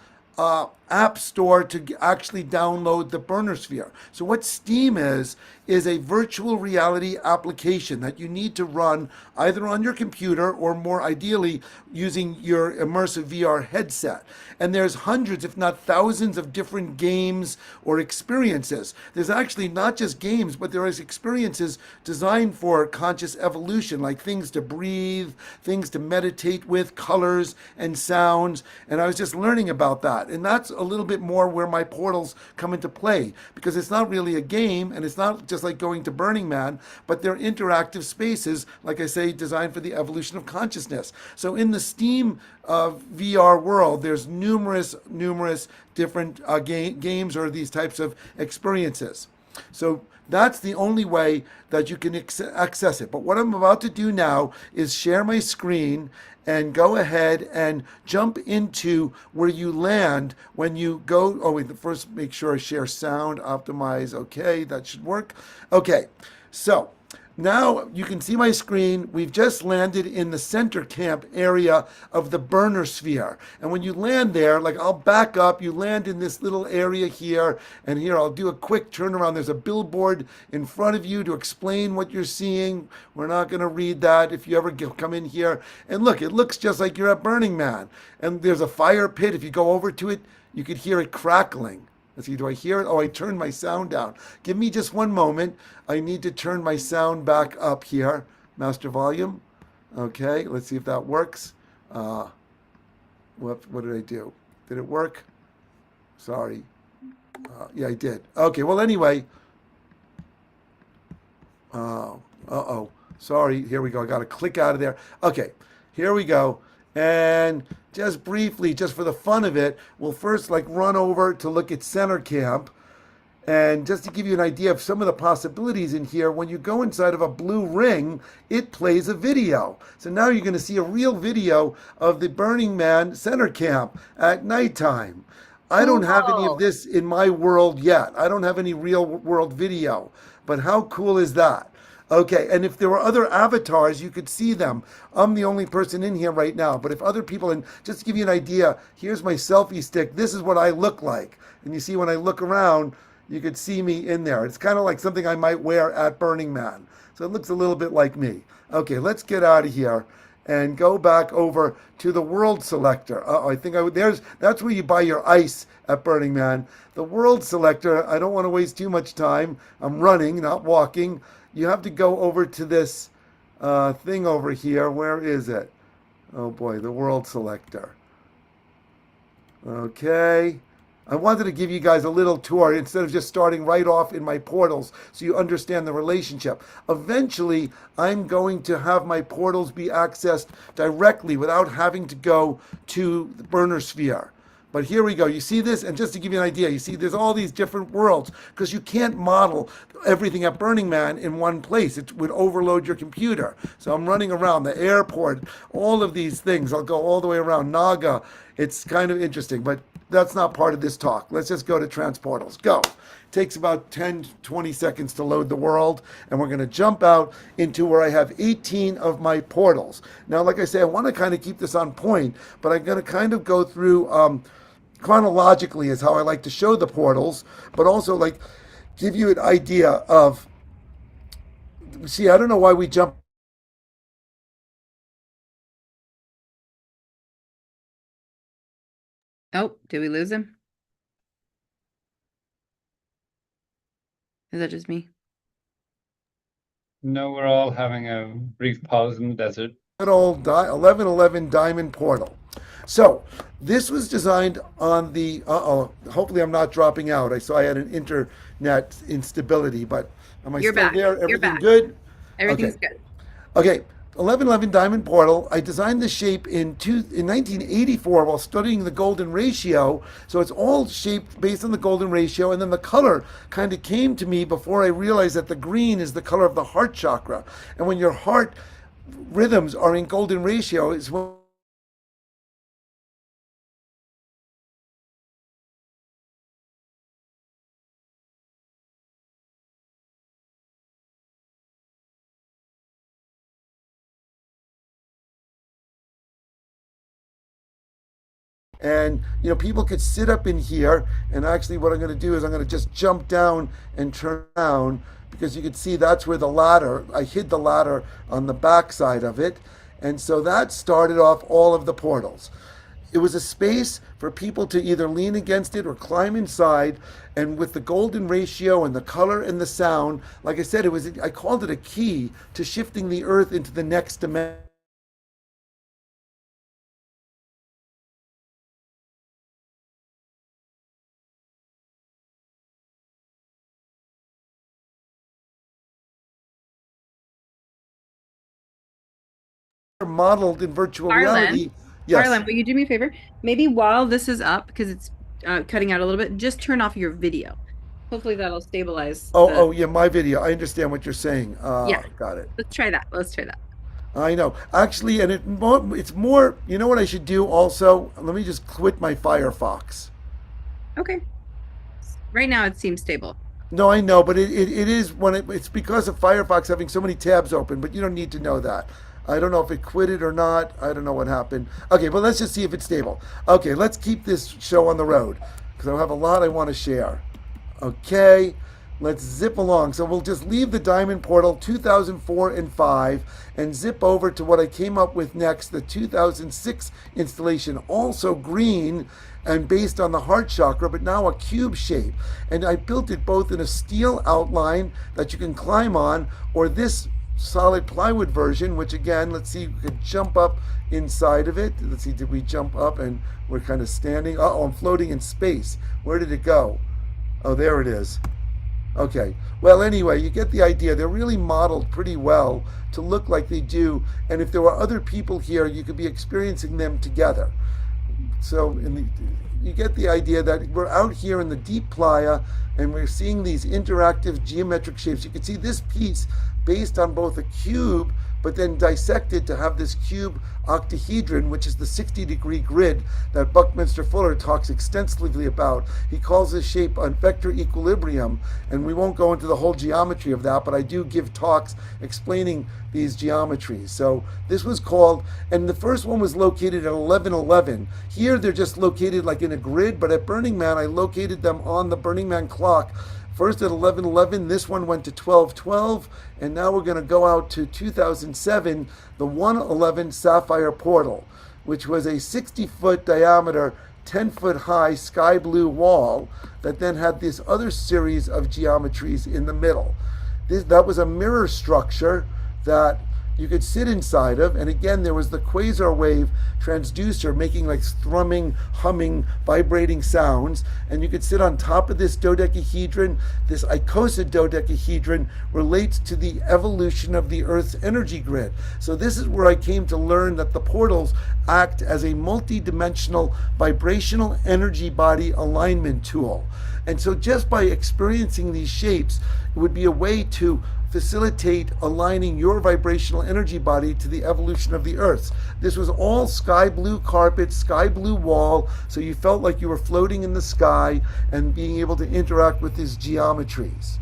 Speaker 10: app store to actually download the Burner Sphere. So what Steam is a virtual reality application that you need to run either on your computer or more ideally using your immersive VR headset. And there's hundreds, if not thousands, of different games or experiences. There's actually not just games, but there is experiences designed for conscious evolution, like things to breathe, things to meditate with, colors and sounds. And I was just learning about that. And that's a little bit more where my portals come into play, because it's not really a game and it's not just like going to Burning Man, but they're interactive spaces, like I say, designed for the evolution of consciousness. So in the Steam VR world, there's numerous different games or these types of experiences. So that's the only way that you can access it. But what I'm about to do now is share my screen and go ahead and jump into where you land when you go. Oh, wait, first make sure I share sound, optimize. Okay, that should work. Okay, so now you can see my screen. We've just landed in the center camp area of the Burner Sphere. And when you land there, like I'll back up, you land in this little area here, and here I'll do a quick turnaround. There's a billboard in front of you to explain what you're seeing. We're not going to read that if you ever come in here. And look, it looks just like you're at Burning Man. And there's a fire pit. If you go over to it, you could hear it crackling. Let's see, do I hear it? Oh, I turned my sound down. Give me just one moment. I need to turn my sound back up here. Master volume. Okay, let's see if that works. What did I do? Did it work? Sorry. Yeah, I did. Okay, well, anyway. Uh-oh. Sorry, here we go. I got to click out of there. Okay, here we go. And just briefly, just for the fun of it, we'll first run over to look at center camp. And just to give you an idea of some of the possibilities in here, when you go inside of a blue ring, it plays a video. So now you're going to see a real video of the Burning Man center camp at nighttime. I don't have any of this in my world yet. I don't have any real world video. But how cool is that? Okay, and if there were other avatars, you could see them. I'm the only person in here right now, but if other people, and just to give you an idea, here's my selfie stick. This is what I look like. And you see when I look around, you could see me in there. It's kind of like something I might wear at Burning Man. So it looks a little bit like me. Okay, let's get out of here and go back over to the world selector. I think that's where you buy your ice at Burning Man. The world selector, I don't want to waste too much time. I'm running, not walking. You have to go over to this thing over here. Where is it? Oh boy, the world selector. Okay. I wanted to give you guys a little tour instead of just starting right off in my portals so you understand the relationship. Eventually, I'm going to have my portals be accessed directly without having to go to the Burner Sphere. But here we go. You see this? And just to give you an idea, you see there's all these different worlds because you can't model everything at Burning Man in one place. It would overload your computer. So I'm running around the airport, all of these things. I'll go all the way around Naga. It's kind of interesting, but that's not part of this talk. Let's just go to transportals. Go. Takes about 10, 20 seconds to load the world, and we're going to jump out into where I have 18 of my portals. Now, like I say, I want to kind of keep this on point, but I'm going to kind of go through chronologically is how I like to show the portals, but also give you an idea of, see, I don't know why we jump.
Speaker 6: Oh, did we lose him? Is that just me?
Speaker 3: No, we're all having a brief pause in the desert.
Speaker 10: Good old 1111 diamond portal. So this was designed on the, hopefully I'm not dropping out. I saw I had an internet instability, but am I
Speaker 6: You're
Speaker 10: still
Speaker 6: back.
Speaker 10: there?
Speaker 6: You're
Speaker 10: Everything
Speaker 6: back.
Speaker 10: good?
Speaker 6: Everything's good.
Speaker 10: Okay, 1111 diamond portal. I designed the shape in 1984 while studying the golden ratio. So it's all shaped based on the golden ratio. And then the color kind of came to me before I realized that the green is the color of the heart chakra. And when your heart rhythms are in golden ratio, it's when and people could sit up in here, and actually what I'm going to do is I'm going to just jump down and turn around, because you can see that's where the ladder, I hid the ladder on the back side of it. And so that started off all of the portals. It was a space for people to either lean against it or climb inside. And with the golden ratio and the color and the sound, like I said, I called it a key to shifting the earth into the next dimension. Modeled in virtual reality. Yes.
Speaker 6: Harlan, will you do me a favor? Maybe while this is up, because it's cutting out a little bit, just turn off your video. Hopefully that'll stabilize.
Speaker 10: Oh, yeah, my video. I understand what you're saying.
Speaker 6: Yeah.
Speaker 10: Got it.
Speaker 6: Let's try that.
Speaker 10: I know. Actually, and it's more, you know what I should do also? Let me just quit my Firefox.
Speaker 6: Okay. Right now it seems stable.
Speaker 10: No, I know, but it is it's because of Firefox having so many tabs open, but you don't need to know that. I don't know if it quit it or not. I don't know what happened. Okay, but let's just see if it's stable. Okay, let's keep this show on the road, because I have a lot I want to share. Okay, let's zip along. So we'll just leave the Diamond Portal 2004 and 5 and zip over to what I came up with next, the 2006 installation, also green and based on the heart chakra, but now a cube shape. And I built it both in a steel outline that you can climb on, or this solid plywood version, which again, let's see, we could jump up inside of it. Let's see, did we jump up and we're kind of standing? Uh-oh, I'm floating in space. Where did it go? Oh, there it is. Okay, well, anyway, you get the idea. They're really modeled pretty well to look like they do, and if there were other people here, you could be experiencing them together. So you get the idea that we're out here in the deep playa, and we're seeing these interactive geometric shapes. You can see this piece based on both a cube, but then dissected to have this cube octahedron, which is the 60-degree grid that Buckminster Fuller talks extensively about. He calls this shape a vector equilibrium, and we won't go into the whole geometry of that, but I do give talks explaining these geometries. So this was called, and the first one was located at 1111. Here they're just located like in a grid, but at Burning Man, I located them on the Burning Man clock. First at 1111, this one went to 1212, and now we're going to go out to 2007, the 111 Sapphire Portal, which was a 60-foot diameter, 10-foot high sky blue wall that then had this other series of geometries in the middle. That was a mirror structure that you could sit inside of, and again there was the quasar wave transducer making like thrumming, humming, vibrating sounds, and you could sit on top of this dodecahedron. This icosahedron dodecahedron relates to the evolution of the Earth's energy grid. So this is where I came to learn that the portals act as a multi-dimensional vibrational energy body alignment tool. And so just by experiencing these shapes, it would be a way to facilitate aligning your vibrational energy body to the evolution of the Earth's. This was all sky blue carpet, sky blue wall, so you felt like you were floating in the sky and being able to interact with these geometries.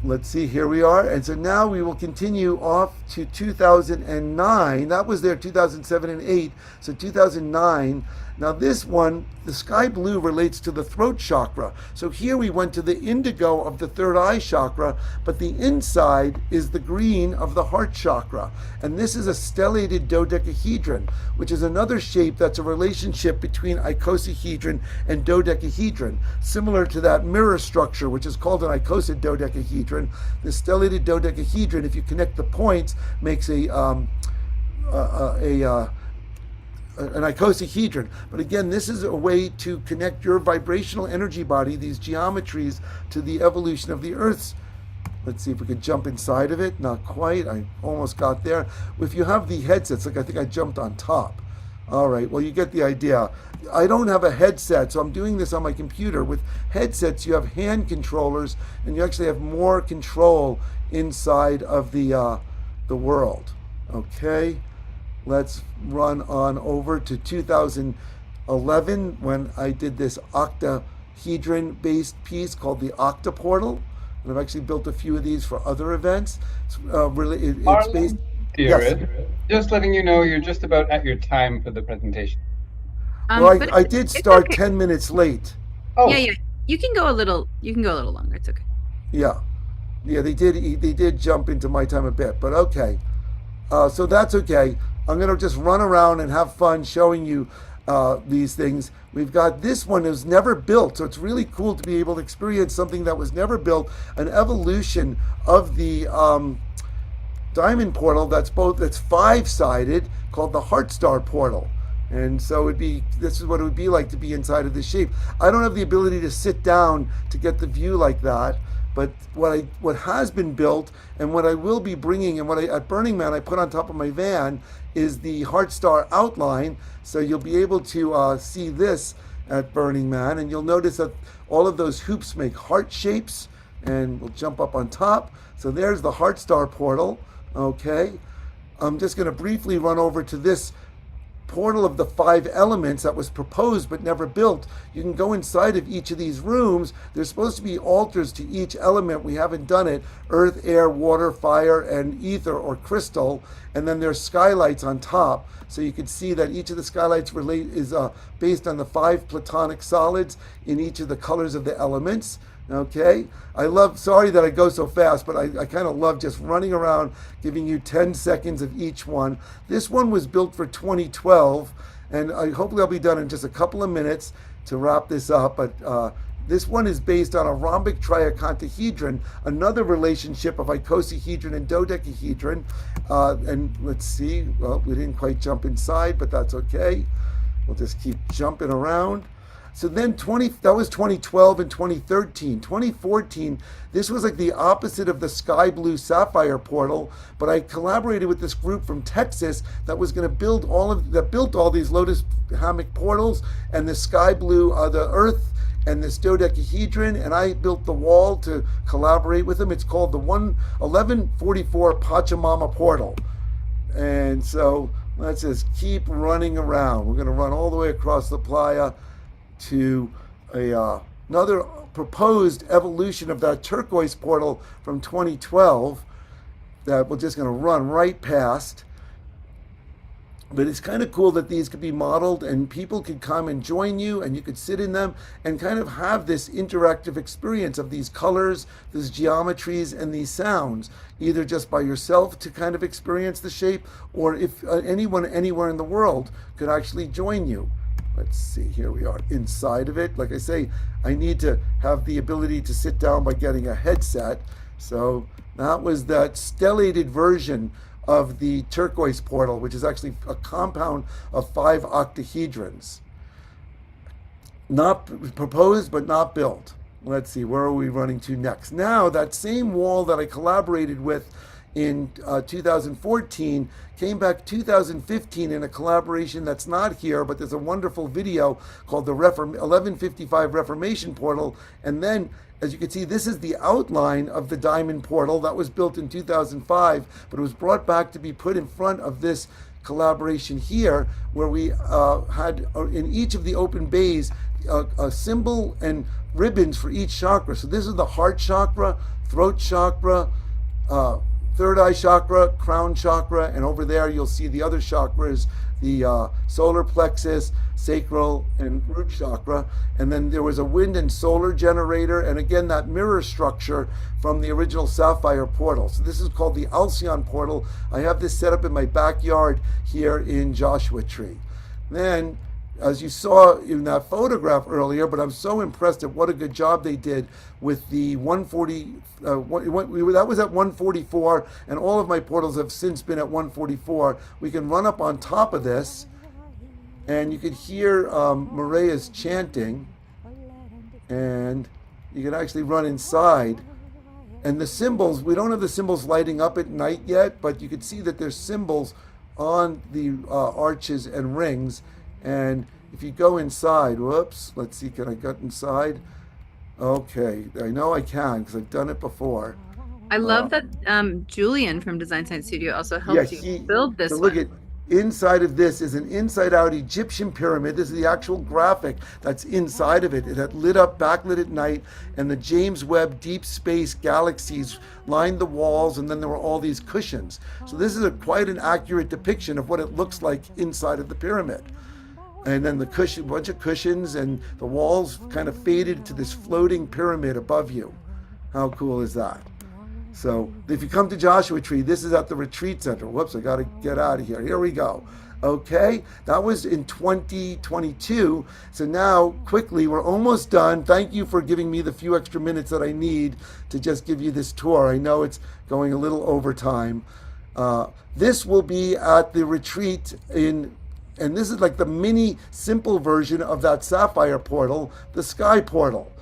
Speaker 10: Let's see, here we are. And so now we will continue off to 2009. That was there 2007 and 8. So 2009. Now this one, the sky blue relates to the throat chakra. So here we went to the indigo of the third eye chakra, but the inside is the green of the heart chakra. And this is a stellated dodecahedron, which is another shape that's a relationship between icosahedron and dodecahedron, similar to that mirror structure, which is called an icosahedron dodecahedron. The stellated dodecahedron, if you connect the points, makes an icosahedron. But again, this is a way to connect your vibrational energy body, these geometries, to the evolution of the Earth's Let's see if we could jump inside of it. Not quite. I almost got there. If you have the headsets, like I think I jumped on top. All right, well, you get the idea. I don't have a headset, so I'm doing this on my computer. With headsets, you have hand controllers, and you actually have more control inside of the world. Okay, let's run on over to 2011 when I did this octahedron-based piece called the Octa Portal. And I've actually built a few of these for other events. It's based.
Speaker 3: Yes. Just letting you know you're just about at your time for the presentation.
Speaker 10: Well, I did start 10 minutes late.
Speaker 3: Oh.
Speaker 6: Yeah. You can go a little longer. It's okay.
Speaker 10: Yeah, they did jump into my time a bit, but okay. So that's okay. I'm gonna just run around and have fun showing you these things. We've got this one that was never built, so it's really cool to be able to experience something that was never built, an evolution of the diamond portal that's 5-sided, called the Heart Star portal. And so this is what it would be like to be inside of this shape. I don't have the ability to sit down to get the view like that, but what has been built and what I will be bringing and at Burning Man I put on top of my van is the Heart Star outline. So you'll be able to see this at Burning Man, and you'll notice that all of those hoops make heart shapes, and we'll jump up on top. So there's the Heart Star portal. Okay, I'm just going to briefly run over to this portal of the 5 elements that was proposed but never built. You can go inside of each of these rooms. There's supposed to be altars to each element. We haven't done it: earth, air, water, fire, and ether or crystal. And then there's skylights on top, so you can see that each of the skylights is based on the 5 platonic solids in each of the colors of the elements. Okay, sorry that I go so fast, but I kind of love just running around giving you 10 seconds of each one. This one was built for 2012, and hopefully I'll be done in just a couple of minutes to wrap this up. But this one is based on a rhombic triacontahedron, another relationship of icosahedron and dodecahedron. And let's see, well, we didn't quite jump inside, but that's okay. We'll just keep jumping around. So then that was 2012 and 2013. 2014, this was like the opposite of the sky blue sapphire portal, but I collaborated with this group from Texas that was going to built all these lotus hammock portals, and the sky blue, the earth, and this dodecahedron, and I built the wall to collaborate with them. It's called the 1144 Pachamama portal. And so let's just keep running around. We're going to run all the way across the playa to another proposed evolution of that turquoise portal from 2012 that we're just going to run right past. But it's kind of cool that these could be modeled and people could come and join you, and you could sit in them and kind of have this interactive experience of these colors, these geometries, and these sounds, either just by yourself to kind of experience the shape, or if anyone anywhere in the world could actually join you. Let's see, here we are inside of it. Like I say, I need to have the ability to sit down by getting a headset. So that was that stellated version of the turquoise portal, which is actually a compound of 5 octahedrons. Not proposed, but not built. Let's see, where are we running to next? Now, that same wall that I collaborated with in 2014 came back 2015 in a collaboration that's not here, but there's a wonderful video called the 1155 Reformation Portal. And then, as you can see, this is the outline of the diamond portal that was built in 2005, but it was brought back to be put in front of this collaboration here, where we had in each of the open bays a symbol and ribbons for each chakra. So this is the heart chakra, throat chakra, third eye chakra, crown chakra, and over there you'll see the other chakras, the solar plexus, sacral, and root chakra. And then there was a wind and solar generator, and again that mirror structure from the original sapphire portal. So this is called the Alcyon portal. I have this set up in my backyard here in Joshua Tree. Then, as you saw in that photograph earlier, but I'm so impressed at what a good job they did with the 140, that was at 144, and all of my portals have since been at 144. We can run up on top of this, and you could hear Maria's chanting, and you can actually run inside And the symbols, we don't have the symbols lighting up at night yet, but you can see that there's symbols on the arches and rings. And if you go inside, whoops, let's see, can I get inside? Okay, I know I can because I've done it before.
Speaker 6: I love that Julian from Design Science Studio also helped you build this
Speaker 10: so look
Speaker 6: one.
Speaker 10: at inside of this is an inside out Egyptian pyramid. This is the actual graphic that's inside of it. It had lit up, backlit at night, and the James Webb deep space galaxies lined the walls, and then there were all these cushions. So this is quite an accurate depiction of what it looks like inside of the pyramid. And then the cushion, bunch of cushions, and the walls kind of faded to this floating pyramid above you. How cool is that? So if you come to Joshua Tree, this is at the retreat center. Whoops, I got to get out of here. Here we go. Okay, that was in 2022. So now, quickly, we're almost done. Thank you for giving me the few extra minutes that I need to just give you this tour. I know it's going a little over time. This will be at the retreat and this is like the mini simple version of that Sapphire portal, the Sky portal.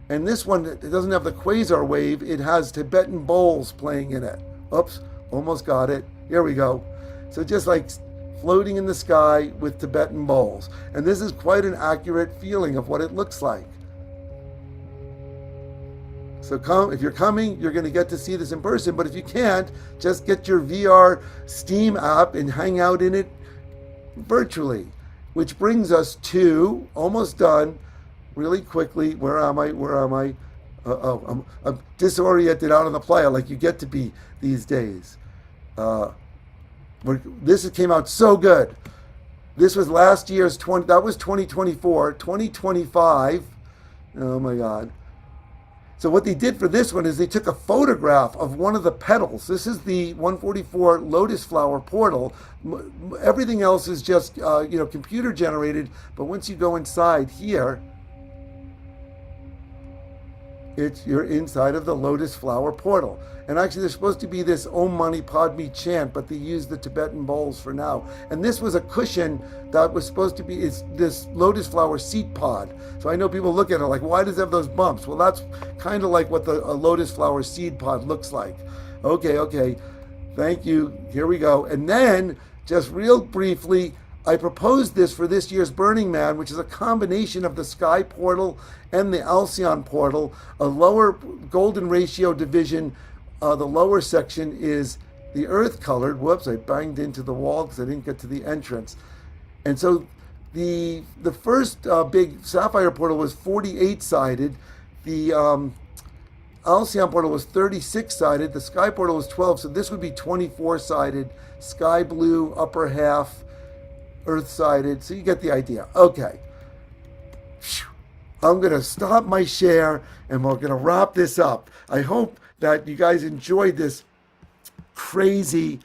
Speaker 10: And this one, it doesn't have the quasar wave, it has Tibetan bowls playing in it. Oops, almost got it. Here we go. So just like floating in the sky with Tibetan bowls. And this is quite an accurate feeling of what it looks like. So if you're coming, you're going to get to see this in person. But if you can't, just get your VR Steam app and hang out in it virtually. Which brings us to, almost done, really quickly, where am I? I'm disoriented out on the playa like you get to be these days. This came out so good. This was last year's that was 2024, 2025. Oh my God. So what they did for this one is they took a photograph of one of the petals. This is the 144 lotus flower portal. Everything else is just computer generated, but once you go inside here, you're inside of the lotus flower portal. And actually there's supposed to be this Om Mani Padme chant, but they used the Tibetan bowls for now. And this was a cushion that was supposed to be this lotus flower seed pod. So I know people look at it like, why does it have those bumps? Well, that's kind of like what a lotus flower seed pod looks like. Okay. Thank you. Here we go. And then, just real briefly, I proposed this for this year's Burning Man, which is a combination of the Sky Portal and the Alcyon Portal, a lower golden ratio division. The lower section is the earth colored. Whoops, I banged into the wall because I didn't get to the entrance. And so the first big Sapphire Portal was 48-sided. The Alcyon Portal was 36-sided. The Sky Portal was 12, so this would be 24-sided. Sky blue, upper half, earth-sided. So you get the idea. Okay. I'm going to stop my share and we're going to wrap this up. I hope that you guys enjoyed this crazy,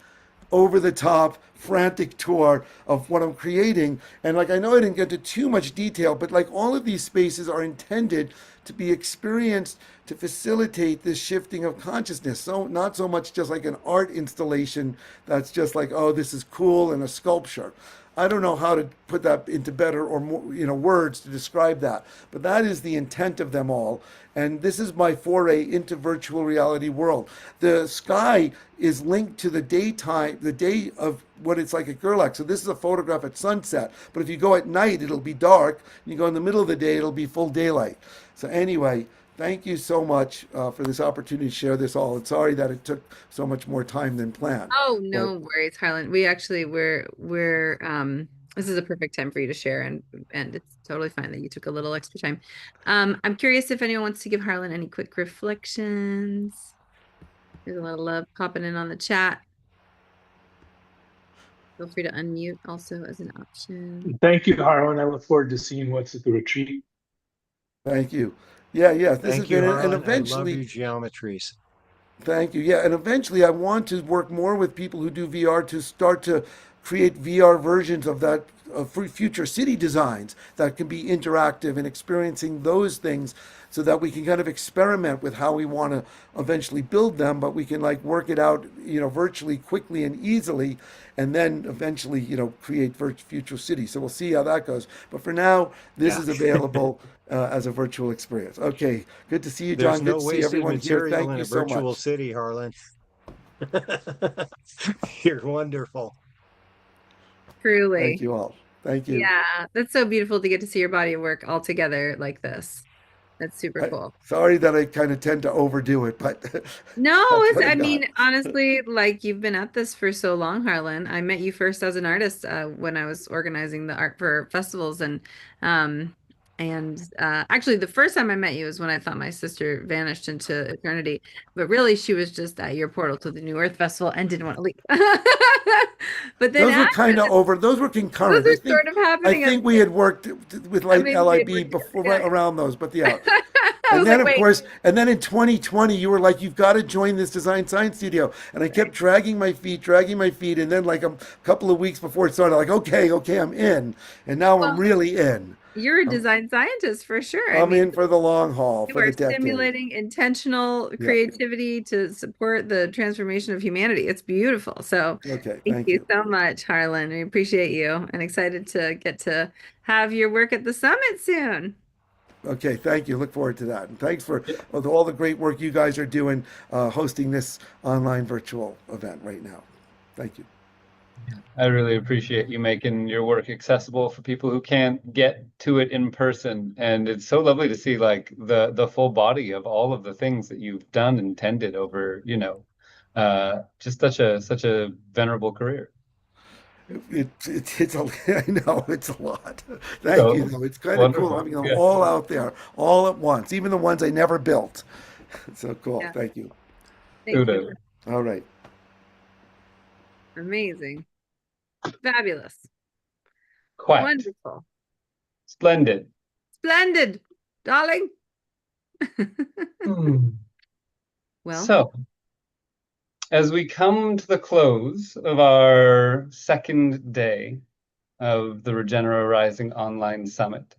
Speaker 10: over-the-top, frantic tour of what I'm creating. And I know I didn't get into too much detail, but all of these spaces are intended to be experienced to facilitate this shifting of consciousness. So not so much just like an art installation that's just like, oh, this is cool, and a sculpture. I don't know how to put that into better or more, words to describe that, but that is the intent of them all. And this is my foray into virtual reality world. The sky is linked to the daytime, the day of what it's like at Gerlach. So this is a photograph at sunset, but if you go at night, it'll be dark. You go in the middle of the day, it'll be full daylight. So anyway, thank you so much for this opportunity to share this all. And sorry that it took so much more time than planned.
Speaker 6: Oh, no worries, Harlan. We actually we're this is a perfect time for you to share, and it's totally fine that you took a little extra time. I'm curious if anyone wants to give Harlan any quick reflections. There's a lot of love popping in on the chat. Feel free to unmute also as an option.
Speaker 9: Thank you, Harlan. I look forward to seeing what's at the retreat.
Speaker 10: Thank you. Yeah. This
Speaker 11: Thank
Speaker 10: has
Speaker 11: you,
Speaker 10: been,
Speaker 11: Harlan.
Speaker 10: and eventually,
Speaker 11: I love your geometries.
Speaker 10: Thank you. Yeah, and eventually I want to work more with people who do VR to start to create VR versions of that for future city designs that can be interactive and experiencing those things, so that we can kind of experiment with how we want to eventually build them, but we can like work it out, virtually quickly and easily, and then eventually, create future cities. So we'll see how that goes. But for now, this is available as a virtual experience. Okay, good to see you, John.
Speaker 11: There's no
Speaker 10: Good to see
Speaker 11: wasted
Speaker 10: everyone here.
Speaker 11: material
Speaker 10: Thank
Speaker 11: in
Speaker 10: you
Speaker 11: a
Speaker 10: so
Speaker 11: virtual
Speaker 10: much.
Speaker 11: city, Harlan. You're wonderful.
Speaker 6: Truly.
Speaker 10: Thank you all. Thank you.
Speaker 6: Yeah, that's so beautiful to get to see your body of work all together like this. That's super cool.
Speaker 10: Sorry that I kind of tend to overdo it, but
Speaker 6: no,
Speaker 10: I
Speaker 6: mean, honestly, like you've been at this for so long, Harlan. I met you first as an artist when I was organizing the art for festivals, and actually the first time I met you was when I thought my sister vanished into eternity, but really she was just at your portal to the New Earth Festival and didn't want to leave. But then
Speaker 10: those were kind of over. Those were concurrent.
Speaker 6: Those are sort of happening.
Speaker 10: I think we had worked with like LIB before, right around those, but yeah. And then of course, and then in 2020, you were like, "You've got to join this design science studio," and I kept dragging my feet, and then like a couple of weeks before it started, like, okay, I'm in, and now I'm really in.
Speaker 6: You're a design scientist for sure.
Speaker 10: I'm in for the long haul.
Speaker 6: You are stimulating intentional creativity to support the transformation of humanity. It's beautiful. So thank you so much, Harlan. We appreciate you and excited to get to have your work at the summit soon.
Speaker 10: Okay, thank you. Look forward to that. And thanks for all the great work you guys are doing hosting this online virtual event right now. Thank you.
Speaker 3: I really appreciate you making your work accessible for people who can't get to it in person. And it's so lovely to see like the full body of all of the things that you've done and tended over, just such a venerable career.
Speaker 10: It's I know it's a lot. Thank you though. It's kind of cool having them all out there all at once, even the ones I never built. So cool.
Speaker 6: Yeah.
Speaker 10: Thank you.
Speaker 6: Thank you.
Speaker 10: All right.
Speaker 6: Amazing. Fabulous.
Speaker 3: Quite.
Speaker 6: Wonderful.
Speaker 3: Splendid.
Speaker 6: Splendid, darling. Well,
Speaker 3: so as we come to the close of our second day of the Regenera Rising Online Summit,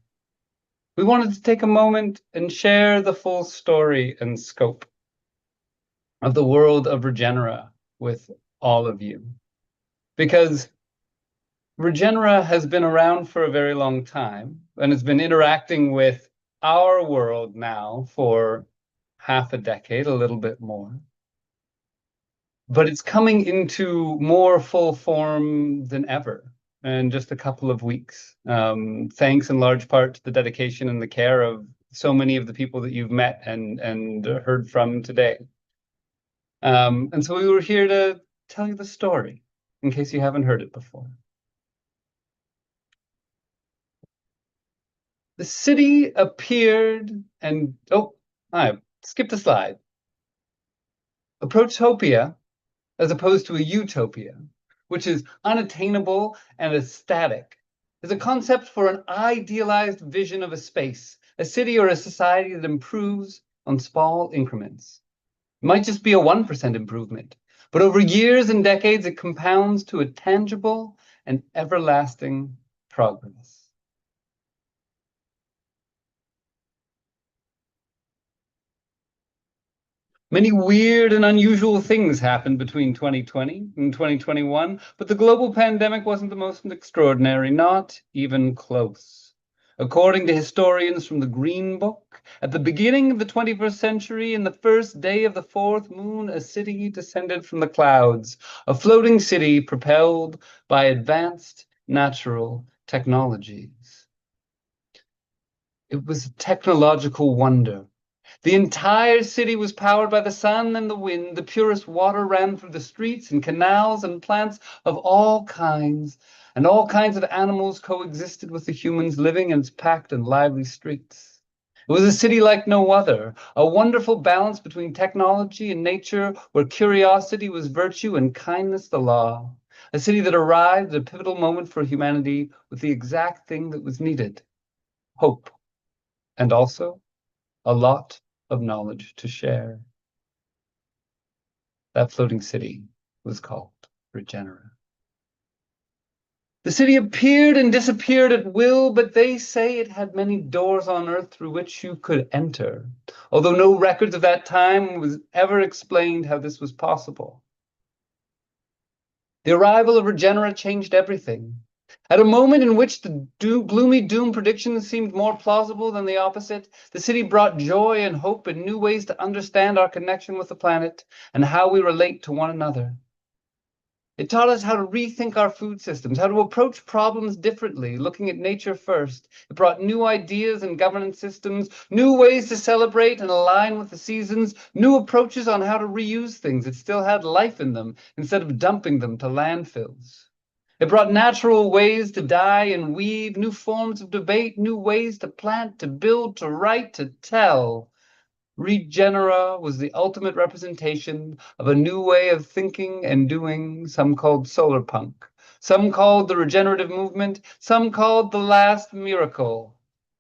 Speaker 3: we wanted to take a moment and share the full story and scope of the world of Regenera with all of you. Because Regenera has been around for a very long time and has been interacting with our world now for half a decade, a little bit more. But it's coming into more full form than ever in just a couple of weeks. Thanks in large part to the dedication and the care of so many of the people that you've met and heard from today. And so we were here to tell you the story, in case you haven't heard it before. The city appeared and, I skipped a slide. A protopia, as opposed to a utopia, which is unattainable and ecstatic, is a concept for an idealized vision of a space, a city or a society that improves on small increments. It might just be a 1% improvement, but over years and decades, it compounds to a tangible and everlasting progress. Many weird and unusual things happened between 2020 and 2021, but the global pandemic wasn't the most extraordinary, not even close. According to historians from the Green Book, at the beginning of the 21st century, in the first day of the fourth moon, a city descended from the clouds, a floating city propelled by advanced natural technologies. It was a technological wonder. The entire city was powered by the sun and the wind. The purest water ran through the streets, and canals and plants of all kinds, and all kinds of animals coexisted with the humans living in its packed and lively streets. It was a city like no other, a wonderful balance between technology and nature, where curiosity was virtue and kindness the law. A city that arrived at a pivotal moment for humanity with the exact thing that was needed: hope, and also a lot of knowledge to share. That floating city was called Regenera. The city appeared and disappeared at will, but they say it had many doors on earth through which you could enter, although no records of that time was ever explained how this was possible. The arrival of Regenera changed everything. At a moment in which the gloomy doom predictions seemed more plausible than the opposite, the city brought joy and hope and new ways to understand our connection with the planet and how we relate to one another. It taught us how to rethink our food systems, how to approach problems differently, looking at nature first. It brought new ideas and governance systems, new ways to celebrate and align with the seasons, new approaches on how to reuse things that still had life in them instead of dumping them to landfills. It brought natural ways to dye and weave, new forms of debate, new ways to plant, to build, to write, to tell. Regenera was the ultimate representation of a new way of thinking and doing, some called solar punk, some called the regenerative movement, some called the last miracle,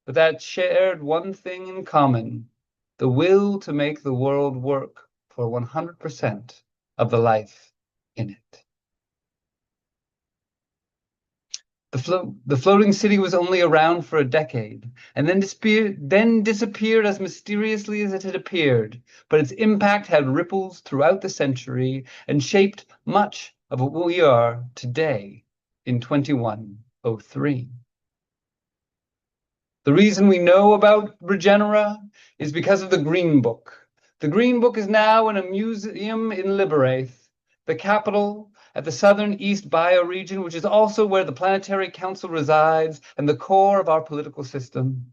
Speaker 3: but that shared one thing in common, the will to make the world work for 100% of the life in it. The floating city was only around for a decade, and then disappeared as mysteriously as it had appeared, but its impact had ripples throughout the century and shaped much of what we are today in 2103. The reason we know about Regenera is because of the Green Book. The Green Book is now in a museum in Liberaith, the capital at the southern East bioregion, which is also where the Planetary Council resides and the core of our political system.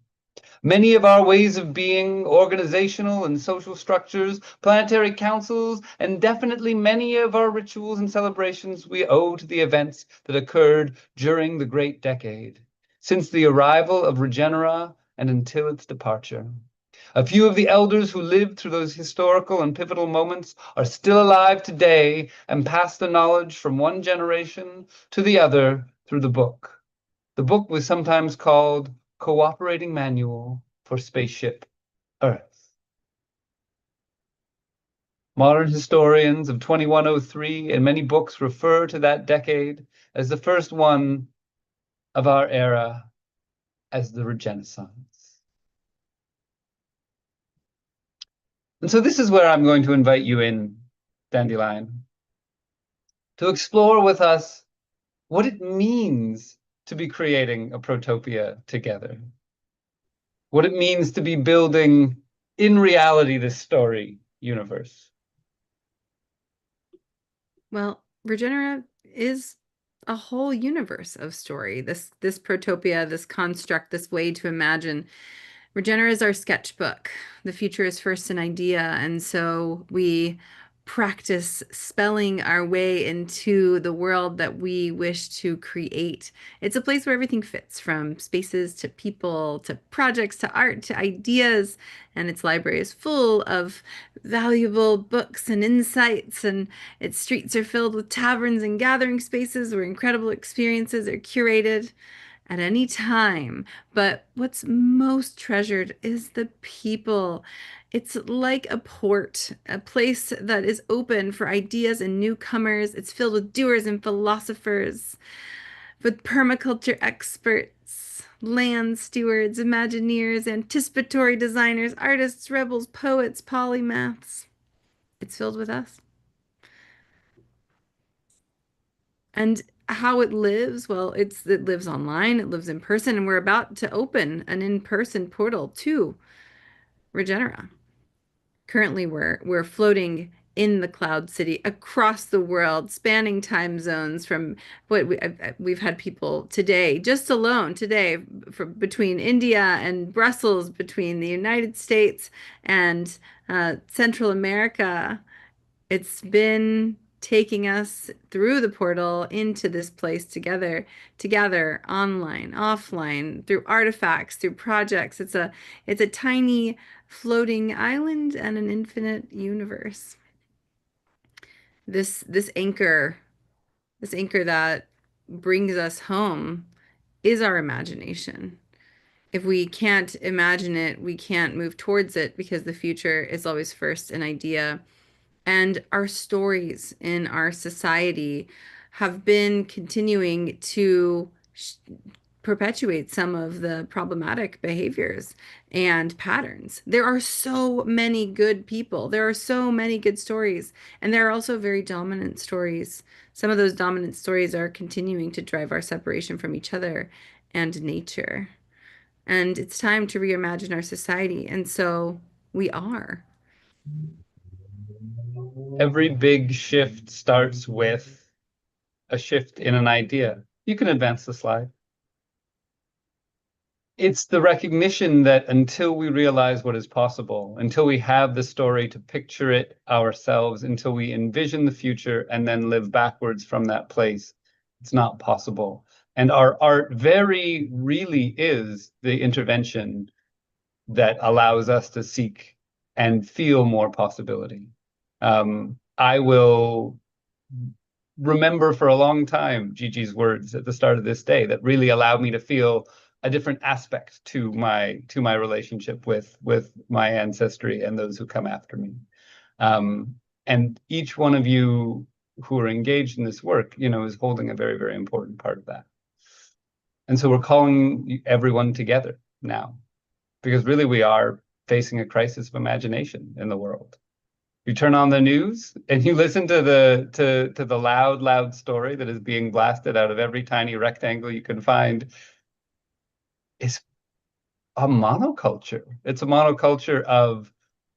Speaker 3: Many of our ways of being, organizational and social structures, planetary councils, and definitely many of our rituals and celebrations we owe to the events that occurred during the Great Decade, since the arrival of Regenera and until its departure. A few of the elders who lived through those historical and pivotal moments are still alive today and pass the knowledge from one generation to the other through the book. The book was sometimes called Cooperating Manual for Spaceship Earth. Modern historians of 2103 and many books refer to that decade as the first one of our era as the Regenaissance. And so this is where I'm going to invite you in, Dandelion, to explore with us what it means to be creating a protopia together, what it means to be building in reality this story universe.
Speaker 6: Well, Regenera is a whole universe of story. This protopia, this construct, this way to imagine. Regenera is our sketchbook. The future is first an idea, and so we practice spelling our way into the world that we wish to create. It's a place where everything fits, from spaces to people to projects to art to ideas, and its library is full of valuable books and insights, and its streets are filled with taverns and gathering spaces where incredible experiences are curated at any time. But what's most treasured is the people. It's like a port, a place that is open for ideas and newcomers. It's filled with doers and philosophers, with permaculture experts, land stewards, imagineers, anticipatory designers, artists, rebels, poets, polymaths. It's filled with us. And how it lives, well, it lives online, it lives in person, and we're about to open an in-person portal to Regenera. Currently, we're floating in the cloud city across the world, spanning time zones from what we've had people today, just alone today, from between India and Brussels, between the United States and Central America. It's been taking us through the portal into this place together online, offline, through artifacts, through projects. It's a tiny floating island and an infinite universe. This anchor that brings us home is our imagination. If we can't imagine it, we can't move towards it, because the future is always first an idea. And our stories in our society have been continuing to perpetuate some of the problematic behaviors and patterns. There are so many good people. There are so many good stories. And there are also very dominant stories. Some of those dominant stories are continuing to drive our separation from each other and nature. And it's time to reimagine our society. And so we are.
Speaker 3: Every big shift starts with a shift in an idea. You can advance the slide. It's the recognition that until we realize what is possible, until we have the story to picture it ourselves, until we envision the future and then live backwards from that place, it's not possible. And our art very really is the intervention that allows us to seek and feel more possibility. I will remember for a long time Gigi's words at the start of this day that really allowed me to feel a different aspect to my relationship with my ancestry and those who come after me. And each one of you who are engaged in this work, is holding a very, very important part of that. And so we're calling everyone together now, because really we are facing a crisis of imagination in the world. You turn on the news and you listen to the loud story that is being blasted out of every tiny rectangle you can find. It's a monoculture. It's a monoculture of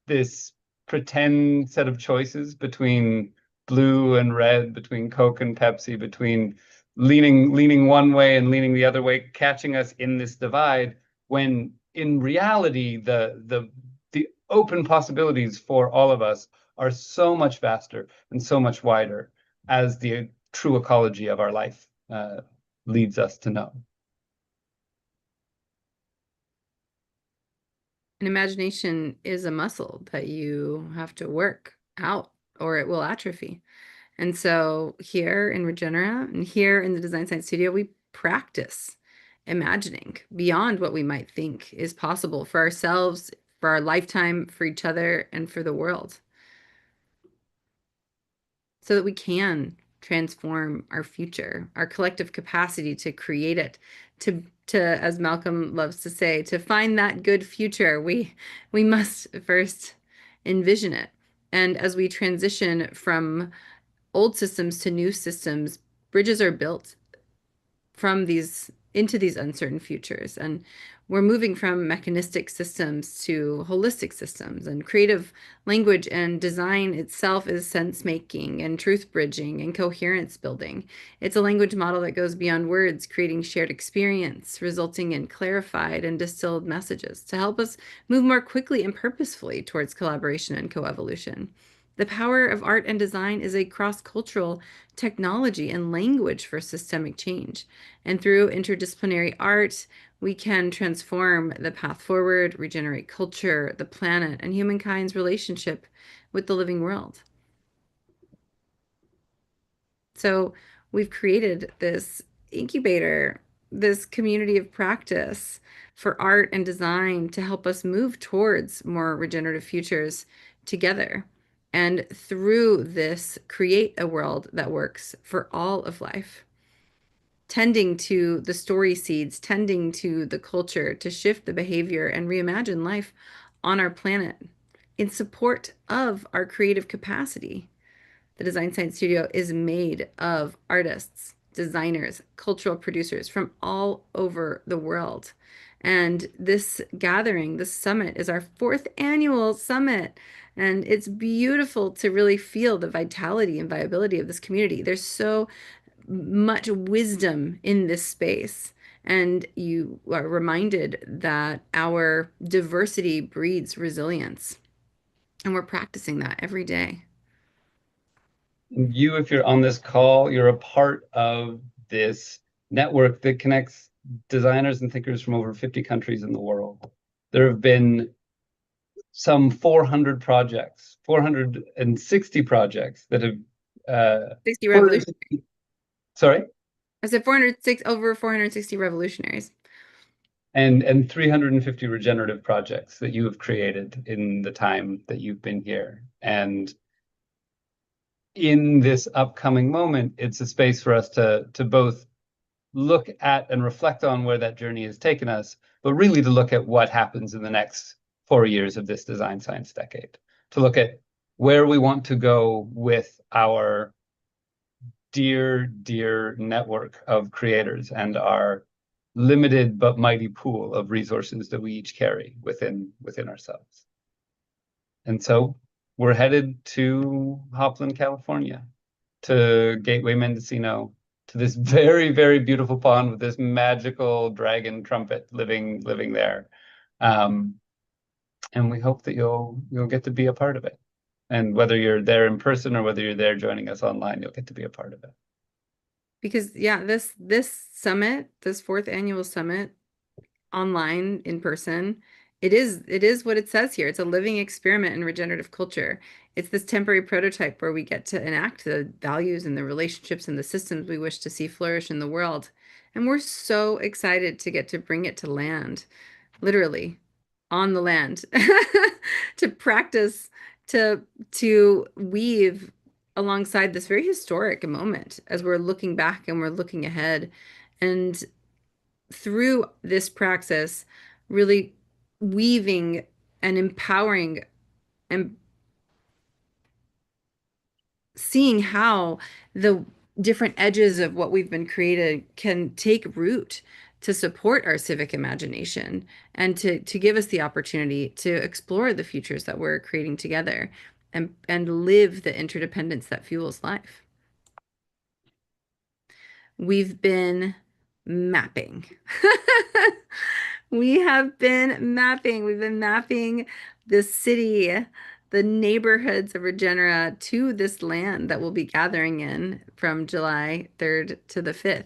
Speaker 3: this pretend set of choices between blue and red, between Coke and Pepsi, between leaning one way and leaning the other way, catching us in this divide, when in reality the open possibilities for all of us are so much vaster and so much wider as the true ecology of our life leads us to know.
Speaker 6: And imagination is a muscle that you have to work out or it will atrophy. And so here in Regenera and here in the Design Science Studio, we practice imagining beyond what we might think is possible for ourselves, for our lifetime, for each other, and for the world, so that we can transform our future, our collective capacity to create it, to as Malcolm loves to say, to find that good future, we must first envision it. And as we transition from old systems to new systems, bridges are built from these into these uncertain futures. And we're moving from mechanistic systems to holistic systems, and creative language and design itself is sense making and truth bridging and coherence building. It's a language model that goes beyond words, creating shared experience, resulting in clarified and distilled messages to help us move more quickly and purposefully towards collaboration and coevolution. The power of art and design is a cross-cultural technology and language for systemic change. And through interdisciplinary art, we can transform the path forward, regenerate culture, the planet, and humankind's relationship with the living world. So we've created this incubator, this community of practice for art and design to help us move towards more regenerative futures together. And through this, create a world that works for all of life, tending to the story seeds, tending to the culture, to shift the behavior and reimagine life on our planet in support of our creative capacity. The Design Science Studio is made of artists, designers, cultural producers from all over the world. And this gathering, this summit, is our 4th annual summit. And it's beautiful to really feel the vitality and viability of this community. There's so much wisdom in this space. And you are reminded that our diversity breeds resilience. And we're practicing that every day.
Speaker 3: You, if you're on this call, you're a part of this network that connects designers and thinkers from over 50 countries in the world. There have been some 400 projects, 460 projects that have
Speaker 6: 60 revolutionaries.
Speaker 3: Sorry?
Speaker 6: I said over 460 revolutionaries.
Speaker 3: And 350 regenerative projects that you have created in the time that you've been here. And in this upcoming moment, it's a space for us to both look at and reflect on where that journey has taken us, but really to look at what happens in the next 4 years of this design science decade, to look at where we want to go with our dear network of creators and our limited but mighty pool of resources that we each carry within ourselves. And so we're headed to Hopland, California, to Gateway Mendocino, to this very beautiful pond with this magical dragon trumpet living there. And we hope that you'll get to be a part of it. And whether you're there in person or whether you're there joining us online, you'll get to be a part of it.
Speaker 6: Because yeah, this summit, this 4th annual summit, online, in person, it is what it says here. It's a living experiment in regenerative culture. It's this temporary prototype where we get to enact the values and the relationships and the systems we wish to see flourish in the world. And we're so excited to get to bring it to land, literally on the land, to practice, to weave alongside this very historic moment as we're looking back and we're looking ahead. And through this praxis, really weaving and empowering and seeing how the different edges of what we've been created can take root to support our civic imagination and to give us the opportunity to explore the futures that we're creating together and live the interdependence that fuels life. We've been mapping. We have been mapping. We've been mapping the city, the neighborhoods of Regenera to this land that we'll be gathering in from July 3rd to the 5th.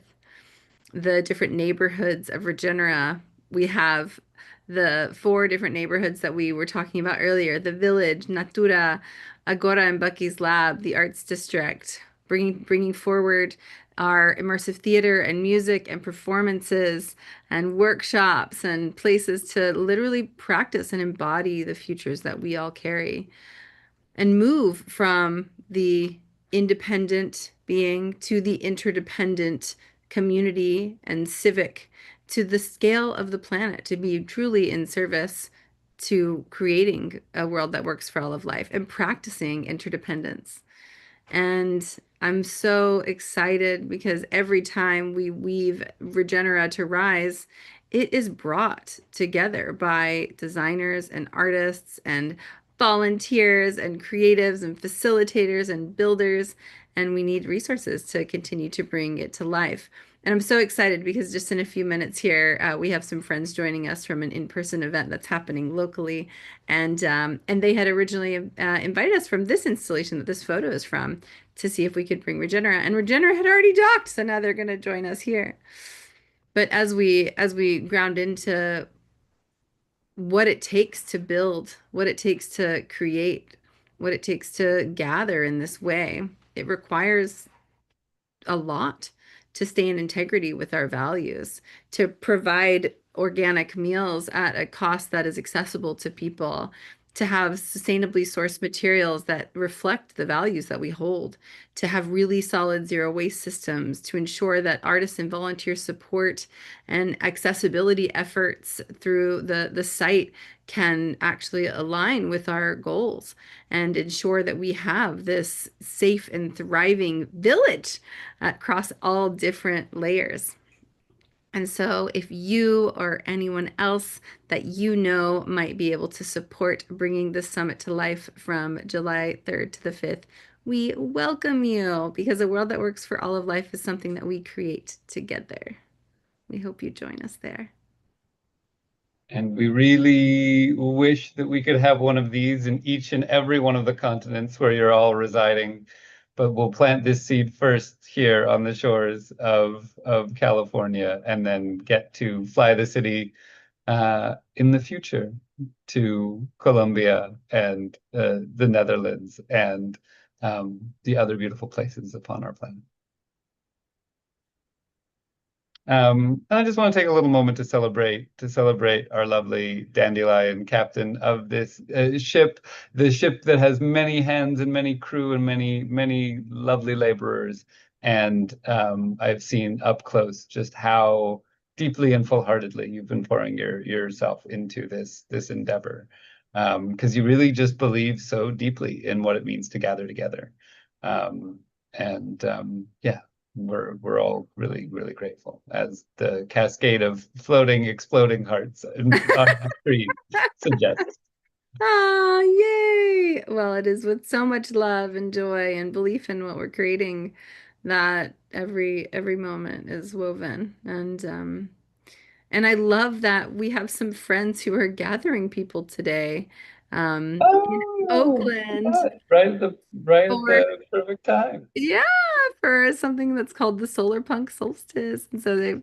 Speaker 6: The different neighborhoods of Regenera. We have the 4 different neighborhoods that we were talking about earlier: the Village, Natura, Agora and Bucky's Lab, the Arts District, bringing forward our immersive theater and music and performances and workshops and places to literally practice and embody the futures that we all carry, and move from the independent being to the interdependent community and civic to the scale of the planet, to be truly in service to creating a world that works for all of life and practicing interdependence. And I'm so excited because every time we weave Regenera to rise, it is brought together by designers and artists and volunteers and creatives and facilitators and builders, and we need resources to continue to bring it to life. And I'm so excited because just in a few minutes here, we have some friends joining us from an in-person event that's happening locally. And they had originally invited us from this installation that this photo is from to see if we could bring Regenera. And Regenera had already docked, so now they're going to join us here. But as we ground into what it takes to build, what it takes to create, what it takes to gather in this way, it requires a lot to stay in integrity with our values, to provide organic meals at a cost that is accessible to people, to have sustainably sourced materials that reflect the values that we hold, to have really solid zero waste systems, to ensure that artists and volunteer support and accessibility efforts through the site can actually align with our goals and ensure that we have this safe and thriving village across all different layers. And so if you or anyone else that you know might be able to support bringing this summit to life from July 3rd to the 5th, we welcome you, because a world that works for all of life is something that we create together. We hope you join us there.
Speaker 3: And we really wish that we could have one of these in each and every one of the continents where you're all residing. But we'll plant this seed first here on the shores of California, and then get to fly the city in the future to Colombia and the Netherlands and the other beautiful places upon our planet. And I just want to take a little moment to celebrate our lovely dandelion captain of this ship, the ship that has many hands and many crew and many lovely laborers. And I've seen up close just how deeply and full-heartedly you've been pouring yourself into this endeavor, because you really just believe so deeply in what it means to gather together. Yeah, we're all really grateful, as the cascade of floating, exploding hearts on the screen suggests.
Speaker 6: Ah, yay! Well, it is with so much love and joy and belief in what we're creating that every moment is woven. And I love that we have some friends who are gathering people today in Oakland
Speaker 3: Right at the
Speaker 6: for
Speaker 3: perfect time.
Speaker 6: yeah, for something that's called the Solar Punk Solstice. And so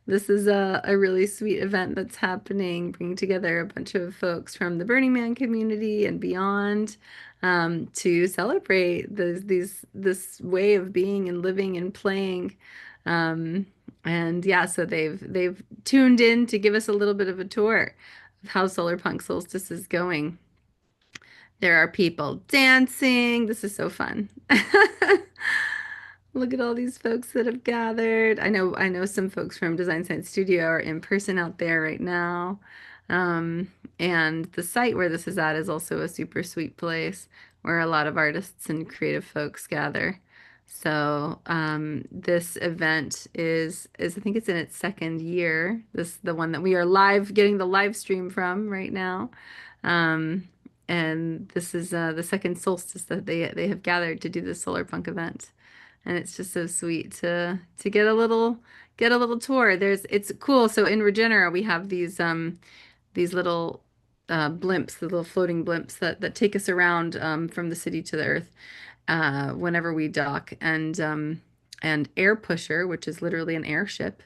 Speaker 6: this is a really sweet event that's happening, bringing together a bunch of folks from the Burning Man community and beyond, to celebrate this way of being and living and playing. And yeah, so they've tuned in to give us a little bit of a tour of how Solar Punk Solstice is going. There are people dancing. This is so fun. Look at all these folks that have gathered. I know some folks from Design Science Studio are in person out there right now. And the site where this is at is also a super sweet place where a lot of artists and creative folks gather. So this event is I think it's in its second year. The one that we are getting the live stream from right now. And this is the second solstice that they have gathered to do this solar punk event, and it's just so sweet to get a little tour. It's cool. So in Regenera we have these little blimps, the little floating blimps that take us around from the city to the earth whenever we dock, and Air Pusher, which is literally an airship.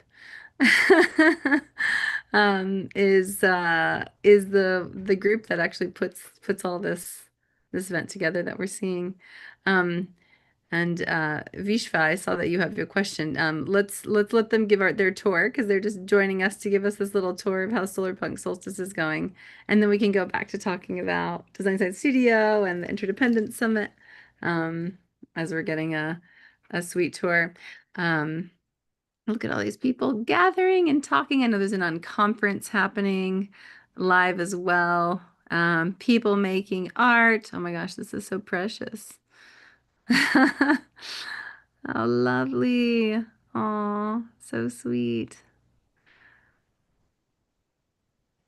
Speaker 6: Is the group that actually puts all this event together that we're seeing. And Vishva, I saw that you have your question. Let's let them give their tour, because they're just joining us to give us this little tour of how Solar Punk Solstice is going, and then we can go back to talking about Design Science Studio and the Interdependence Summit, as we're getting a sweet tour. Look at all these people gathering and talking. I know there's an unconference happening live as well. People making art. Oh my gosh, this is so precious. How lovely. Oh, so sweet.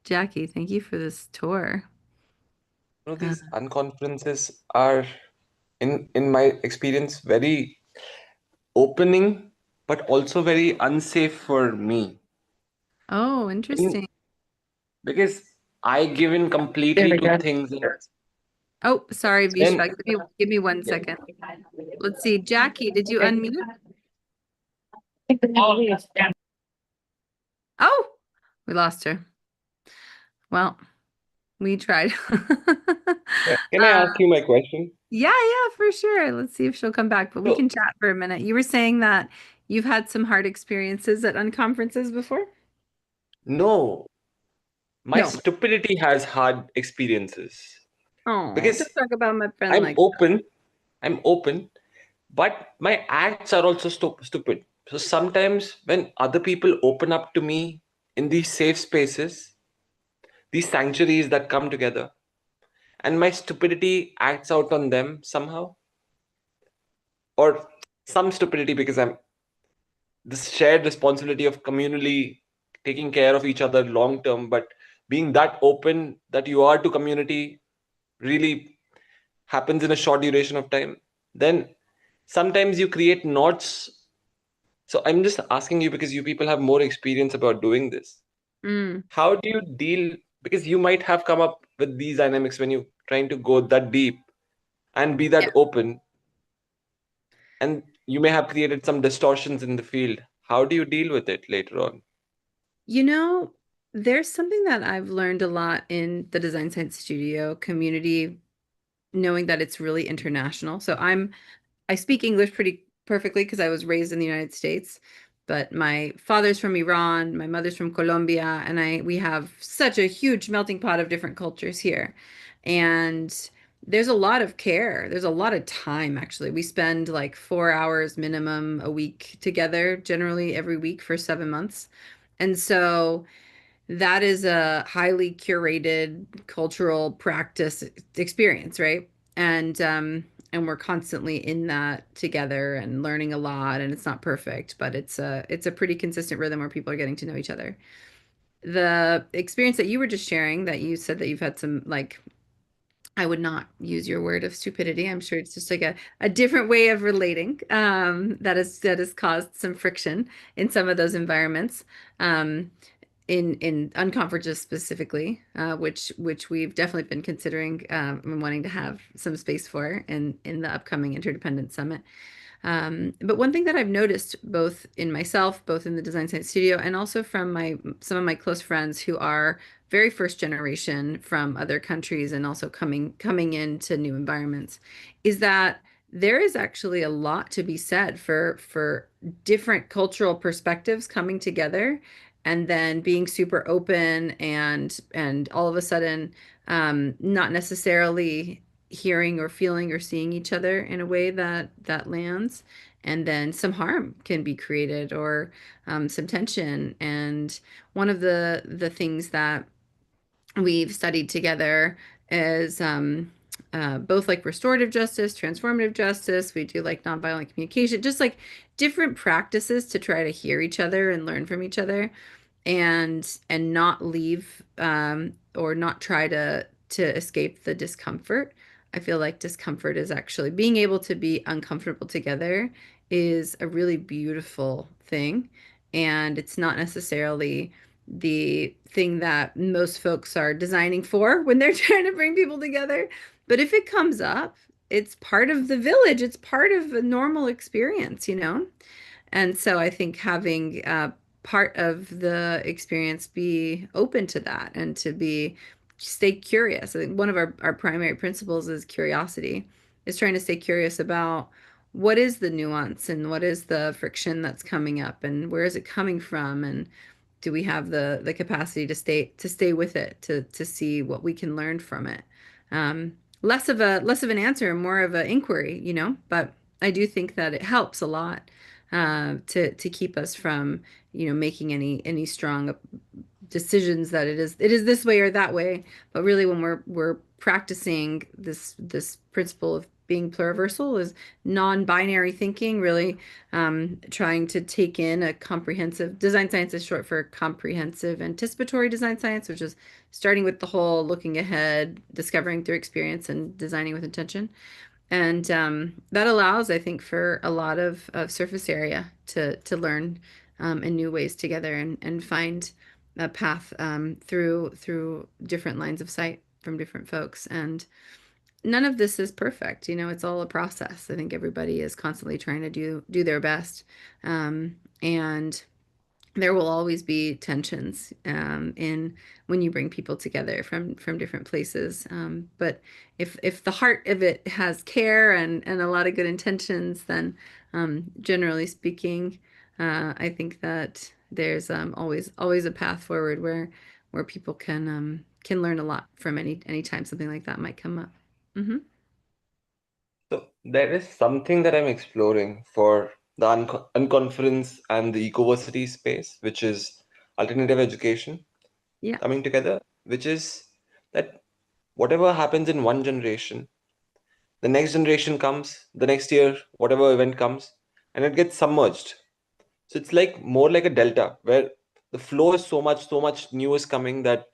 Speaker 6: Jackie, thank you for this tour.
Speaker 11: These unconferences are, in my experience, very opening, but also very unsafe for me.
Speaker 6: Oh, interesting.
Speaker 11: Because I give in completely to things.
Speaker 6: Oh, sorry, Vishwa. Give me 1 second. Let's see. Jackie, did you unmute? Oh, we lost her. Well, we tried.
Speaker 11: Can I ask you my question?
Speaker 6: Yeah, for sure. Let's see if she'll come back, but we can chat for a minute. You were saying that you've had some hard experiences at unconferences before?
Speaker 11: No. My stupidity has hard experiences.
Speaker 6: Oh,
Speaker 11: because
Speaker 6: just talk about my friend
Speaker 11: I'm open, but my acts are also stupid. So sometimes when other people open up to me in these safe spaces, these sanctuaries that come together, and my stupidity acts out on them somehow, or some stupidity, because I'm this shared responsibility of communally taking care of each other long term, but being that open that you are to community really happens in a short duration of time, then sometimes you create knots. So I'm just asking you, because you people have more experience about doing this. How do you deal, because you might have come up with these dynamics when you're trying to go that deep and be that open, and you may have created some distortions in the field. How do you deal with it later on?
Speaker 6: You know, there's something that I've learned a lot in the Design Science Studio community, knowing that it's really international. So I speak English pretty perfectly because I was raised in the United States, but my father's from Iran, my mother's from Colombia, and we have such a huge melting pot of different cultures here. And there's a lot of care. There's a lot of time, actually. We spend like 4 hours minimum a week together, generally every week for 7 months. And so that is a highly curated cultural practice experience, right? And we're constantly in that together and learning a lot, and it's not perfect, but it's a pretty consistent rhythm where people are getting to know each other. The experience that you were just sharing, that you said that you've had some, like, I would not use your word of stupidity. I'm sure it's just like a different way of relating, that has caused some friction in some of those environments. In unconferences specifically, which we've definitely been considering and wanting to have some space for in the upcoming Interdependent Summit. But one thing that I've noticed, both in myself, both in the Design Science Studio, and also from some of my close friends who are very first generation from other countries and also coming into new environments, is that there is actually a lot to be said for different cultural perspectives coming together and then being super open and all of a sudden not necessarily hearing or feeling or seeing each other in a way that lands, and then some harm can be created, or some tension. And one of the things that we've studied together is both like restorative justice, transformative justice. We do like nonviolent communication, just like different practices to try to hear each other and learn from each other, and not leave or not try to escape the discomfort. I feel like discomfort is actually being able to be uncomfortable together is a really beautiful thing, and it's not necessarily the thing that most folks are designing for when they're trying to bring people together. But if it comes up, it's part of the village. It's part of a normal experience, you know? And so I think having part of the experience be open to that and to stay curious. I think one of our primary principles is curiosity, is trying to stay curious about what is the nuance and what is the friction that's coming up and where is it coming from, and do we have the capacity to stay with it, to see what we can learn from it. Less of an answer, more of an inquiry, you know, but I do think that it helps a lot to keep us from, you know, making any strong decisions that it is this way or that way. But really, when we're practicing this principle of being pluriversal, is non-binary thinking, really trying to take in a comprehensive design science, is short for comprehensive anticipatory design science, which is starting with the whole, looking ahead, discovering through experience, and designing with intention. And that allows, I think, for a lot of surface area to learn in new ways together, and find a path through different lines of sight from different folks. And none of this is perfect. You know, it's all a process. I think everybody is constantly trying to do their best. And there will always be tensions in when you bring people together from different places. But if the heart of it has care and a lot of good intentions, then generally speaking, I think that there's always a path forward where people can learn a lot from any time something like that might come up. Mm-hmm.
Speaker 11: So there is something that I'm exploring for the unconference and the ecoversity space, which is alternative education coming together, which is that whatever happens in one generation, the next generation comes, the next year, whatever event comes, and it gets submerged. So it's like more like a delta where the flow is so much new is coming, that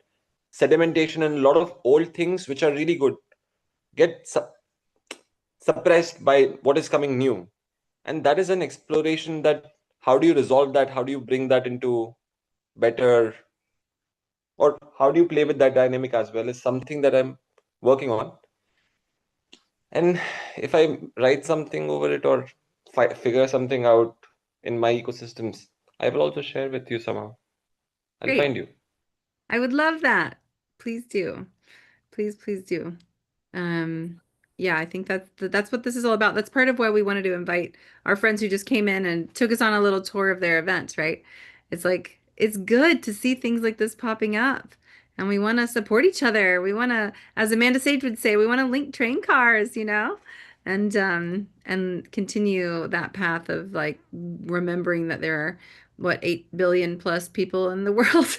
Speaker 11: sedimentation and a lot of old things which are really good get suppressed by what is coming new. And that is an exploration, that how do you resolve that, how do you bring that into better, or how do you play with that dynamic as well, is something that I'm working on. And if I write something over it or figure something out in my ecosystems, I will also share with you somehow. I'll find you.
Speaker 6: I would love that. Please do. Please do. Yeah, I think that's what this is all about. That's part of why we wanted to invite our friends who just came in and took us on a little tour of their event, right? It's like it's good to see things like this popping up. And we want to support each other. We want to, as Amanda Sage would say, we want to link train cars, and continue that path of like remembering that there are what 8 billion plus people in the world.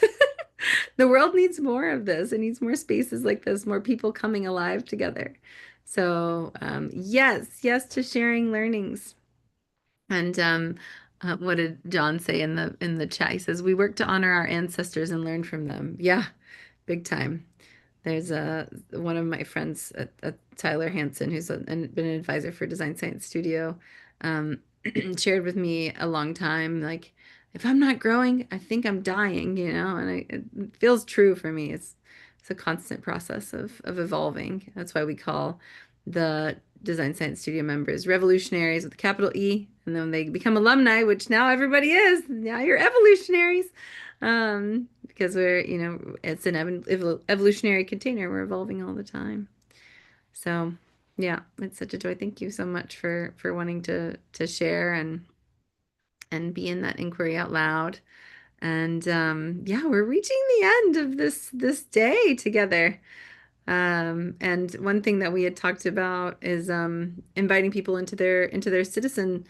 Speaker 6: The world needs more of this. It needs more spaces like this, more people coming alive together. So yes to sharing learnings. And what did John say in the chat? He says we work to honor our ancestors and learn from them. Yeah, big time. There's one of my friends, Tyler Hansen, who's been an advisor for Design Science Studio, shared with me a long time, like, if I'm not growing, I think I'm dying, and it feels true for me. It's a constant process of evolving. That's why we call the Design Science Studio members revolutionaries with a capital E, and then they become alumni, which now everybody is. Now you're evolutionaries. Because we're, it's an evolutionary container. We're evolving all the time. So yeah, it's such a joy. Thank you so much for wanting to share and be in that inquiry out loud. And yeah, we're reaching the end of this day together. And one thing that we had talked about is inviting people into their citizen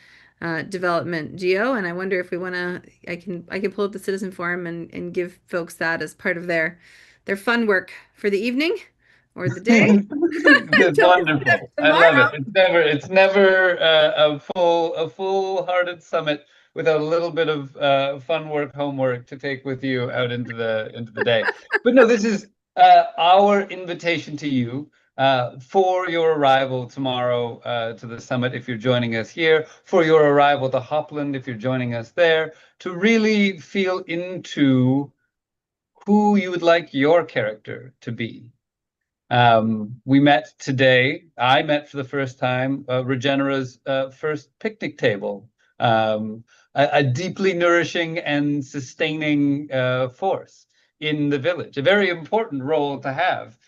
Speaker 6: development geo, and I wonder if we want to. I can pull up the citizen forum and give folks that as part of their fun work for the evening or the day.
Speaker 3: It's wonderful. I love it. It's never a full-hearted summit without a little bit of fun work, homework to take with you out into the day. But no, this is our invitation to you for your arrival tomorrow to the summit, if you're joining us here, for your arrival to Hopland, if you're joining us there, to really feel into who you would like your character to be. We met today. I met for the first time Regenera's first picnic table, a deeply nourishing and sustaining force in the village, a very important role to have.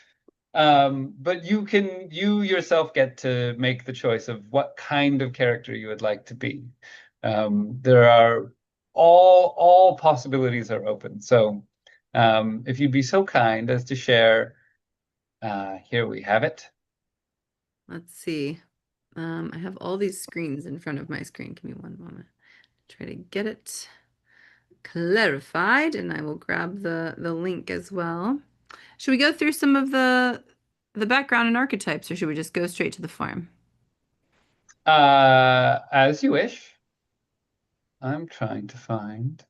Speaker 3: But you yourself get to make the choice of what kind of character you would like to be. There are all possibilities are open. So if you'd be so kind as to share. Here we have it.
Speaker 6: Let's see. I have all these screens in front of my screen. Give me one moment. Try to get it clarified, and I will grab the link as well. Should we go through some of the background and archetypes, or should we just go straight to the form?
Speaker 3: As you wish. I'm trying to find.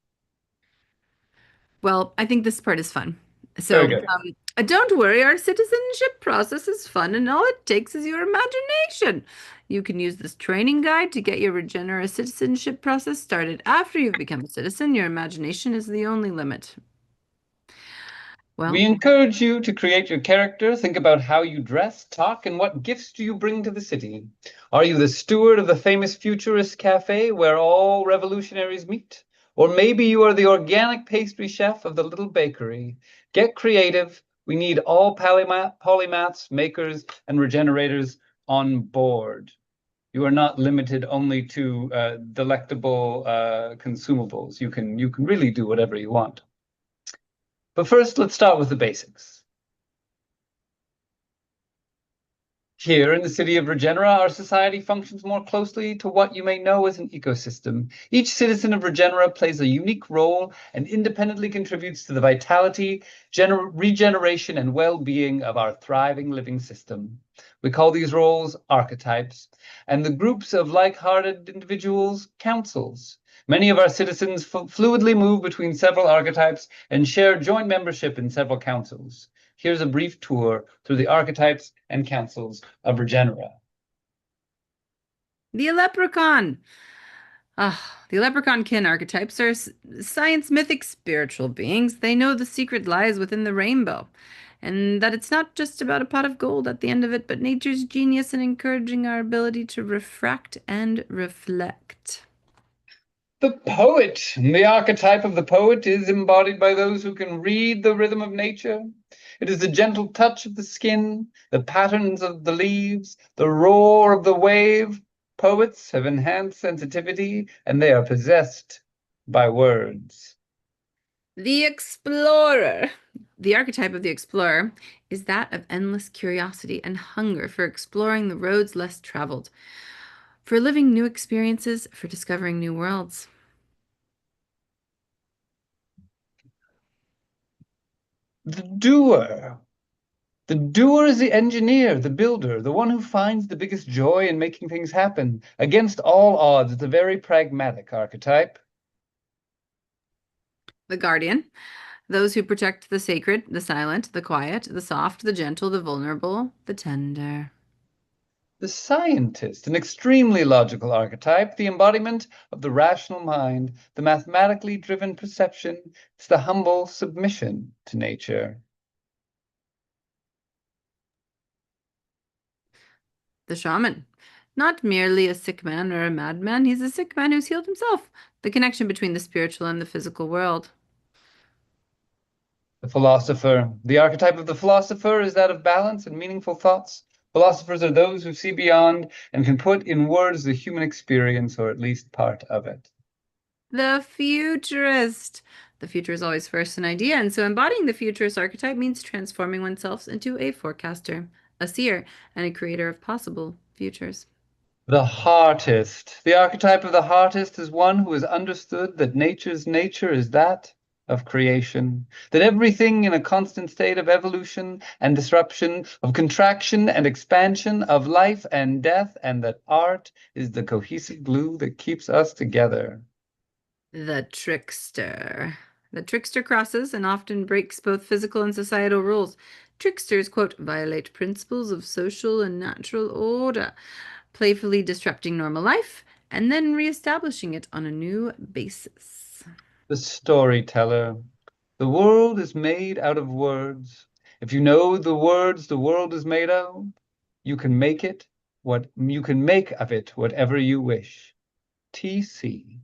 Speaker 6: Well, I think this part is fun. So don't worry, our citizenship process is fun, and all it takes is your imagination. You can use this training guide to get your Regenera citizenship process started. After you've become a citizen, your imagination is the only limit. Well,
Speaker 3: we encourage you to create your character. Think about how you dress, talk, and what gifts do you bring to the city. Are you the steward of the famous futurist cafe where all revolutionaries meet? Or maybe you are the organic pastry chef of the little bakery. Get creative. We need all polymaths, makers, and regenerators on board. You are not limited only to delectable consumables. You can really do whatever you want. But first, let's start with the basics. Here in the city of Regenera, our society functions more closely to what you may know as an ecosystem. Each citizen of Regenera plays a unique role and independently contributes to the vitality, regeneration, and well-being of our thriving living system. We call these roles archetypes, and the groups of like-hearted individuals councils. Many of our citizens fluidly move between several archetypes and share joint membership in several councils. Here's a brief tour through the archetypes and councils of Regenera.
Speaker 6: The leprechaun. The leprechaun kin archetypes are science mythic spiritual beings. They know the secret lies within the rainbow, and that it's not just about a pot of gold at the end of it, but nature's genius in encouraging our ability to refract and reflect.
Speaker 3: The poet. The archetype of the poet is embodied by those who can read the rhythm of nature. It is the gentle touch of the skin, the patterns of the leaves, the roar of the wave. Poets have enhanced sensitivity, and they are possessed by words.
Speaker 6: The explorer. The archetype of the explorer is that of endless curiosity and hunger for exploring the roads less traveled, for living new experiences, for discovering new worlds.
Speaker 3: The doer. The doer is the engineer, the builder, the one who finds the biggest joy in making things happen. Against all odds, it's a very pragmatic archetype.
Speaker 6: The guardian. Those who protect the sacred, the silent, the quiet, the soft, the gentle, the vulnerable, the tender.
Speaker 3: The scientist, an extremely logical archetype, the embodiment of the rational mind, the mathematically driven perception. It's the humble submission to nature.
Speaker 6: The shaman. Not merely a sick man or a madman, he's a sick man who's healed himself. The connection between the spiritual and the physical world.
Speaker 3: The philosopher. The archetype of the philosopher is that of balance and meaningful thoughts. Philosophers are those who see beyond and can put in words the human experience, or at least part of it.
Speaker 6: The futurist. The future is always first an idea, and so embodying the futurist archetype means transforming oneself into a forecaster, a seer, and a creator of possible futures.
Speaker 3: The heartist. The archetype of the heartist is one who has understood that nature's nature is that of creation, that everything in a constant state of evolution and disruption, of contraction and expansion, of life and death, and that art is the cohesive glue that keeps us together.
Speaker 6: The trickster. The trickster crosses and often breaks both physical and societal rules. Tricksters, quote, violate principles of social and natural order, playfully disrupting normal life and then reestablishing it on a new basis.
Speaker 3: The storyteller. The world is made out of words. If you know the words the world is made of, you can make of it whatever you wish. TC.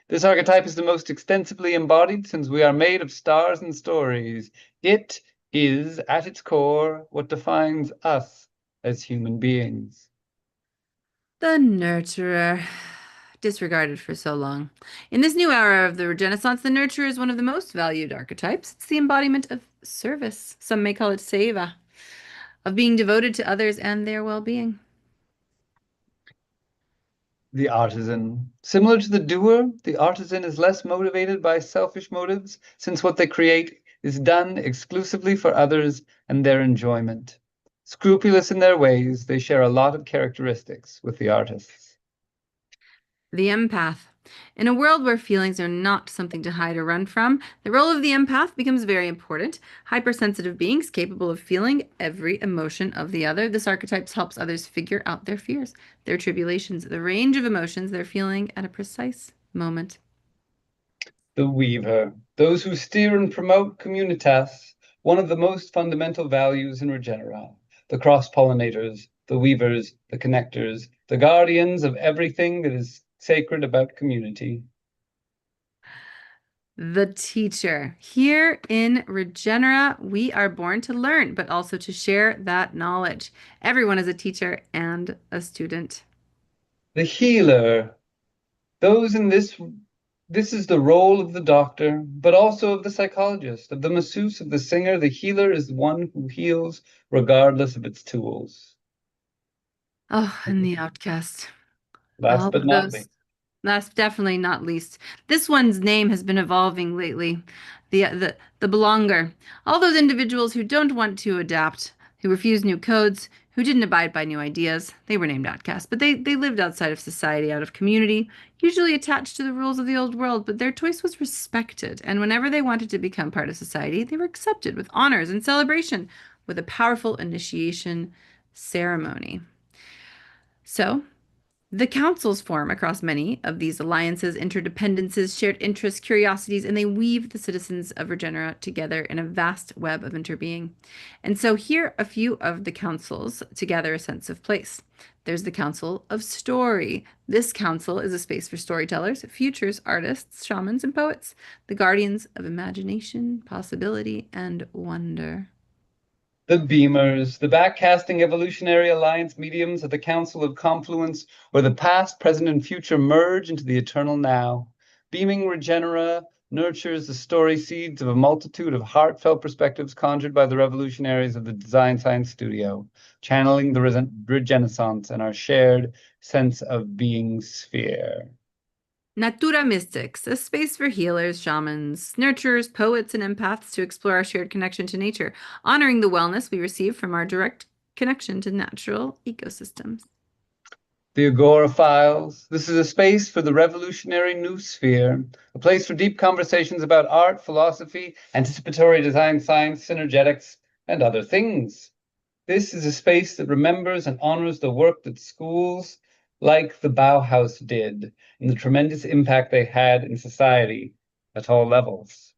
Speaker 3: This archetype is the most extensively embodied since we are made of stars and stories. It is, at its core, what defines us as human beings.
Speaker 6: The nurturer. Disregarded for so long. In this new era of the Regenaissance, the nurturer is one of the most valued archetypes. It's the embodiment of service. Some may call it seva, of being devoted to others and their well-being.
Speaker 3: The artisan. Similar to the doer, the artisan is less motivated by selfish motives, since what they create is done exclusively for others and their enjoyment. Scrupulous in their ways, they share a lot of characteristics with the artists.
Speaker 6: The empath. In a world where feelings are not something to hide or run from, the role of the empath becomes very important. Hypersensitive beings capable of feeling every emotion of the other. This archetype helps others figure out their fears, their tribulations, the range of emotions they're feeling at a precise moment.
Speaker 3: The weaver. Those who steer and promote communitas, one of the most fundamental values in Regenera. The cross-pollinators, the weavers, the connectors, the guardians of everything that is sacred about community.
Speaker 6: The teacher. Here in Regenera, we are born to learn, but also to share that knowledge. Everyone is a teacher and a student.
Speaker 3: The healer. Those in this is the role of the doctor, but also of the psychologist, of the masseuse, of the singer. The healer is the one who heals regardless of its tools.
Speaker 6: Oh, and the outcast.
Speaker 3: Last but not least.
Speaker 6: Last, definitely not least. This one's name has been evolving lately. The belonger. All those individuals who don't want to adapt, who refuse new codes, who didn't abide by new ideas. They were named outcasts, but they lived outside of society, out of community, usually attached to the rules of the old world, but their choice was respected. And whenever they wanted to become part of society, they were accepted with honors and celebration, with a powerful initiation ceremony. So, the councils form across many of these alliances, interdependences, shared interests, curiosities, and they weave the citizens of Regenera together in a vast web of interbeing. And so here a few of the councils to gather a sense of place. There's the Council of Story. This council is a space for storytellers, futures, artists, shamans, and poets, the guardians of imagination, possibility, and wonder.
Speaker 3: The Beamers, the backcasting Evolutionary Alliance mediums of the Council of Confluence, where the past, present, and future merge into the eternal now. Beaming Regenera nurtures the story seeds of a multitude of heartfelt perspectives conjured by the revolutionaries of the Design Science Studio, channeling the Regenaissance and our shared sense of being sphere.
Speaker 6: Natura Mystics, a space for healers, shamans, nurturers, poets, and empaths to explore our shared connection to nature, honoring the wellness we receive from our direct connection to natural ecosystems.
Speaker 3: The Agoraphiles. This is a space for the revolutionary new sphere, a place for deep conversations about art, philosophy, anticipatory design, science, synergetics, and other things. This is a space that remembers and honors the work that schools like the Bauhaus did and the tremendous impact they had in society at all levels.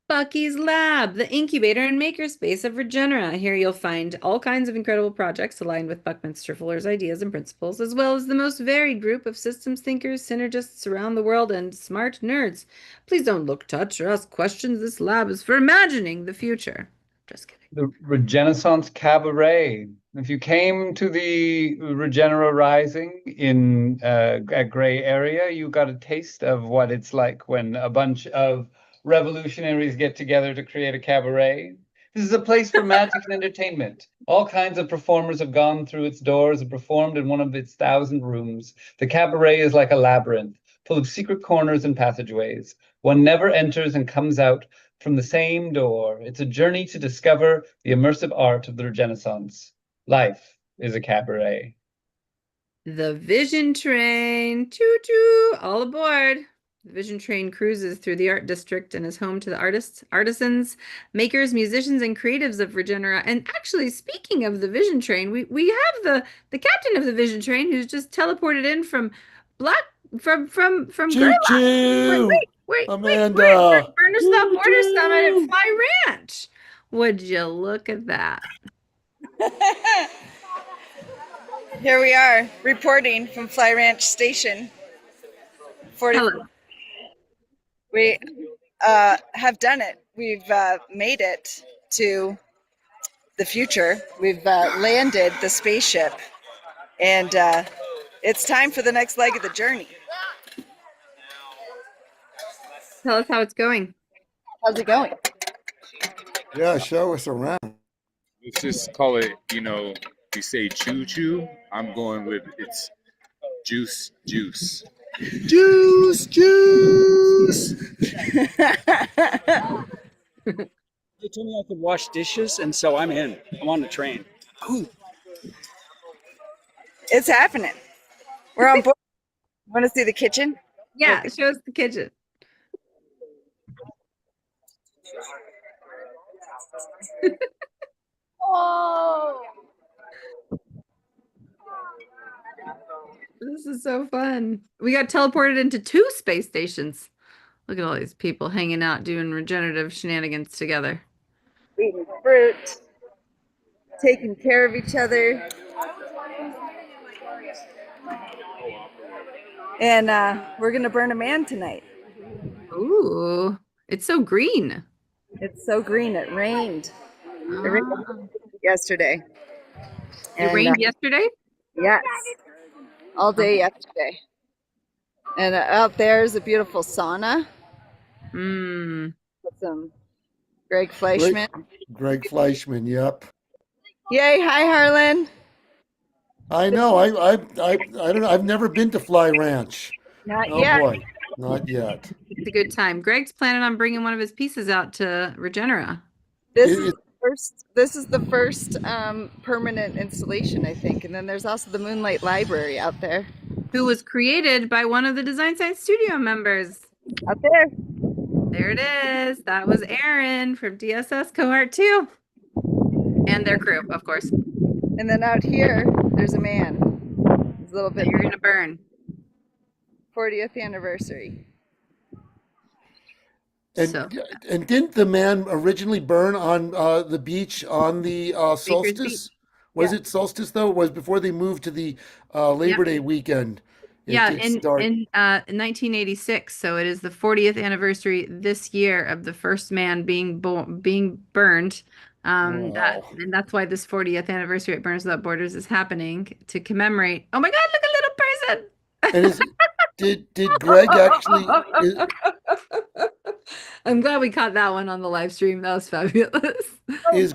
Speaker 6: Bucky's Lab, the incubator and makerspace of Regenera. Here you'll find all kinds of incredible projects aligned with Buckminster Fuller's ideas and principles, as well as the most varied group of systems thinkers, synergists around the world, and smart nerds. Please don't look, touch, or ask questions. This lab is for imagining the future. Just kidding.
Speaker 3: The Regenaissance Cabaret. If you came to the Regenera Rising in a gray area, you got a taste of what it's like when a bunch of revolutionaries get together to create a cabaret. This is a place for magic and entertainment. All kinds of performers have gone through its doors and performed in one of its 1,000 rooms. The cabaret is like a labyrinth, full of secret corners and passageways. One never enters and comes out from the same door. It's a journey to discover the immersive art of the Regenaissance. Life is a cabaret.
Speaker 6: The Vision Train, choo-choo, all aboard. The Vision Train cruises through the art district and is home to the artists, artisans, makers, musicians, and creatives of Regenera. And actually, speaking of the Vision Train, we have the captain of the Vision Train who's just teleported in from
Speaker 10: Choo-choo!
Speaker 6: Wait,
Speaker 10: Amanda!
Speaker 6: Burners Without Borders Summit at Fly Ranch. Would you look at that?
Speaker 12: Here we are, reporting from Fly Ranch Station.
Speaker 6: Hello.
Speaker 12: We have done it. We've made it to the future. We've landed the spaceship, and it's time for the next leg of the journey.
Speaker 6: Tell us how it's going.
Speaker 12: How's it going?
Speaker 10: Yeah, show us around.
Speaker 13: Let's just call it, you say choo-choo. I'm going with it's juice.
Speaker 10: Juice!
Speaker 14: They told me I could wash dishes, and so I'm in. I'm on the train. Ooh.
Speaker 12: It's happening. We're on board. Want to see the kitchen?
Speaker 6: Yeah, show us the kitchen.
Speaker 12: Oh.
Speaker 6: This is so fun. We got teleported into 2 space stations. Look at all these people hanging out doing regenerative shenanigans together.
Speaker 12: Eating fruit, taking care of each other. And we're going to burn a man tonight.
Speaker 6: Ooh, it's so green.
Speaker 12: It's so green. It rained. It rained yesterday.
Speaker 6: It rained yesterday?
Speaker 12: Yes. All day yesterday. And out there is a beautiful sauna. With some Greg Fleischman.
Speaker 10: Greg Fleischman, yep.
Speaker 12: Yay, hi Harlan.
Speaker 10: I know. I don't know. I've never been to Fly Ranch.
Speaker 12: Not
Speaker 10: oh
Speaker 12: yet.
Speaker 10: Boy, not yet.
Speaker 6: It's a good time. Greg's planning on bringing one of his pieces out to Regenera.
Speaker 12: This is the first permanent installation, I think. And then there's also the Moonlight Library out there.
Speaker 6: Who was created by one of the Design Science Studio members.
Speaker 12: Out there.
Speaker 6: There it is. That was Aaron from DSS coheART 2. And their crew, of course.
Speaker 12: And then out here, there's a man. He's a little bit.
Speaker 6: You're going to burn.
Speaker 12: 40th anniversary.
Speaker 10: And didn't the man originally burn on the beach on the solstice? Was it solstice though? It was before they moved to the Labor Day weekend?
Speaker 6: In 1986. So it is the 40th anniversary this year of the first man being burned That, and that's why this 40th anniversary at Burners Without Borders is happening to commemorate. Oh my God, look, a little person.
Speaker 10: And did Greg actually?
Speaker 6: I'm glad we caught that one on the live stream. That was fabulous.
Speaker 10: Is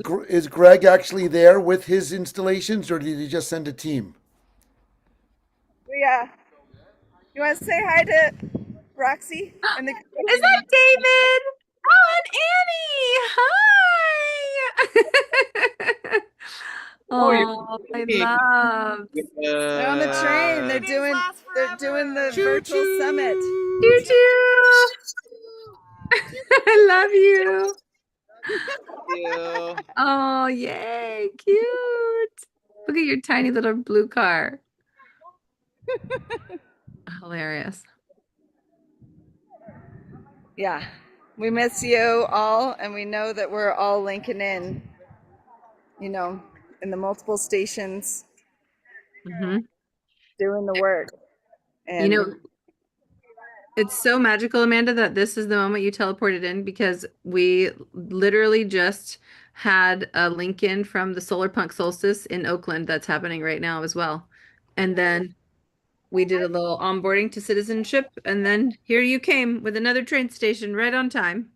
Speaker 10: Greg actually there with his installations, or did he just send a team?
Speaker 12: Yeah. You want to say hi to Roxy? And
Speaker 6: Is that David? Oh, and Annie. Hi. Oh, I love.
Speaker 12: They're on the train. They're doing the virtual summit.
Speaker 6: Choo choo. I love you. Oh, yay, cute. Look at your tiny little blue car. Hilarious.
Speaker 12: Yeah, we miss you all, and we know that we're all linking in, you know, in the multiple stations, doing the work. And
Speaker 6: you know, it's so magical, Amanda, that this is the moment you teleported in, because we literally just had a link in from the Solar Punk Solstice in Oakland that's happening right now as well. And then we did a little onboarding to citizenship, and then here you came with another train station right on time.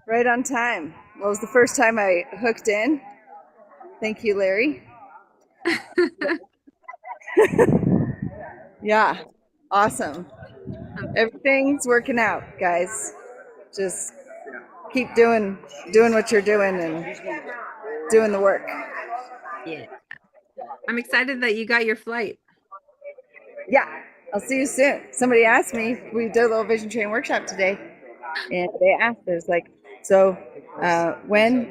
Speaker 12: Right on time. Well, it was the first time I hooked in. Thank you, Larry. Yeah, awesome. Everything's working out, guys. Just keep doing what you're doing and doing the work.
Speaker 6: Yeah. I'm excited that you got your flight.
Speaker 12: Yeah, I'll see you soon. Somebody asked me, we did a little vision train workshop today, and they asked, there's like, so when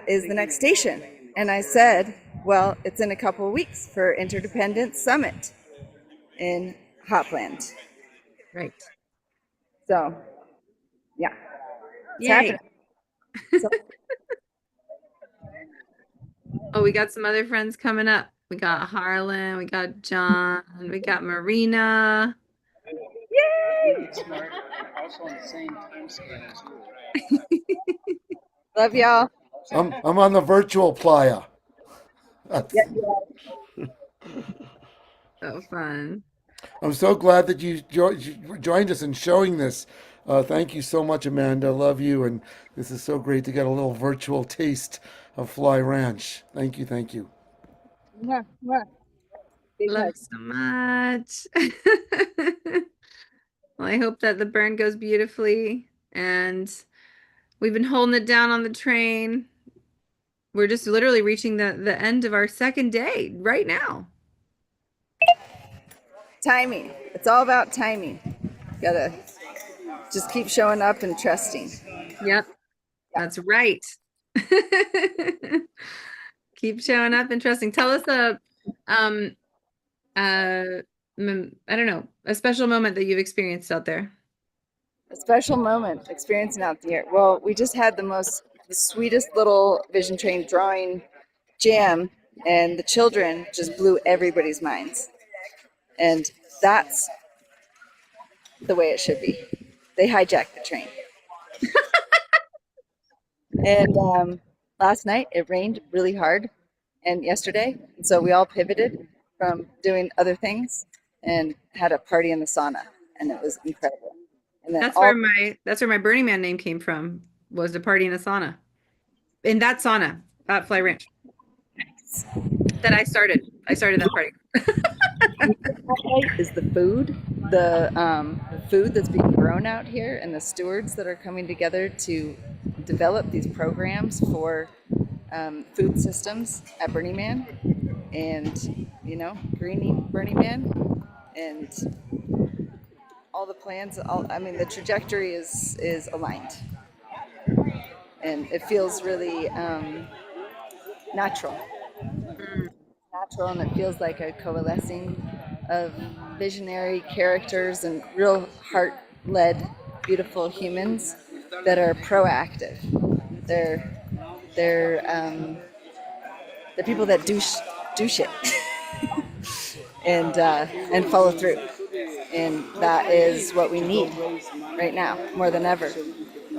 Speaker 12: is the next station? And I said, well, it's in a couple of weeks for Interdependence Summit in Hopland.
Speaker 6: Right.
Speaker 12: So, yeah, it's
Speaker 6: Yay.
Speaker 12: happening. So,
Speaker 6: oh, we got some other friends coming up. We got Harlan, we got John, we got Marina.
Speaker 12: Yay!
Speaker 14: Also on the same time scale as you, right?
Speaker 12: Love y'all.
Speaker 10: I'm on the virtual playa.
Speaker 6: So fun.
Speaker 10: I'm so glad that you joined us in showing this. Thank you so much, Amanda. Love you, and this is so great to get a little virtual taste of Fly Ranch. Thank you, thank you.
Speaker 12: Mwah, mwah.
Speaker 6: Love you so much. Well, I hope that the burn goes beautifully, and we've been holding it down on the train. We're just literally reaching the end of our second day right now.
Speaker 12: Timing. It's all about timing. Gotta just keep showing up and trusting.
Speaker 6: Yep, that's right. Keep showing up and trusting. Tell us I don't know, a special moment that you've experienced out there.
Speaker 12: A special moment experiencing out there. Well, we just had the sweetest little vision train drawing jam, and the children just blew everybody's minds. And that's the way it should be. They hijacked the train. And last night it rained really hard, and yesterday, so we all pivoted from doing other things and had a party in the sauna, and it was incredible. And then
Speaker 6: that's where my Burning Man name came from, was the party in a sauna. In that sauna at Fly Ranch. That I started that party.
Speaker 12: Is the food, the food that's being grown out here, and the stewards that are coming together to develop these programs for food systems at Burning Man, and greening Burning Man, and all the plans. I mean, the trajectory is aligned, and it feels really natural. Natural, and it feels like a coalescing of visionary characters and real heart-led, beautiful humans that are proactive. They're people that do shit and follow through, and that is what we need right now more than ever.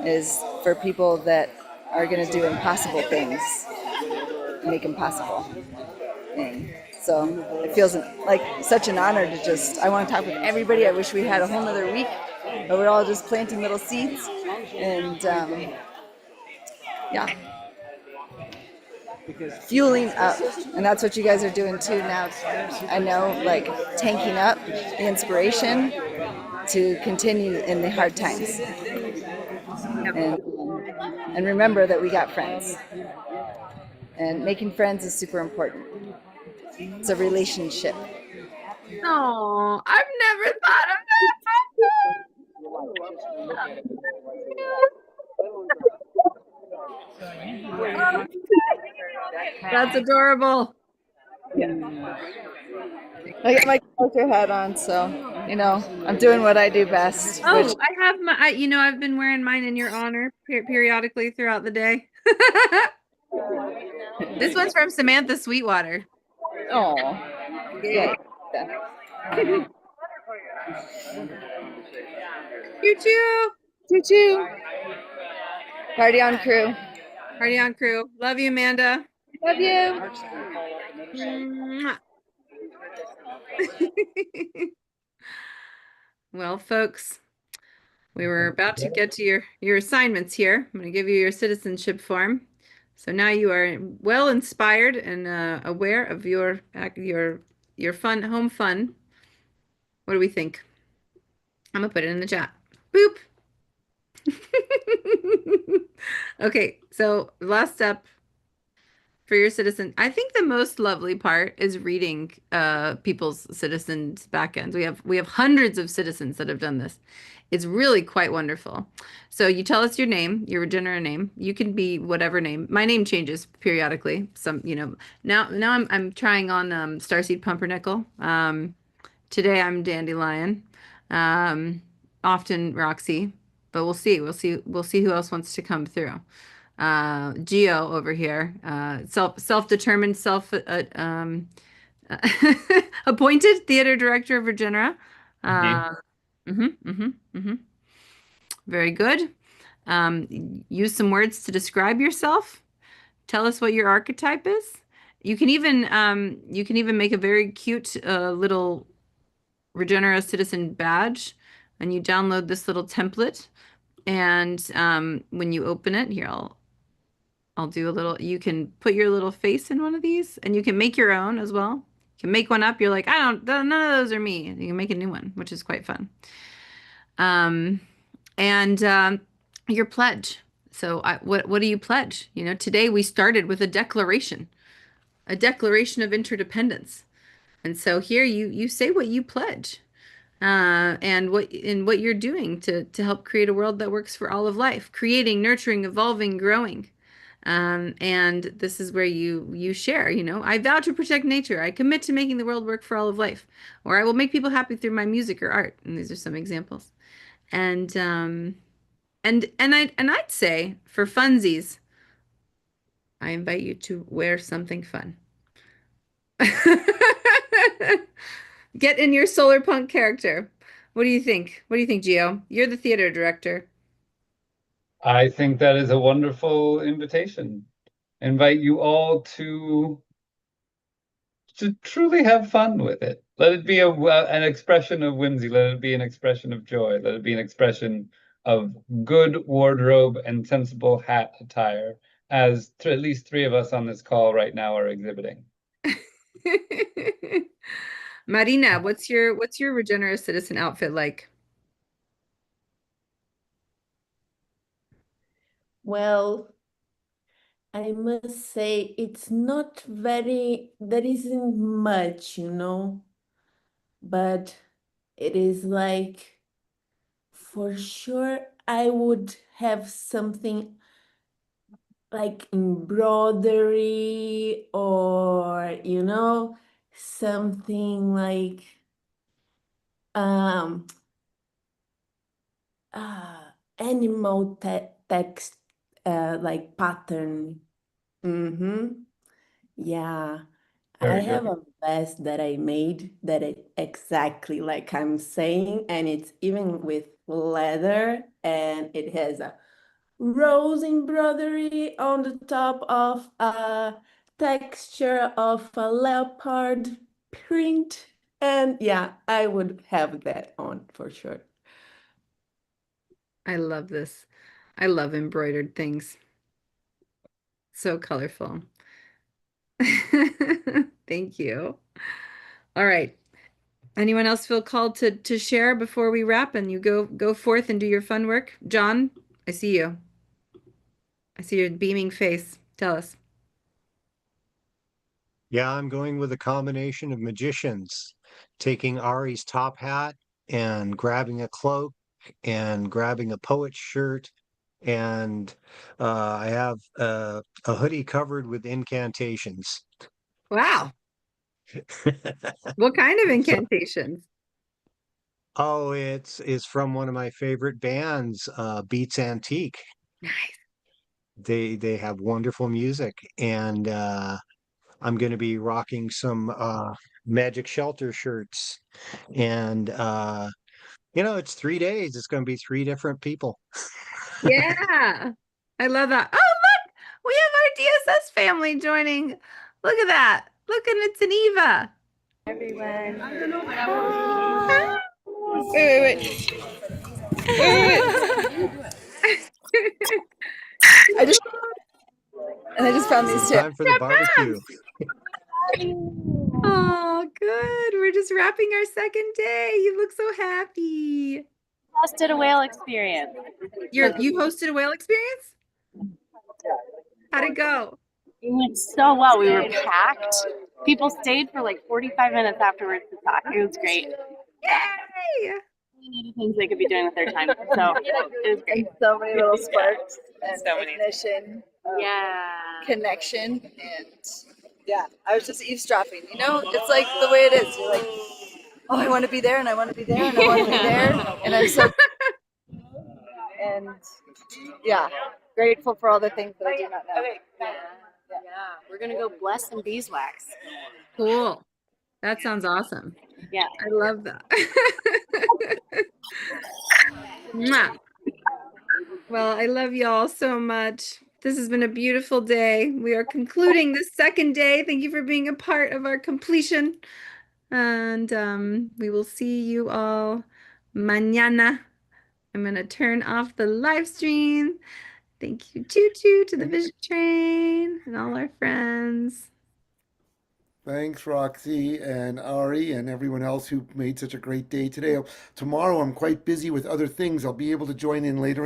Speaker 12: Is for people that are going to do impossible things, make them possible. And so it feels like such an honor to just, I want to talk with everybody. I wish we had a whole nother week, but we're all just planting little seeds. And yeah, fueling up. And that's what you guys are doing too now. I know, like tanking up the inspiration to continue in the hard times. And remember that we got friends. And making friends is super important. It's a relationship.
Speaker 6: Oh, I've never thought of that. That's adorable.
Speaker 12: I got my character hat on, so you know I'm doing what I do best.
Speaker 6: Oh, which... I have my. I've been wearing mine in your honor periodically throughout the day. This one's from Samantha Sweetwater.
Speaker 12: Oh, yeah.
Speaker 6: Choo-choo.
Speaker 12: Choo-choo. Party on, crew.
Speaker 6: Party on, crew. Love you, Amanda.
Speaker 12: Love you.
Speaker 6: Well, folks, we were about to get to your assignments here. I'm going to give you your citizenship form. So now you are well inspired and aware of your fun, home fun. What do we think? I'm going to put it in the chat. Boop. Okay, so last step for your citizen. I think the most lovely part is reading people's citizens' backends. We have hundreds of citizens that have done this. It's really quite wonderful. So you tell us your name, your Regeneron name. You can be whatever name. My name changes periodically. Some, now I'm trying on Starseed Pumpernickel. Today I'm Dandelion. Often Roxy, but we'll see. We'll see who else wants to come through. Geo over here, self-determined, appointed theater director of Regenera. Very good. Use some words to describe yourself. Tell us what your archetype is. You can even make a very cute little Regenera citizen badge, and you download this little template. And when you open it, here I'll do a little. You can put your little face in one of these, and you can make your own as well. You can make one up. You're like, none of those are me. You can make a new one, which is quite fun. And your pledge. So what do you pledge? Today we started with a declaration of interdependence. And so here you say what you pledge, and what you're doing to help create a world that works for all of life, creating, nurturing, evolving, growing. And this is where you share, I vow to protect nature. I commit to making the world work for all of life, or I will make people happy through my music or art. And these are some examples. And I'd say for funsies, I invite you to wear something fun. Get in your solar punk character. What do you think? What do you think, Gio? You're the theater director.
Speaker 3: I think that is a wonderful invitation. I invite you all to truly have fun with it. Let it be an expression of whimsy. Let it be an expression of joy. Let it be an expression of good wardrobe and sensible hat attire, as at least 3 of us on this call right now are exhibiting.
Speaker 6: Marina, what's your Regenerous citizen outfit like?
Speaker 15: Well, I must say it's not very, there isn't much, but it is like, for sure, I would have something like embroidery or, something like animal text, like pattern. Yeah. I have a vest that I made that is exactly like I'm saying, and it's even with leather, and it has a rose embroidery on the top of a texture of a leopard print. And yeah, I would have that on for sure.
Speaker 6: I love this. I love embroidered things. So colorful. Thank you. All right. Anyone else feel called to share before we wrap and you go forth and do your fun work? John, I see you. I see your beaming face. Tell us.
Speaker 16: Yeah, I'm going with a combination of magicians, taking Ari's top hat and grabbing a cloak and grabbing a poet's shirt. And I have a hoodie covered with incantations.
Speaker 6: Wow. What kind of
Speaker 16: So,
Speaker 6: incantations?
Speaker 16: oh, it's from one of my favorite bands, Beats Antique.
Speaker 6: Nice.
Speaker 16: They have wonderful music, and I'm going to be rocking some Magic Shelter shirts. And it's 3 days. It's going to be 3 different people.
Speaker 6: Yeah. I love that. Oh, look, we have our DSS family joining. Look at that. Look, and it's an Eva.
Speaker 17: Everyone.
Speaker 6: Ah.
Speaker 12: Wait. I just found these
Speaker 16: It's
Speaker 12: two.
Speaker 16: time for the barbecue.
Speaker 6: Oh, good. We're just wrapping our second day. You look so happy.
Speaker 17: Hosted a whale experience.
Speaker 6: You hosted a whale experience? How'd it go?
Speaker 17: It went so well. We were packed. People stayed for like 45 minutes afterwards to talk. It was great.
Speaker 6: Yay!
Speaker 17: Many things they could be doing with their time. So it was great.
Speaker 12: And so many little sparks and ignition. Connection. And yeah, I was just eavesdropping. It's like the way it is. You're like, oh, I want to be there and I want to be there and I want to be there. And I'm so and yeah, grateful for all the things that I do not know.
Speaker 17: Yeah, we're gonna go bless some beeswax.
Speaker 6: Cool. That sounds awesome.
Speaker 17: Yeah,
Speaker 6: I love that. Mwah. Well, I love y'all so much. This has been a beautiful day. We are concluding the second day. Thank you for being a part of our completion. And we will see you all mañana. I'm going to turn off the live stream. Thank you, Choo-Choo, to the Vision Train and all our friends.
Speaker 10: Thanks, Roxy and Ari and everyone else who made such a great day today. Tomorrow, I'm quite busy with other things. I'll be able to join in later in